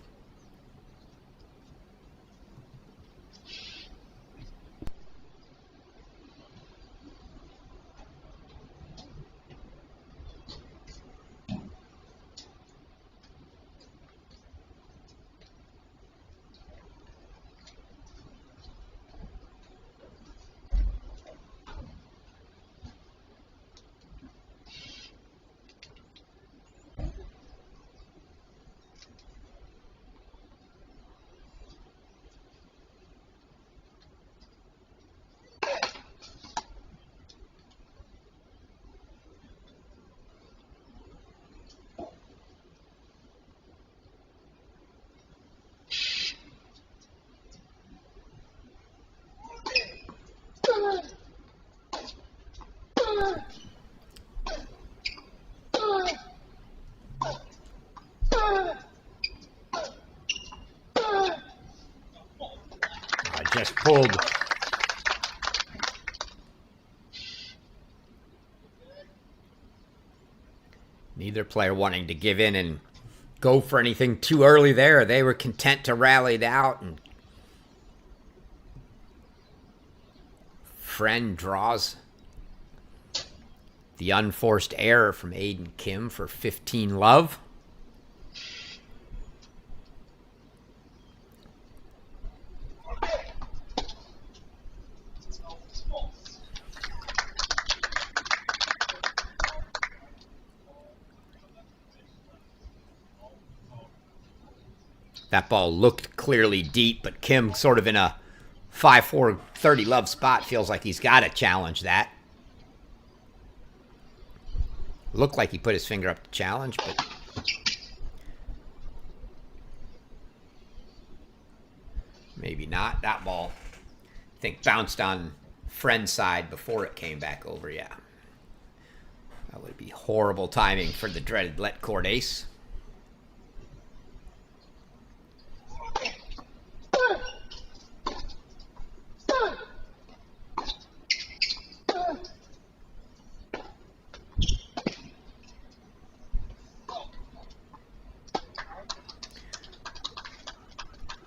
just pulled. Neither player wanting to give in and go for anything too early there. They were content to rally it out, and Friend draws the unforced error from Aiden Kim for 15 love. That ball looked clearly deep, but Kim sort of in a 5-4, 30 love spot feels like he's got to challenge that. Looked like he put his finger up to challenge, but maybe not. That ball, I think, bounced on Friend's side before it came back over. Yeah. That would be horrible timing for the dreaded let court ace.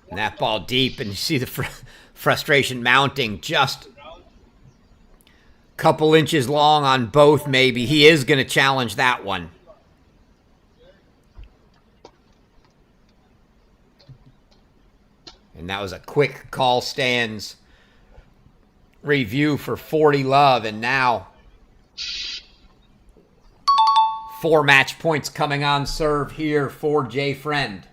And that ball deep, and you see the frustration mounting, just a couple inches long on both maybe. He is going to challenge that one. And that was a quick call stands review for 40 love, and now 4 match points coming on serve here for Jay Friend.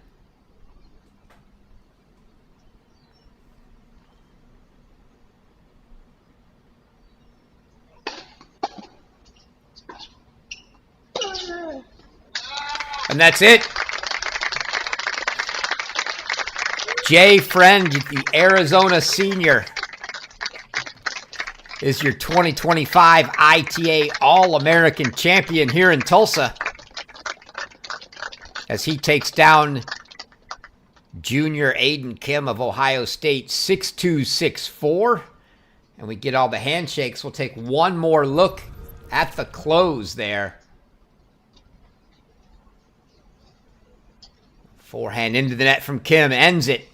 And that's it. Jay Friend, the Arizona senior, is your 2025 ITA All-American champion here in Tulsa, as he takes down junior Aiden Kim of Ohio State 6-2, 6-4. And we get all the handshakes. We'll take one more look at the close there. Forehand into the net from Kim ends it.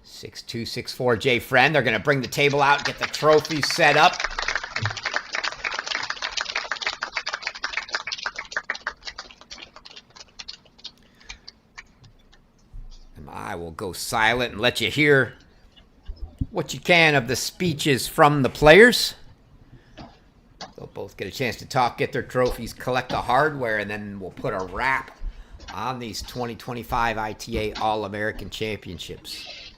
6-2, 6-4, Jay Friend. They're going to bring the table out, get the trophy set up. And I will go silent and let you hear what you can of the speeches from the players. They'll both get a chance to talk, get their trophies, collect the hardware, and then we'll put a wrap on these 2025 ITA All-American Championships.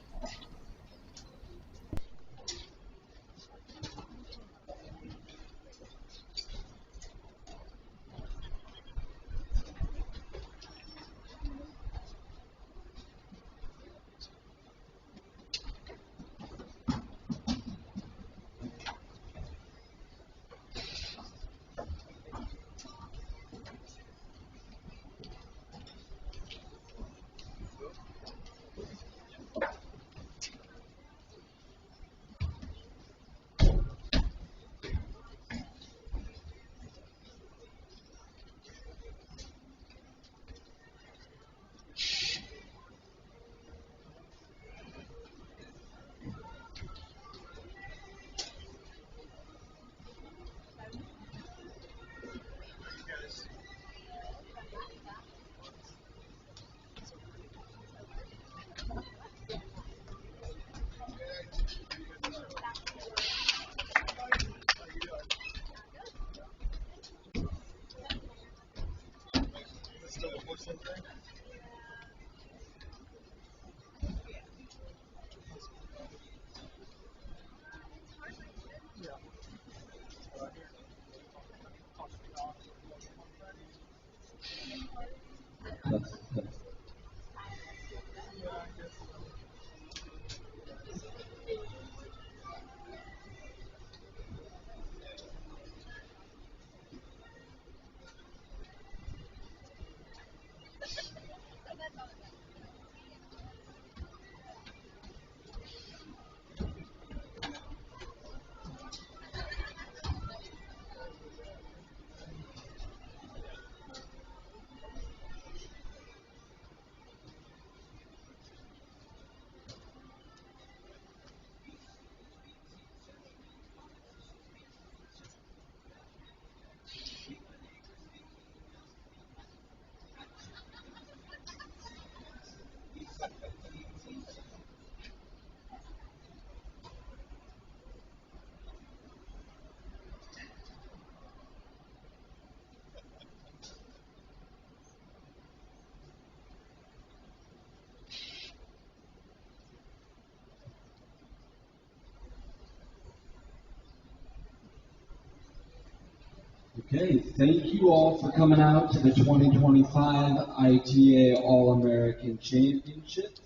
Okay, thank you all for coming out to the 2025 ITA All-American Championships.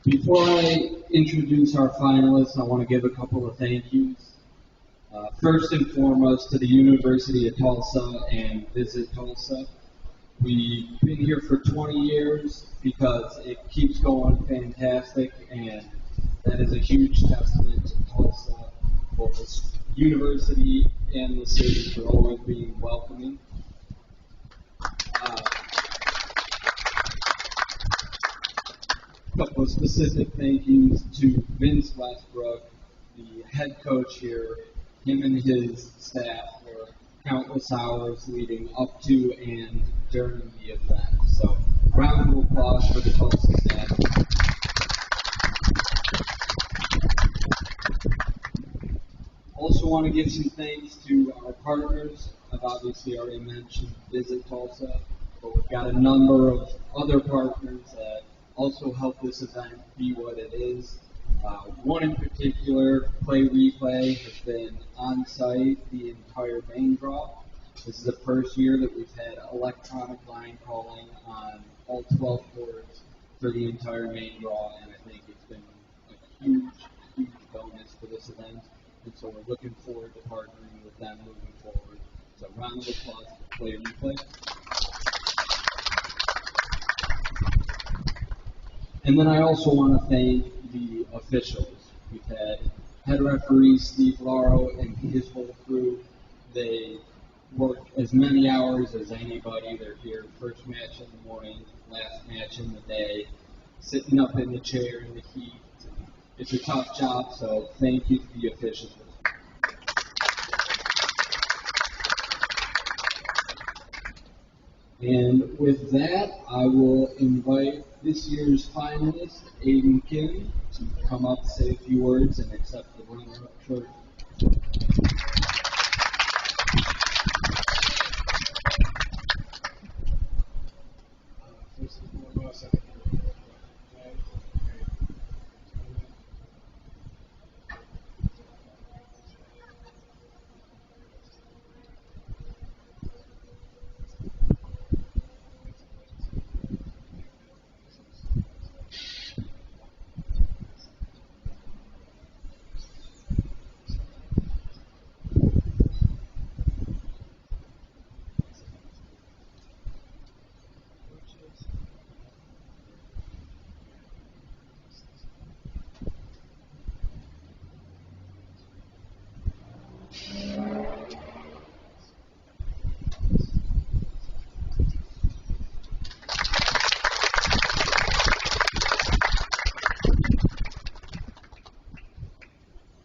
Before I introduce our finalists, I want to give a couple of thank yous. First and foremost to the University of Tulsa and Visit Tulsa. We've been here for 20 years because it keeps going fantastic, and that is a huge testament to Tulsa, both the university and the city, for always being welcoming. A couple of specific thank yous to Vince Westbrook, the head coach here, him and his staff for countless hours leading up to and during the event. So, round of applause for the Tulsa staff. Also want to give some thanks to our partners. I've obviously already mentioned Visit Tulsa, but we've got a number of other partners that also help this event be what it is. One in particular, Play Replay, has been on site the entire main draw. This is the first year that we've had electronic line calling on all 12 boards for the entire main draw, and I think it's been a huge, huge bonus for this event. And so we're looking forward to partnering with them moving forward. So round of applause for Play Replay. And then I also want to thank the officials. We've had head referee Steve Lauro and his whole crew. They work as many hours as anybody. They're here first match in the morning, last match in the day, sitting up in the chair in the heat. It's a tough job, so thank you to the officials. And with that, I will invite this year's finalist, Aiden Kim, to come up, say a few words, and accept the runner-up trophy. First and foremost, I think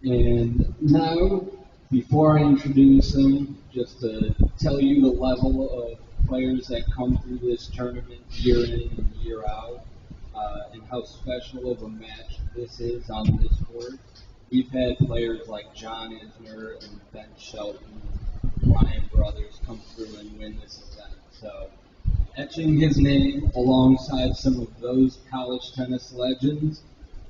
And now, before I introduce them, just to tell you the level of players that come through this tournament year in and year out, and how special of a match this is on this court. We've had players like John Isner and Ben Shelton, Ryan Brothers come through and win this event. So, etching his name alongside some of those college tennis legends,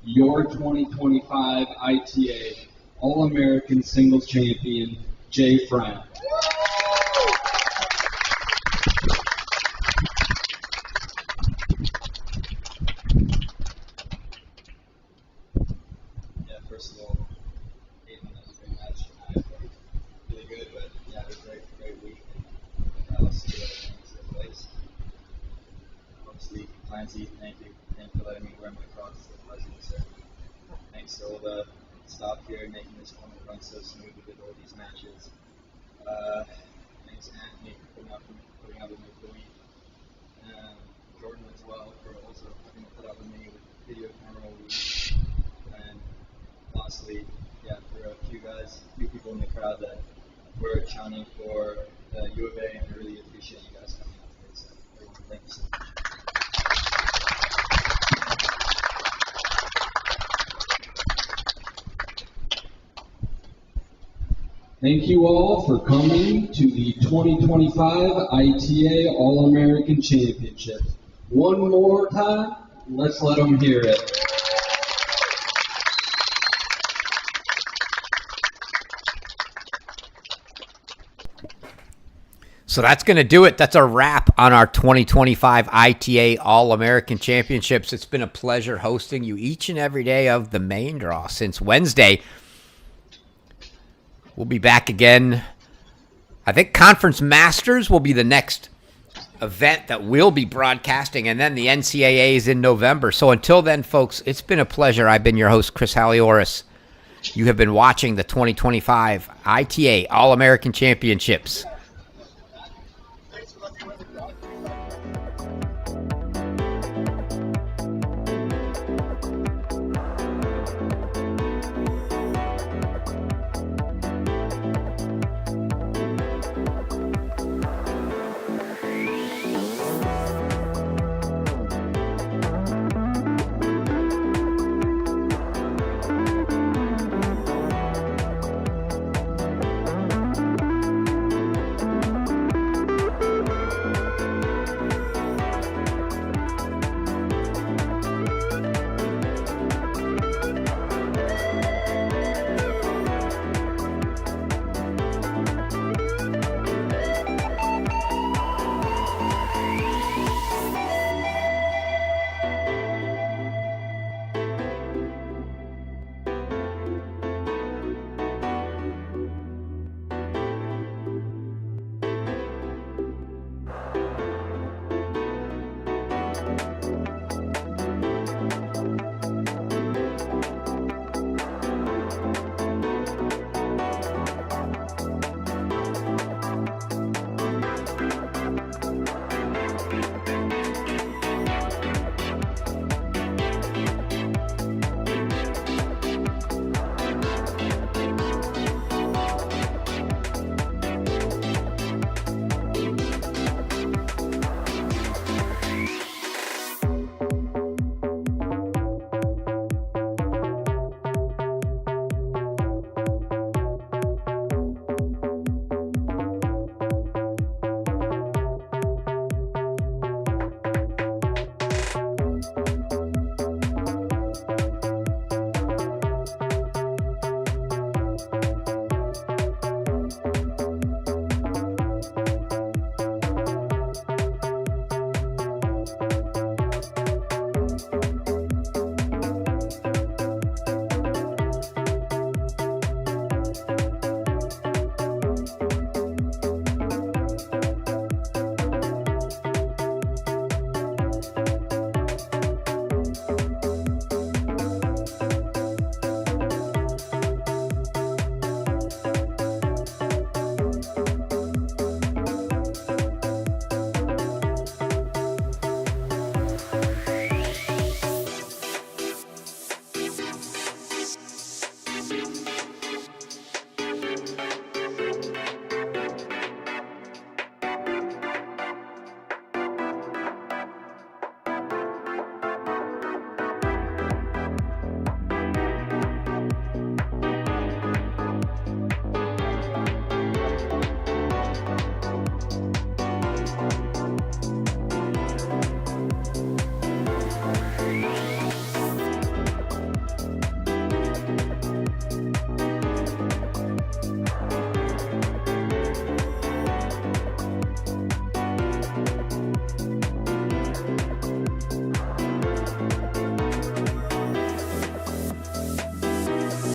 your 2025 ITA All-American Singles Champion, Jay Friend. Yeah, first of all, Aiden, that was a great match. I played really good, but yeah, it was a great week. And I'll see you at the place. Obviously, Clancy, thank you. Thank you for letting me wear my Crocs. It's a pleasure to serve. Thanks to all the staff here making this tournament run so smooth with all these matches. Thanks Anthony for putting up with me for the week. Jordan as well for also having to put up with me with video camera all week. And lastly, yeah, for a few people in the crowd that were chanting for U of A, and I really appreciate you guys coming out today. So everyone, thank you so much. Thank you all for coming to the 2025 ITA All-American Championships. One more time, let's let them hear it. So that's going to do it. That's a wrap on our 2025 ITA All-American Championships. It's been a pleasure hosting you each and every day of the main draw since Wednesday. We'll be back again. I think Conference Masters will be the next event that we'll be broadcasting, and then the NCAA is in November. So until then, folks, it's been a pleasure. I've been your host, Chris Halioris. You have been watching the 2025 ITA All-American Championships.